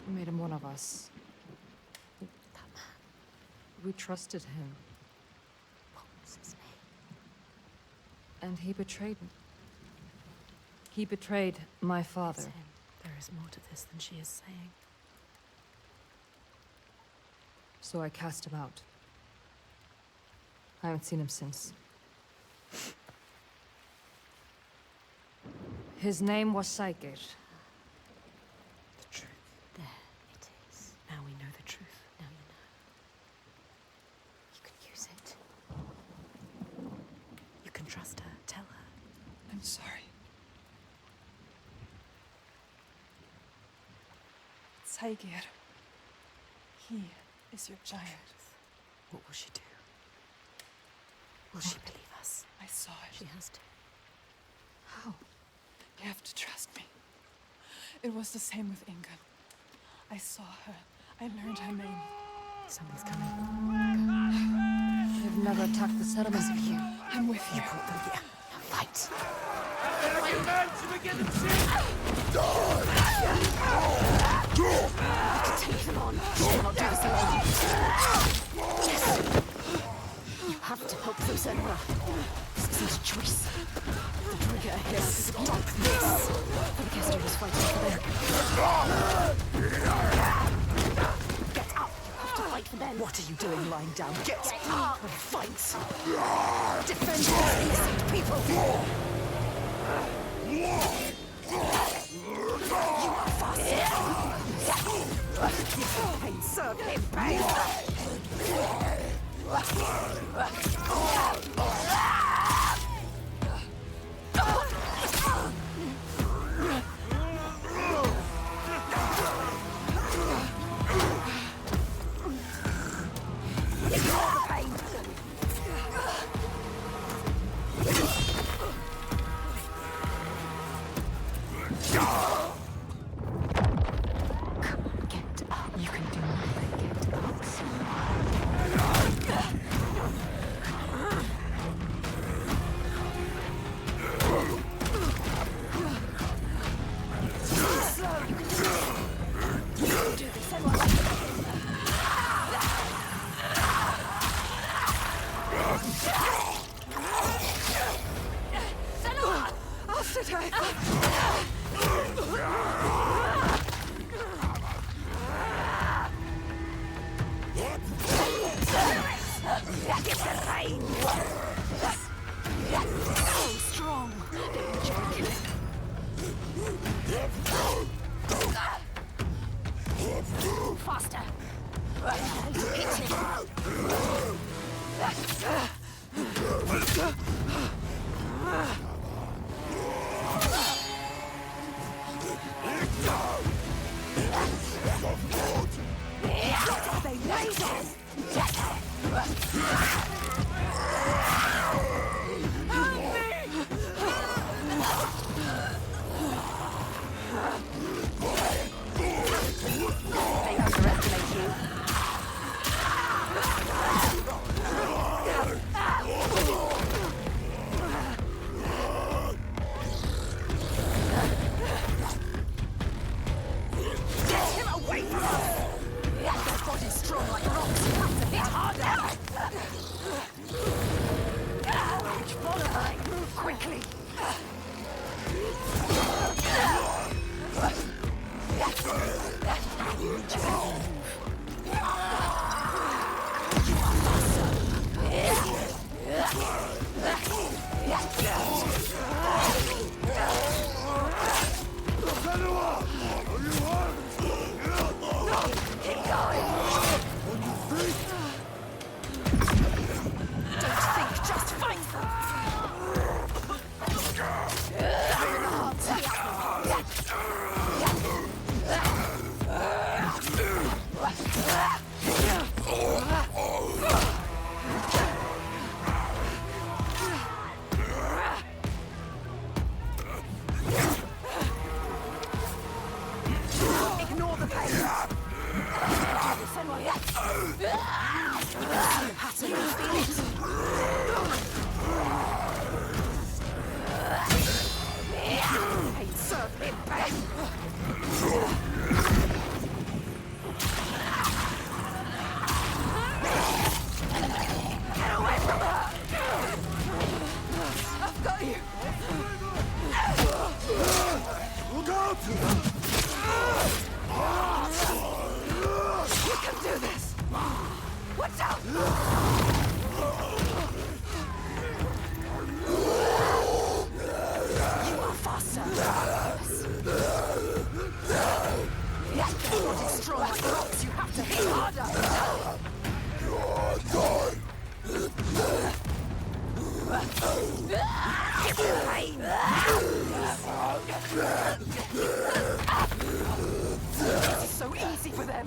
We made him one of us. That man. We trusted him. What was his name? And he betrayed me. He betrayed my It's father. him. There is more to this than she is saying. So I cast him out. I haven't seen him since. His name was Sager. The truth. There it is. Now we know the truth. Now you know. You can use it. You can trust her. Tell her. I'm sorry. Saigir. He is your giant. What will she do? Will she believe us? I saw it. She has to. How? You have to trust me. It was the same with Ingun. I saw her. I learned her name. Somebody's coming. They've never attacked the settlement. Because of you. I'm with you. You brought them here. Now fight. Take them on. You cannot do this alone. Yes. You have to help them, Senua. This isn't a choice. The trigger has to stop this. The Kester was fighting for them. Get up. You have to fight for them. What are you doing lying down? Get up. Fight. Defend these innocent people. You are faster. Pain, serve him, pain. Senua! After her! Get the pain! So strong! They enjoy killing. Faster! Hit him! They raise us! They underestimate you. Get him away from us! Their body's strong like rocks. You have to hit harder. Which follow? Move quickly. Ignore the pain. Serve him back. Get away from her! I've got you! Look out! You can do this! Watch out! You are faster! Yes, the body's strong like rocks. You have to hit harder! Give me pain! This is so easy for them!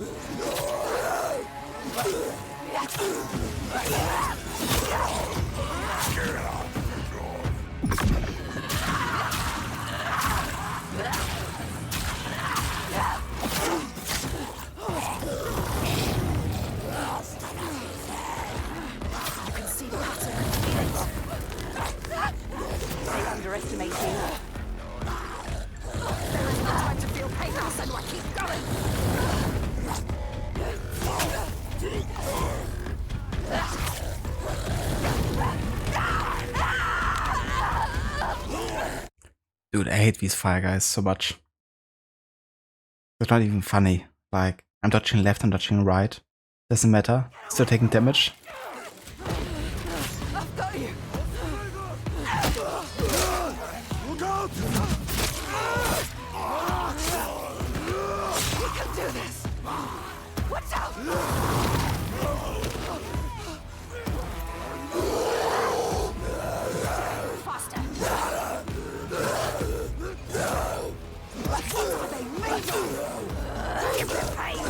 You can see the pattern. They underestimate you. There is no time to feel pain now, Senua. Keep going! Dude, I hate these fire guys so much. It's not even funny. Like, I'm dodging left, I'm dodging right. Doesn't matter. Still taking damage. I've got you! Look out! You can do this! Watch out! Faster! What are they made of? Give them pain!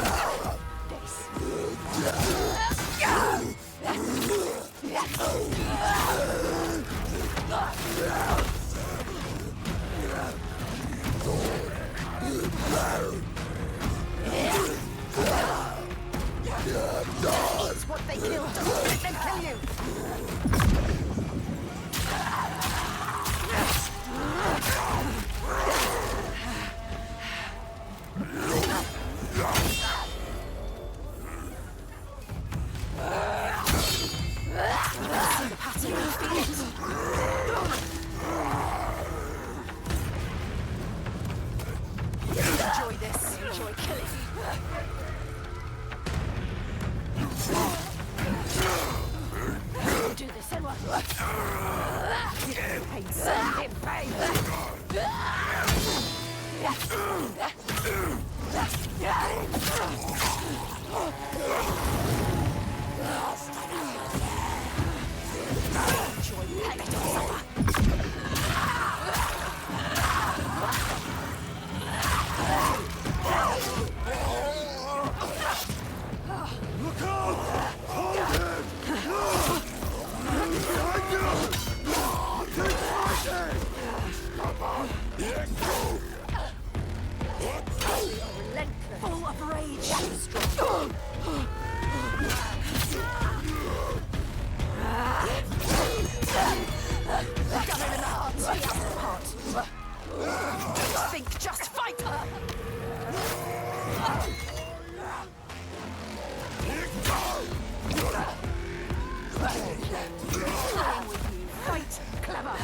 It's what they killed. Don't let them kill you. butter, you feel it. Enjoy this. Enjoy killing. Do this, Senua. Pain, send him pain. Enjoy pain, don't suffer. Look out! Hold him! Keep fighting! Full of rage. Strong. Gun in the heart, the other part. Don't think, just fight her. Playing with you. Fight, clever.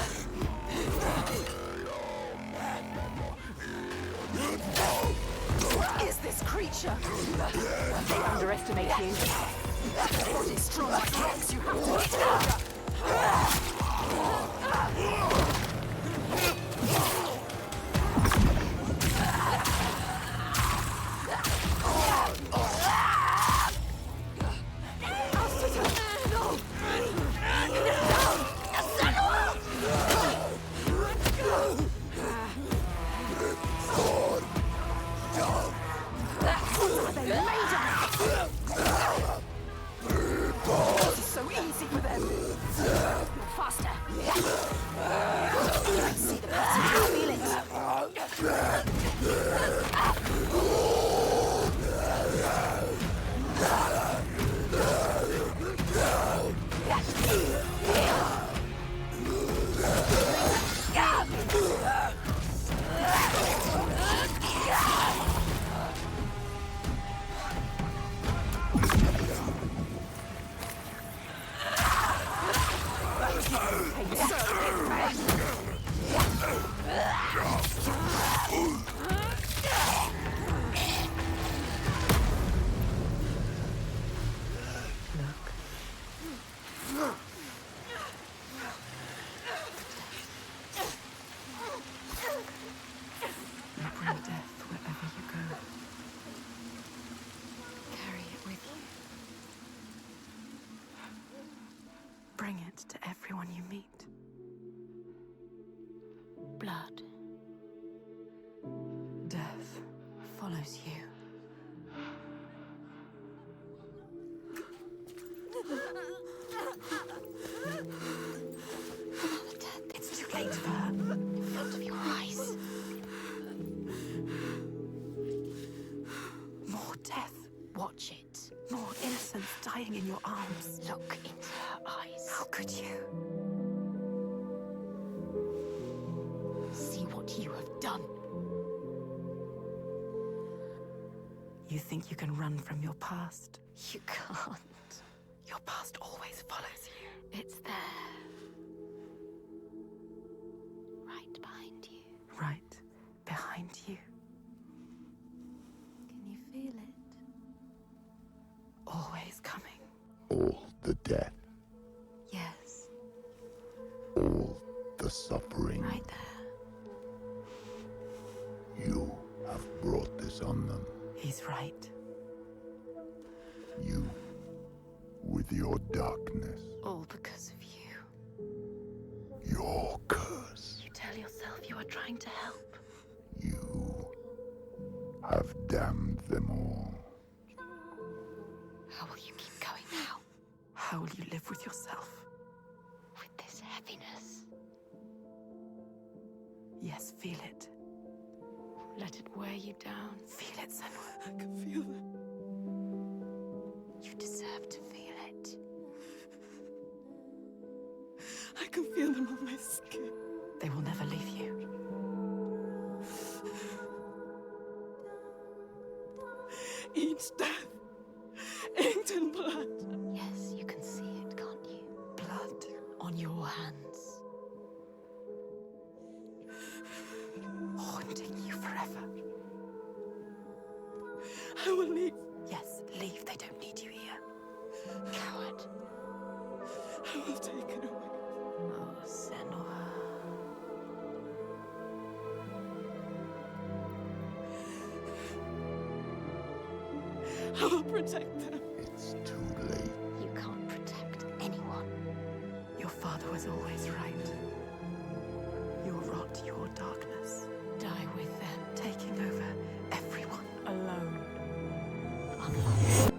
What is this creature? They underestimate you. Body's strong like rocks, you have to hit harder. This is so easy for them. You're faster. You can see the pattern, you feel it. You bring death wherever you go. Carry it with you. Bring it to everyone you meet. Blood. Death follows you. It's too late for her. In front of your eyes. More death. Watch it. More innocence dying in your arms. Look into her eyes. How could you? See what you have done. You think you can run from your past? You can't. Your past always follows you. It's there. Right behind you. Right behind you. Can you feel it? Always coming. All the death, Yes. all the suffering. Right there. You have brought this on them. He's right. You, with your darkness, All because of you. your curse. You tell yourself you are trying to help. You have damned them all. How will you keep going now? How will you live with yourself? With this heaviness. Yes, feel it. Let it wear you down. Feel it, Senua. I can feel it. You deserve to feel it. I can feel them on my skin. They will never leave you. Eat death. Eat in blood. Yes, you can see it, can't you? Blood on on your hands. Haunting you forever. I will leave. Yes, leave. They don't need you here. Coward. I will take it away. Oh, Senua. I will protect them. It's too late. You can't protect anyone. Your father was always right. Your rot, your darkness. Die with them, taking over everyone alone. Unloved.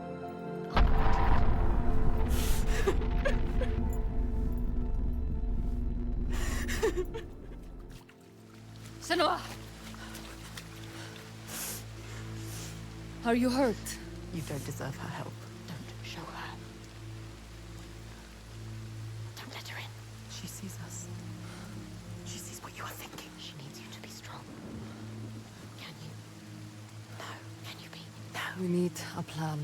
Senua! Are you hurt? You don't deserve her help. Don't show her. Don't let her in. She sees us. She sees what you are thinking. She needs you to be strong. Can you? No. Can you be? No. We need a plan.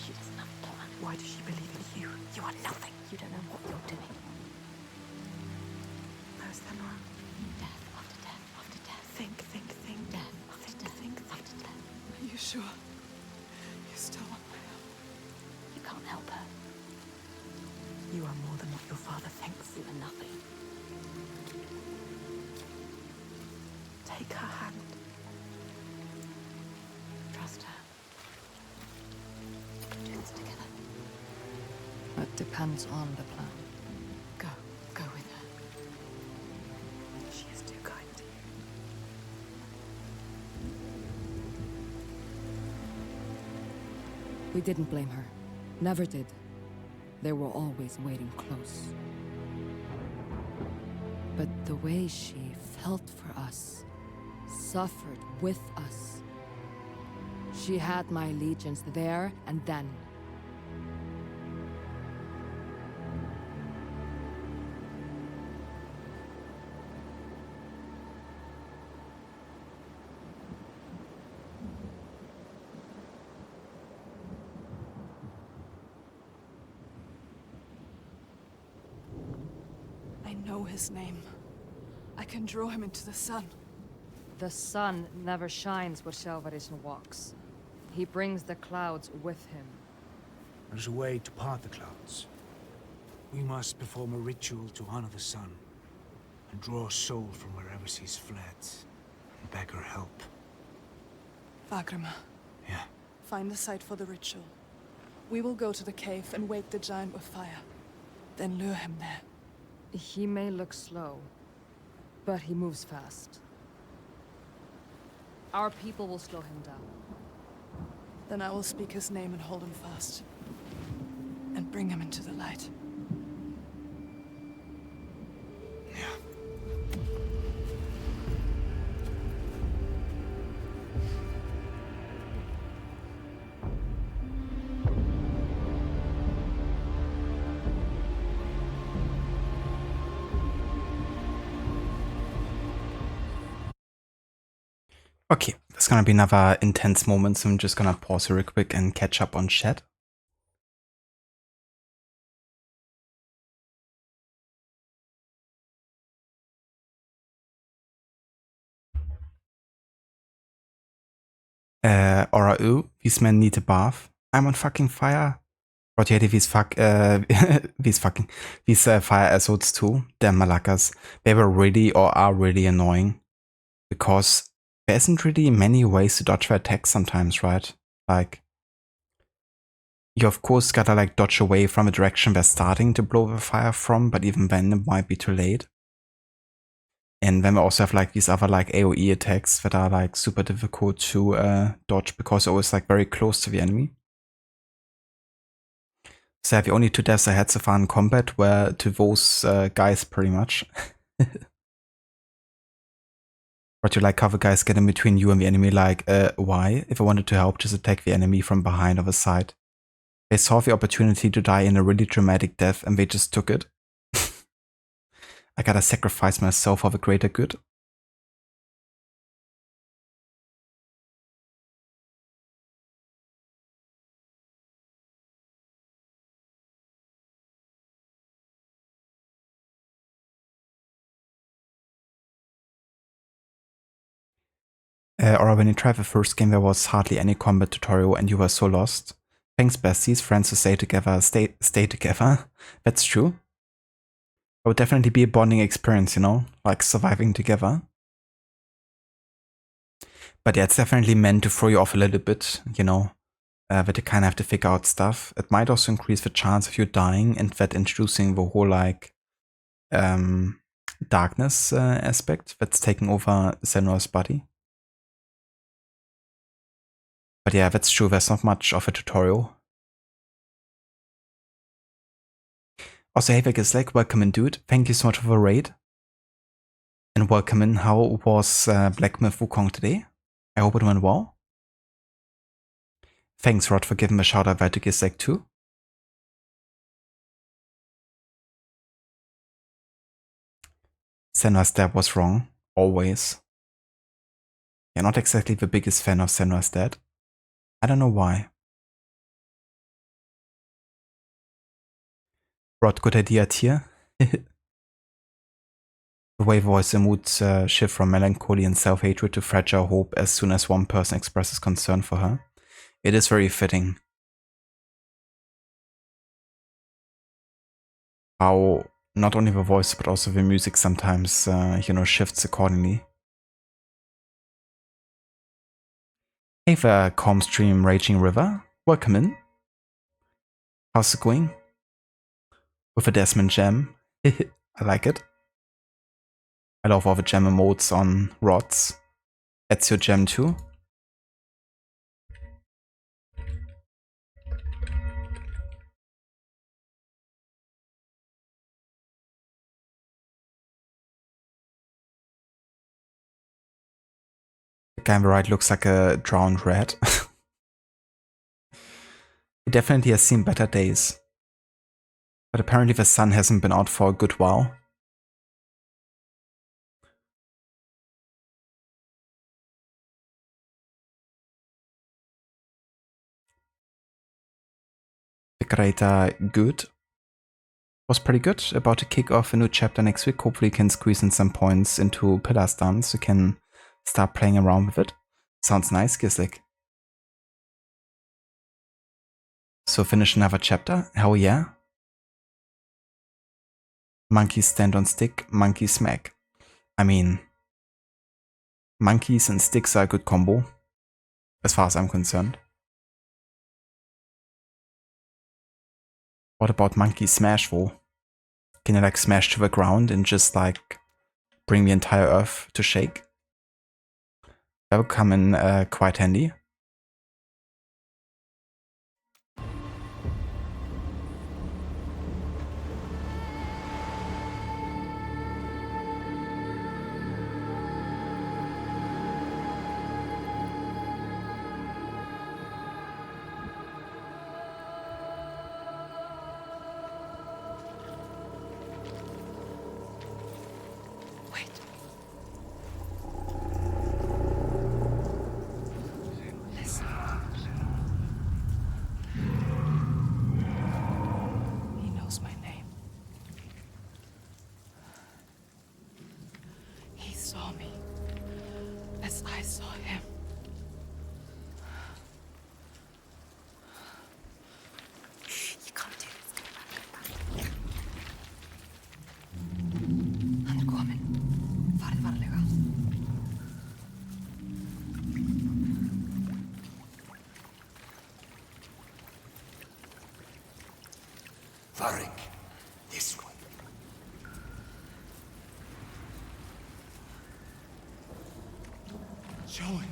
She doesn't have a plan. Why does she believe in you? You are nothing. You don't know what you're doing. No, Senua. Death after death after death. Think. Death after death after death. Are you sure? You still want my help? You can't help her. You are more than what your father thinks. You are nothing. Take her hand. Trust her. Do this together. It depends on the plan. Go with her. She is too kind to you. We didn't blame her. Never did. They were always waiting close. But the way she felt for us, suffered with us. She had my allegiance there and then. I know his name. I can draw him into the sun. The sun never shines where Shelvarisn walks. He brings the clouds with him. There's a way to part the clouds. We must perform a ritual to honor the sun, and draw a soul from wherever she's fled, and beg her help. Vagrima. Yeah. Find the site for the ritual. We will go to the cave and wake the giant with fire. Then lure him there. He may look slow, but he moves fast. Our people will slow him down. Then I will speak his name and hold him fast. And bring him into the light. Okay, there's gonna be another intense moment, so I'm just gonna pause here real quick and catch up on chat. These men need a bath. I'm on fucking fire. But yeah, these fire assholes too. Damn Malakas. They were really or are really annoying. Because there isn't really many ways to dodge their attacks sometimes, right? Like, you of course gotta like dodge away from the direction they're starting to blow the fire from, but even then it might be too late. And then we also have like these other like AoE attacks that are like super difficult to dodge because they're always like very close to the enemy. So yeah, the only two deaths I had so far in combat were to those guys pretty much. But you like how the guys get in between you and the enemy, like, why? If I wanted to help, just attack the enemy from behind or the side. They saw the opportunity to die in a really dramatic death and they just took it. I gotta sacrifice myself for the greater good. or when you tried the first game, there was hardly any combat tutorial and you were so lost. Thanks, besties, friends who stay together, stay together. That's true. It would definitely be a bonding experience, you know, like surviving together. But yeah, it's definitely meant to throw you off a little bit, you know, that you kind of have to figure out stuff. It might also increase the chance of you dying and that introducing the whole like darkness aspect that's taking over Senua's body. But yeah, that's true, there's not much of a tutorial. Also, hey, Vegas, welcome in, dude. Thank you so much for the raid. And welcome in. How was Black Myth Wukong today? I hope it went well. Thanks, Rod, for giving the shout out to Gislek too. Senua's dad was wrong, always. Yeah, not exactly the biggest fan of Senua's dad. I don't know why. Rod, good idea, tier. The way voice and mood shift from melancholy and self-hatred to fragile hope as soon as one person expresses concern for her. It is very fitting. How not only the voice but also the music sometimes, you know, shifts accordingly. Hey there, calm stream raging river. Welcome in. How's it going? With a Desmond gem. I like it. I love all the gem emotes on rods. That's your gem too. The guy on the right looks like a drowned rat. He definitely has seen better days. But apparently the sun hasn't been out for a good while. The creator good. Was pretty good. About to kick off a new chapter next week. Hopefully can squeeze in some points into pillar stuns so you can start playing around with it. Sounds nice, Gislik. So finish another chapter? Hell yeah. Monkeys stand on stick, monkeys smack. I mean, monkeys and sticks are a good combo, as far as I'm concerned. What about monkey smash though? Can you like smash to the ground and just like bring the entire earth to shake? That would come in quite handy. This way. Joey.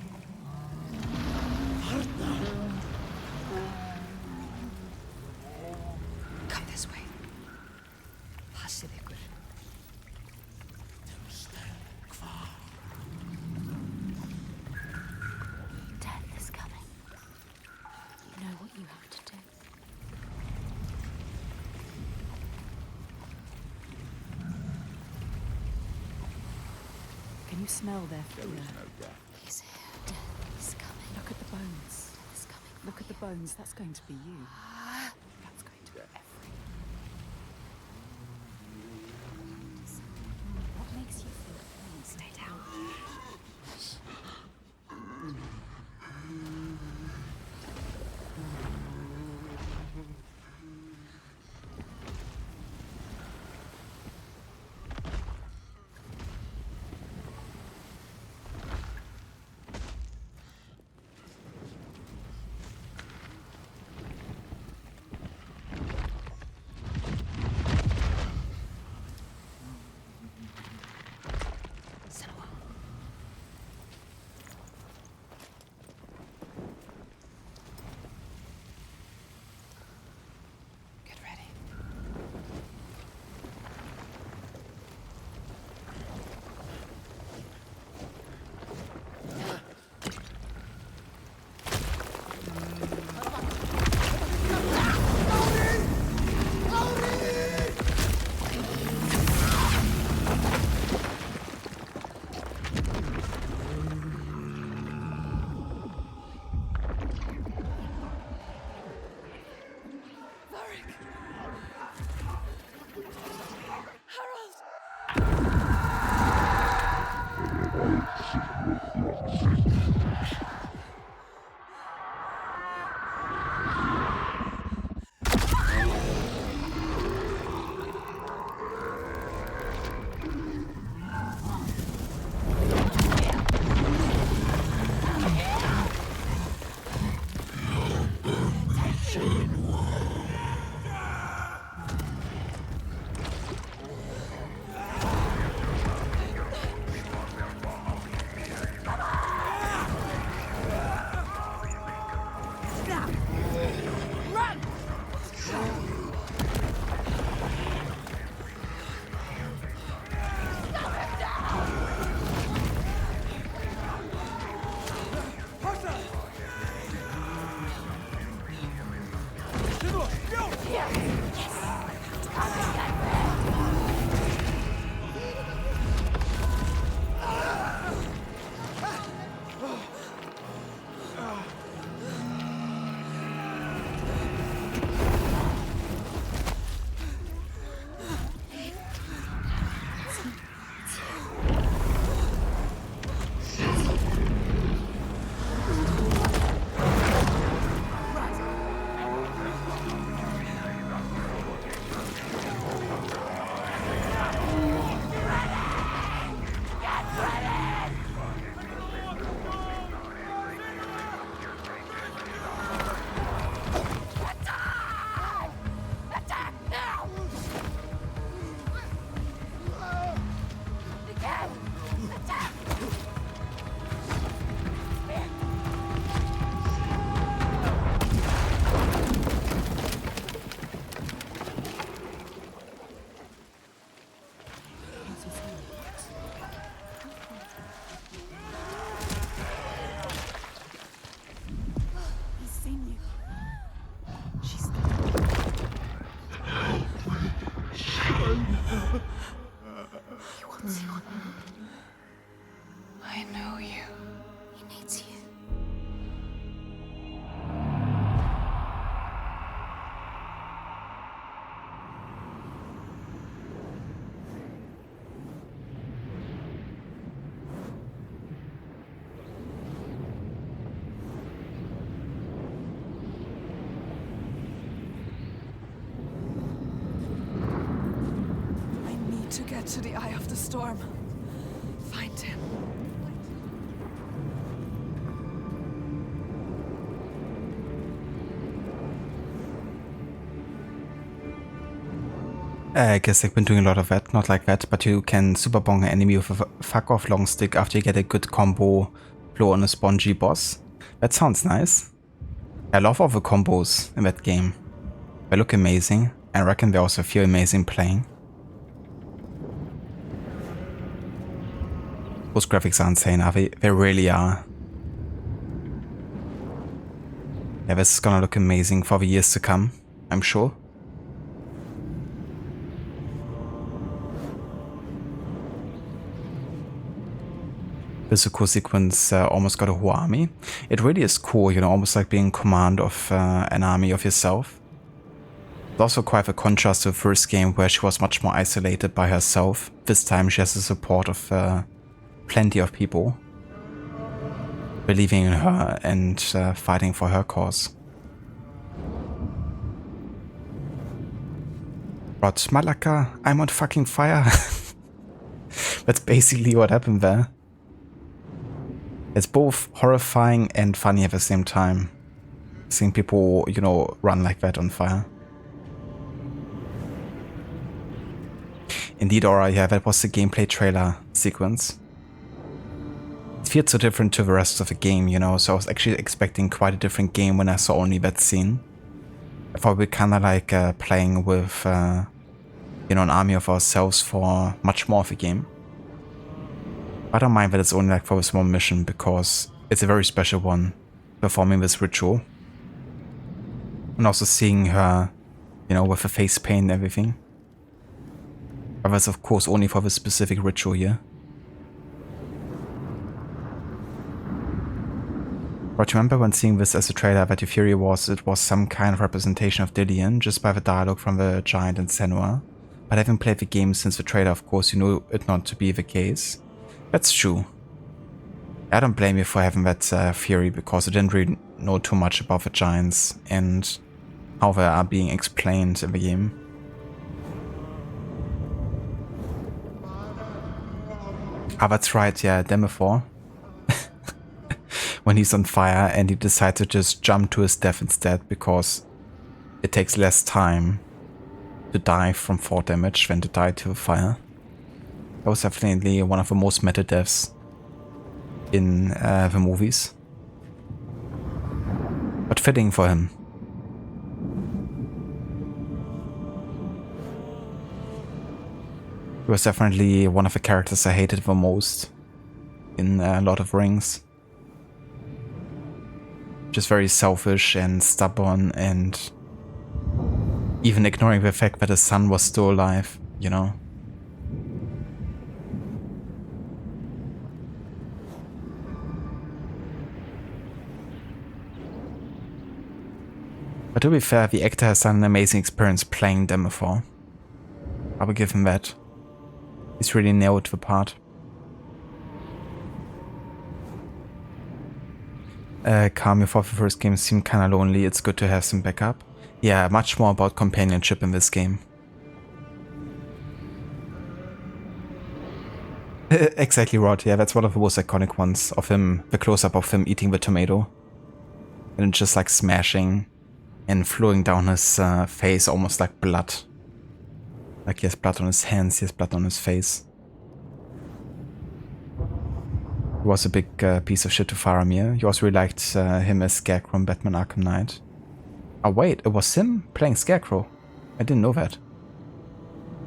Come this way. Passið ykkur. Death is coming. You know what you have to do. Can you smell their fear? There is no death. He's here. Death is coming. Look at the bones. Death is coming. Look at the bones. That's going to be you. That's going to be everyone. What makes you feel? Stay down. I know you. He needs you. I need to get to the Eye of the Storm. Find him. I guess I've been doing a lot of that, not like that, but you can super bong an enemy with a fuck off long stick after you get a good combo blow on a spongy boss. That sounds nice. I love all the combos in that game. They look amazing. I reckon they also feel amazing playing. Those graphics are insane, are they? They really are. Yeah, this is gonna look amazing for the years to come, I'm sure. This is a cool sequence, almost got a whole army. It really is cool, you know, almost like being in command of an army of yourself. It's also quite a contrast to the first game where she was much more isolated by herself. This time she has the support of plenty of people believing in her and fighting for her cause. But Malaka, I'm on fucking fire. That's basically what happened there. It's both horrifying and funny at the same time. Seeing people, you know, run like that on fire. Indeed, Aura, yeah, that was the gameplay trailer sequence. It feels so different to the rest of the game, you know, so I was actually expecting quite a different game when I saw only that scene. I thought we'd kind of like playing with, you know, an army of ourselves for much more of the game. I don't mind that it's only like for a small mission because it's a very special one, performing this ritual. And also seeing her, you know, with the face paint and everything. But that's of course only for the specific ritual here. But remember when seeing this as a trailer that your theory was it was some kind of representation of Dillion just by the dialogue from the giant and Senua. But having played the game since the trailer, of course, you know it not to be the case. That's true. I don't blame you for having that theory because I didn't really know too much about the giants and how they are being explained in the game. Ah, that's right, yeah, Demefor. When he's on fire and he decides to just jump to his death instead because it takes less time to die from 4 damage than to die to a fire. That was definitely one of the most meta deaths in the movies. But fitting for him. He was definitely one of the characters I hated the most in Lord of the Rings. Just very selfish and stubborn and even ignoring the fact that his son was still alive, you know? But to be fair, the actor has done an amazing experience playing Demethor. I will give him that. He's really nailed the part. Calm, you thought the first game seemed kinda lonely, it's good to have some backup. Yeah, much more about companionship in this game. Exactly, Rod, yeah, that's one of the most iconic ones of him, the close-up of him eating the tomato. And just like smashing and flowing down his face almost like blood. Like he has blood on his hands, he has blood on his face. He was a big piece of shit to Faramir. You also really liked him as Scarecrow in Batman Arkham Knight. Oh wait, it was him playing Scarecrow. I didn't know that.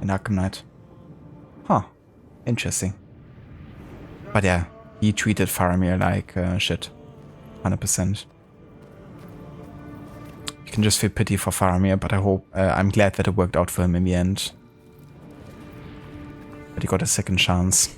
In Arkham Knight. Huh. Interesting. But yeah, he treated Faramir like shit. 100%. You can just feel pity for Faramir, but I'm glad that it worked out for him in the end. But he got a second chance.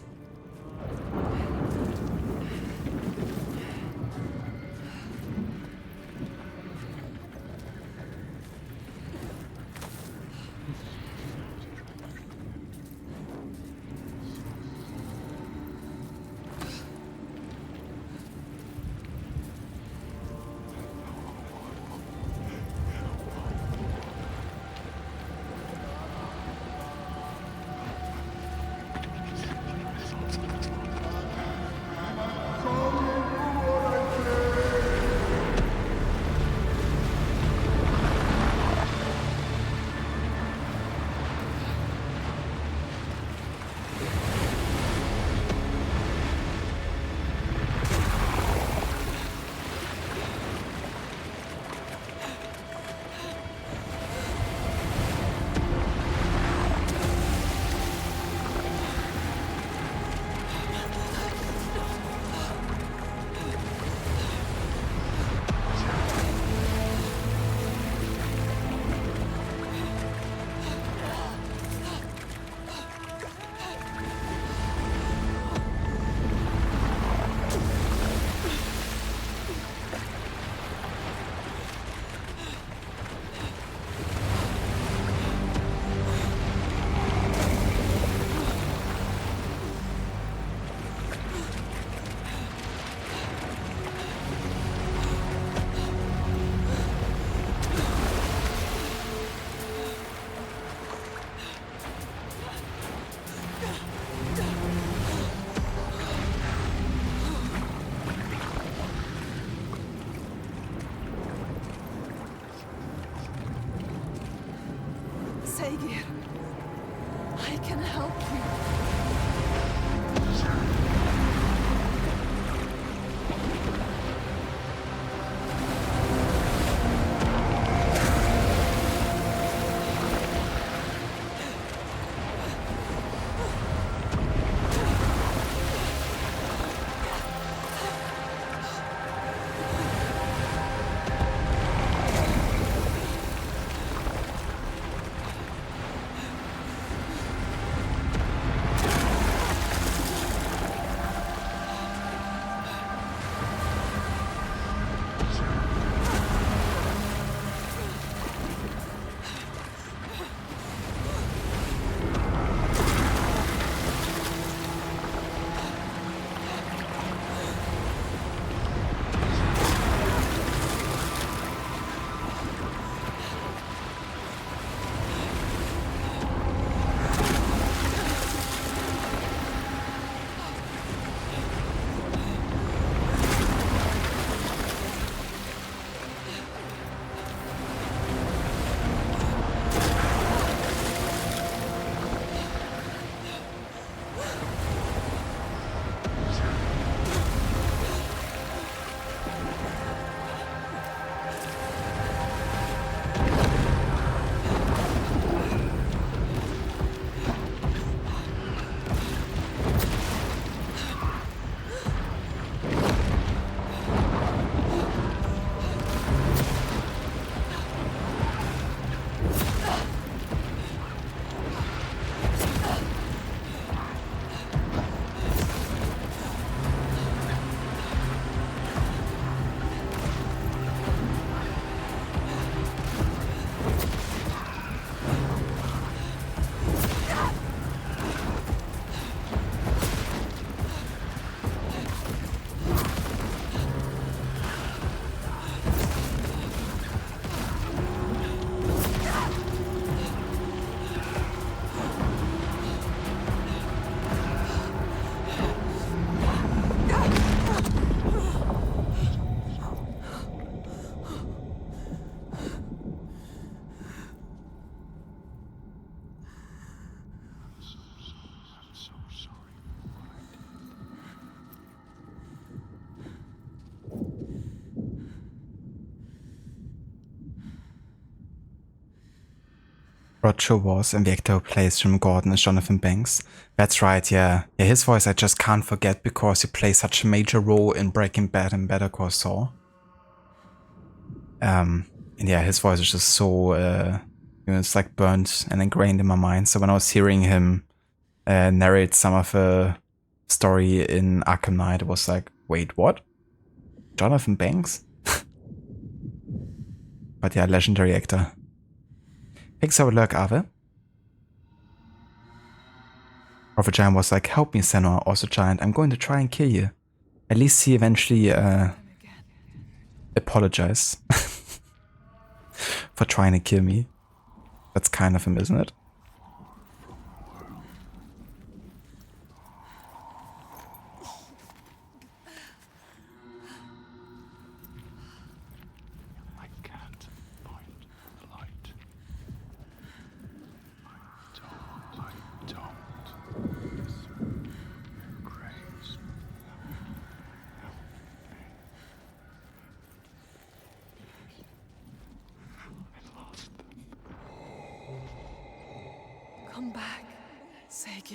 Saegir, I can help you. Roger was, and the actor who plays Jim Gordon is Jonathan Banks. That's right, yeah. Yeah, his voice I just can't forget because he plays such a major role in Breaking Bad and Better Call Saul. And yeah, his voice is just so, it's like burnt and ingrained in my mind. So when I was hearing him narrate some of the story in Arkham Knight, it was like, wait, what? Jonathan Banks? But yeah, legendary actor. Thanks for luck, Ave. Or the giant was like, help me, Senua. Also giant, I'm going to try and kill you. At least he eventually apologized for trying to kill me. That's kind of him, isn't it? Come back, Saga.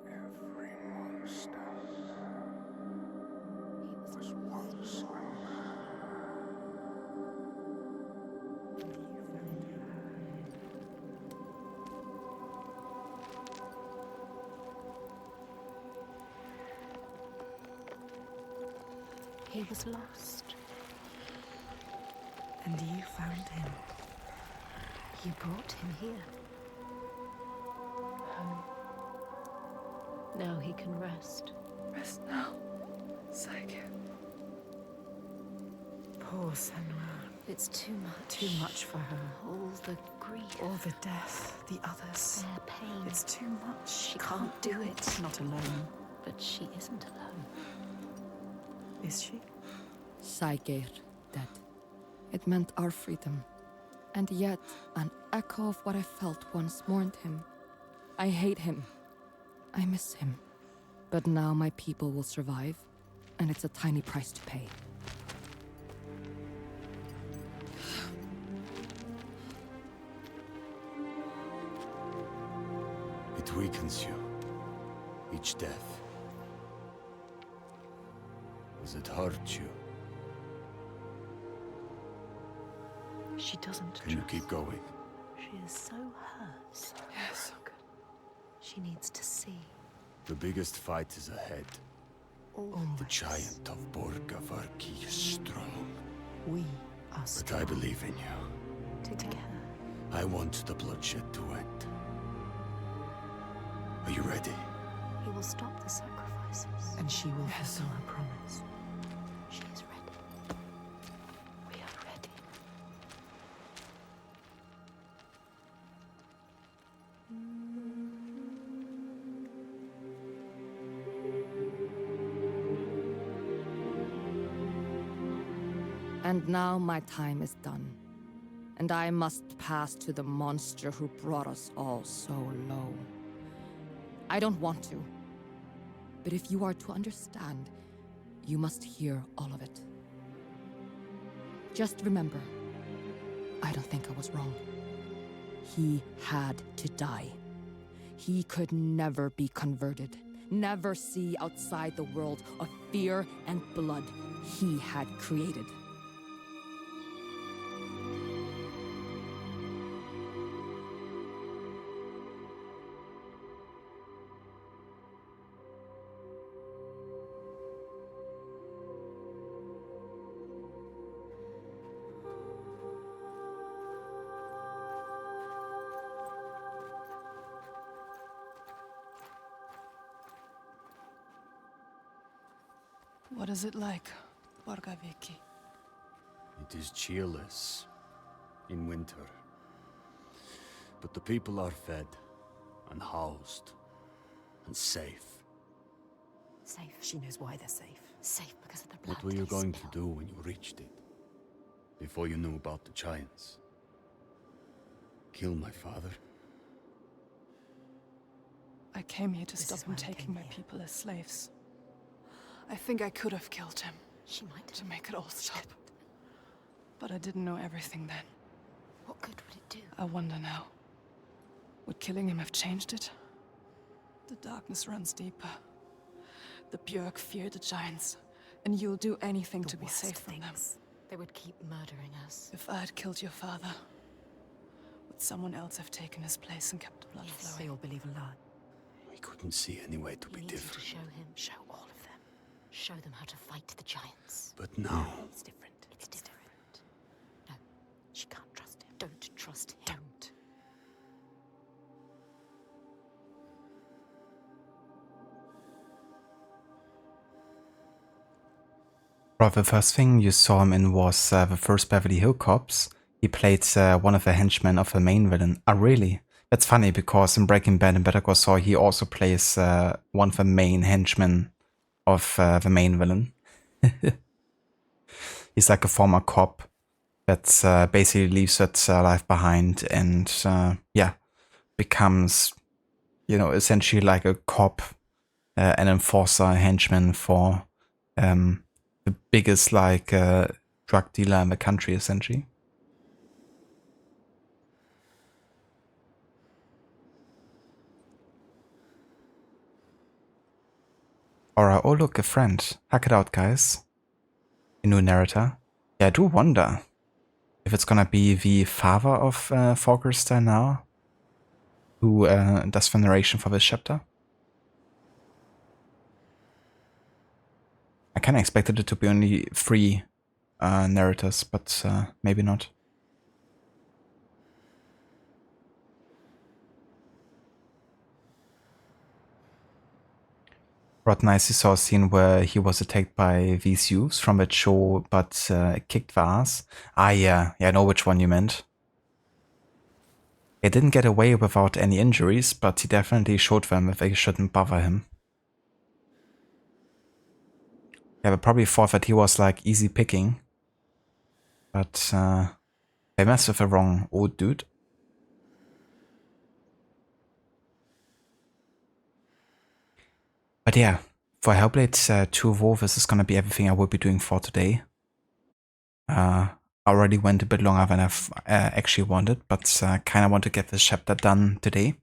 Every monster was once a man. He was lost. And you found him. You brought him here. Home. Now he can rest. Rest now, Saga. Poor Senua. It's too much. Too much for her. All the grief. All the death, the others. Their pain. It's too much. She can't do it. Not alone. But she isn't alone. Is she? Saga dead. It meant our freedom. And yet, an echo of what I felt once mourned him. I hate him. I miss him. But now my people will survive, and it's a tiny price to pay. It weakens you. Each death. Does it hurt you? She doesn't Can you keep going? She is so hers. Yes. She needs to see. The biggest fight is ahead. Always. The giant of Bárðarvik is strong. We are But strong. I believe in you. Together. I want the bloodshed to end. Are you ready? He will stop the sacrifices. And she will fulfill her promise. She is ready. We are ready. And now my time is done. And I must pass to the monster who brought us all so low. I don't want to. But if you are to understand, you must hear all of it. Just remember, I don't think I was wrong. He had to die. He could never be converted, never see outside the world of fear and blood he had created. What is it like, Bárðarvik? It is cheerless in winter. But the people are fed and housed and safe. Safe. She knows why they're safe. Safe because of the blood. What were you they going to spill. do when you reached it? before you knew about the giants. Kill my father? I came here to stop him taking my people as slaves. I think I could have killed him. She might have. To make it all stop. But I didn't know everything then. What good would it do? I wonder now. Would killing him have changed it? The darkness runs deeper. The Björk fear the giants, and you'll do anything to be safe from them. They would keep murdering us. If I had killed your father, would someone else have taken his place and kept the blood flowing? They all believe a lie. We couldn't see any way to be different. To show him, show all of them. Show them how to fight the giants. But now... It's different. It's different. No, she can't trust him. Don't trust him. Don't. Well, the first thing you saw him in was the first Beverly Hills Cops. He played one of the henchmen of the main villain. Ah, really? That's funny because in Breaking Bad and Better Call Saul, he also plays one of the main henchmen of the main villain. He's like a former cop that basically leaves that life behind and, yeah, becomes, you know, essentially like a cop, an enforcer, a henchman for the biggest, like, drug dealer in the country, essentially. Alright, oh look, a friend. Hack it out, guys. A new narrator. Yeah, I do wonder if it's gonna be the father of Forrester now, who does the narration for this chapter. I kinda expected it to be only 3 narrators, but maybe not. Rod Nicely saw a scene where he was attacked by these youths from that show, but kicked the ass. Ah, yeah, I know which one you meant. He didn't get away without any injuries, but he definitely showed them that they shouldn't bother him. Yeah, they probably thought that he was like easy picking, but they messed with the wrong old dude. But yeah, for Hellblade 2 WoW, this is gonna be everything I will be doing for today. I already went a bit longer than I've actually wanted, but kinda want to get this chapter done today.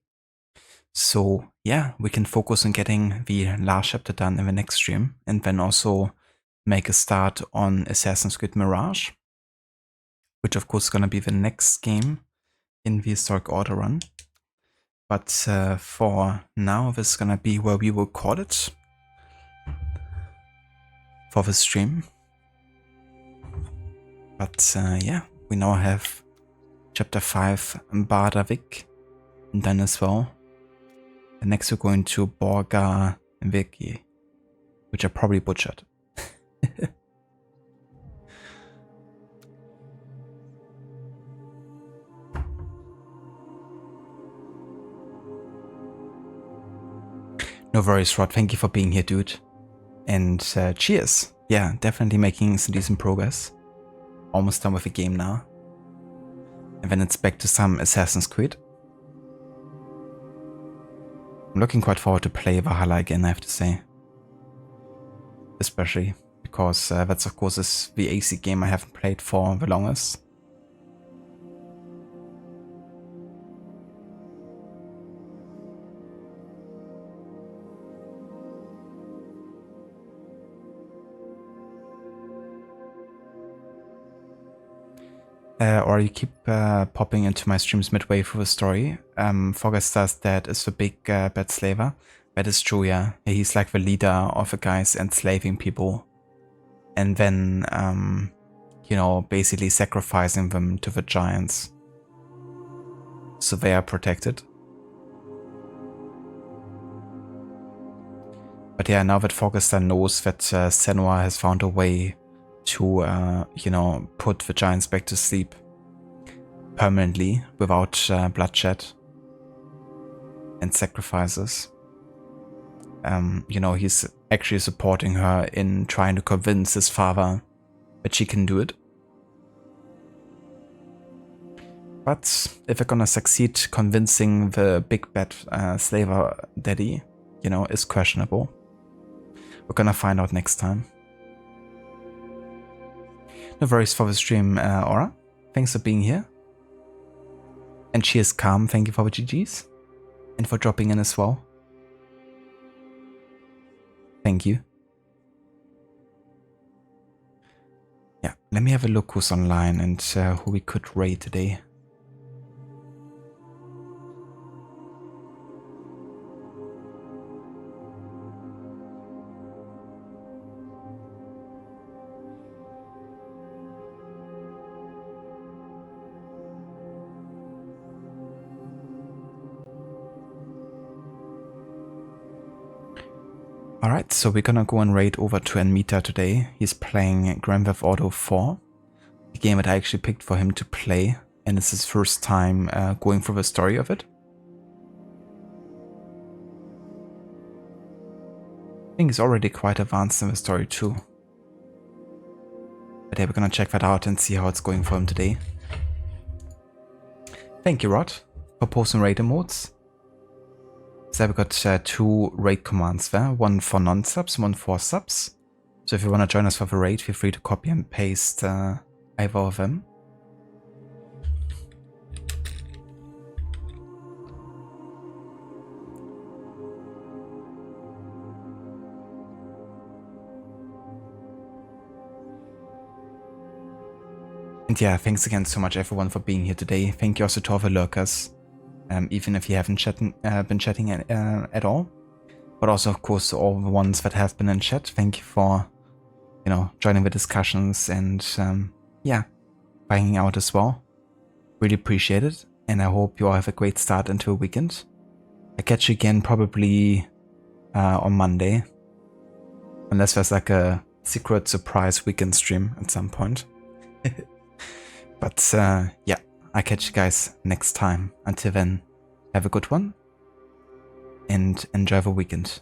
So yeah, we can focus on getting the last chapter done in the next stream, and then also make a start on Assassin's Creed Mirage, which of course is gonna be the next game in the Historic Order run. But for now, this is gonna be where we will call it for the stream. But yeah, we now have chapter 5, Bárðarvik, done as well. And next we're going to Bárðarvik, which I probably butchered. No worries, Rod. Thank you for being here, dude. And cheers. Yeah, definitely making some decent progress. Almost done with the game now. And then it's back to some Assassin's Creed. I'm looking quite forward to play Valhalla again, I have to say. Especially because that's of course is the AC game I haven't played for the longest. Or you keep popping into my streams midway through the story. Forrester's dad is the big bad slaver. That is true, yeah. He's like the leader of the guys enslaving people. And then, you know, basically sacrificing them to the giants. So they are protected. But yeah, now that Forrester knows that Senua has found a way to, you know, put the giants back to sleep permanently without bloodshed and sacrifices. You know, he's actually supporting her in trying to convince his father that she can do it. But if we're gonna succeed convincing the big bad slaver daddy, you know, is questionable. We're gonna find out next time. No worries for the stream, Aura. Thanks for being here. And cheers, Calm. Thank you for the GGs. And for dropping in as well. Thank you. Yeah, let me have a look who's online and who we could raid today. Alright, so we're gonna go and raid over to Enmita today. He's playing Grand Theft Auto 4, the game that I actually picked for him to play, and it's his first time going through the story of it. I think he's already quite advanced in the story too. But yeah, we're gonna check that out and see how it's going for him today. Thank you, Rod, for posting raid emotes. So we got 2 raid commands there, one for non-subs, one for subs. So if you want to join us for the raid, feel free to copy and paste either of them. And yeah, thanks again so much everyone for being here today. Thank you also to all the lurkers. Even if you haven't been chatting at all. But also, of course, to all the ones that have been in chat. Thank you for, you know, joining the discussions and, yeah, hanging out as well. Really appreciate it. And I hope you all have a great start into a weekend. I'll catch you again probably on Monday. Unless there's like a secret surprise weekend stream at some point. But, yeah. I'll catch you guys next time. Until then, have a good one and enjoy the weekend.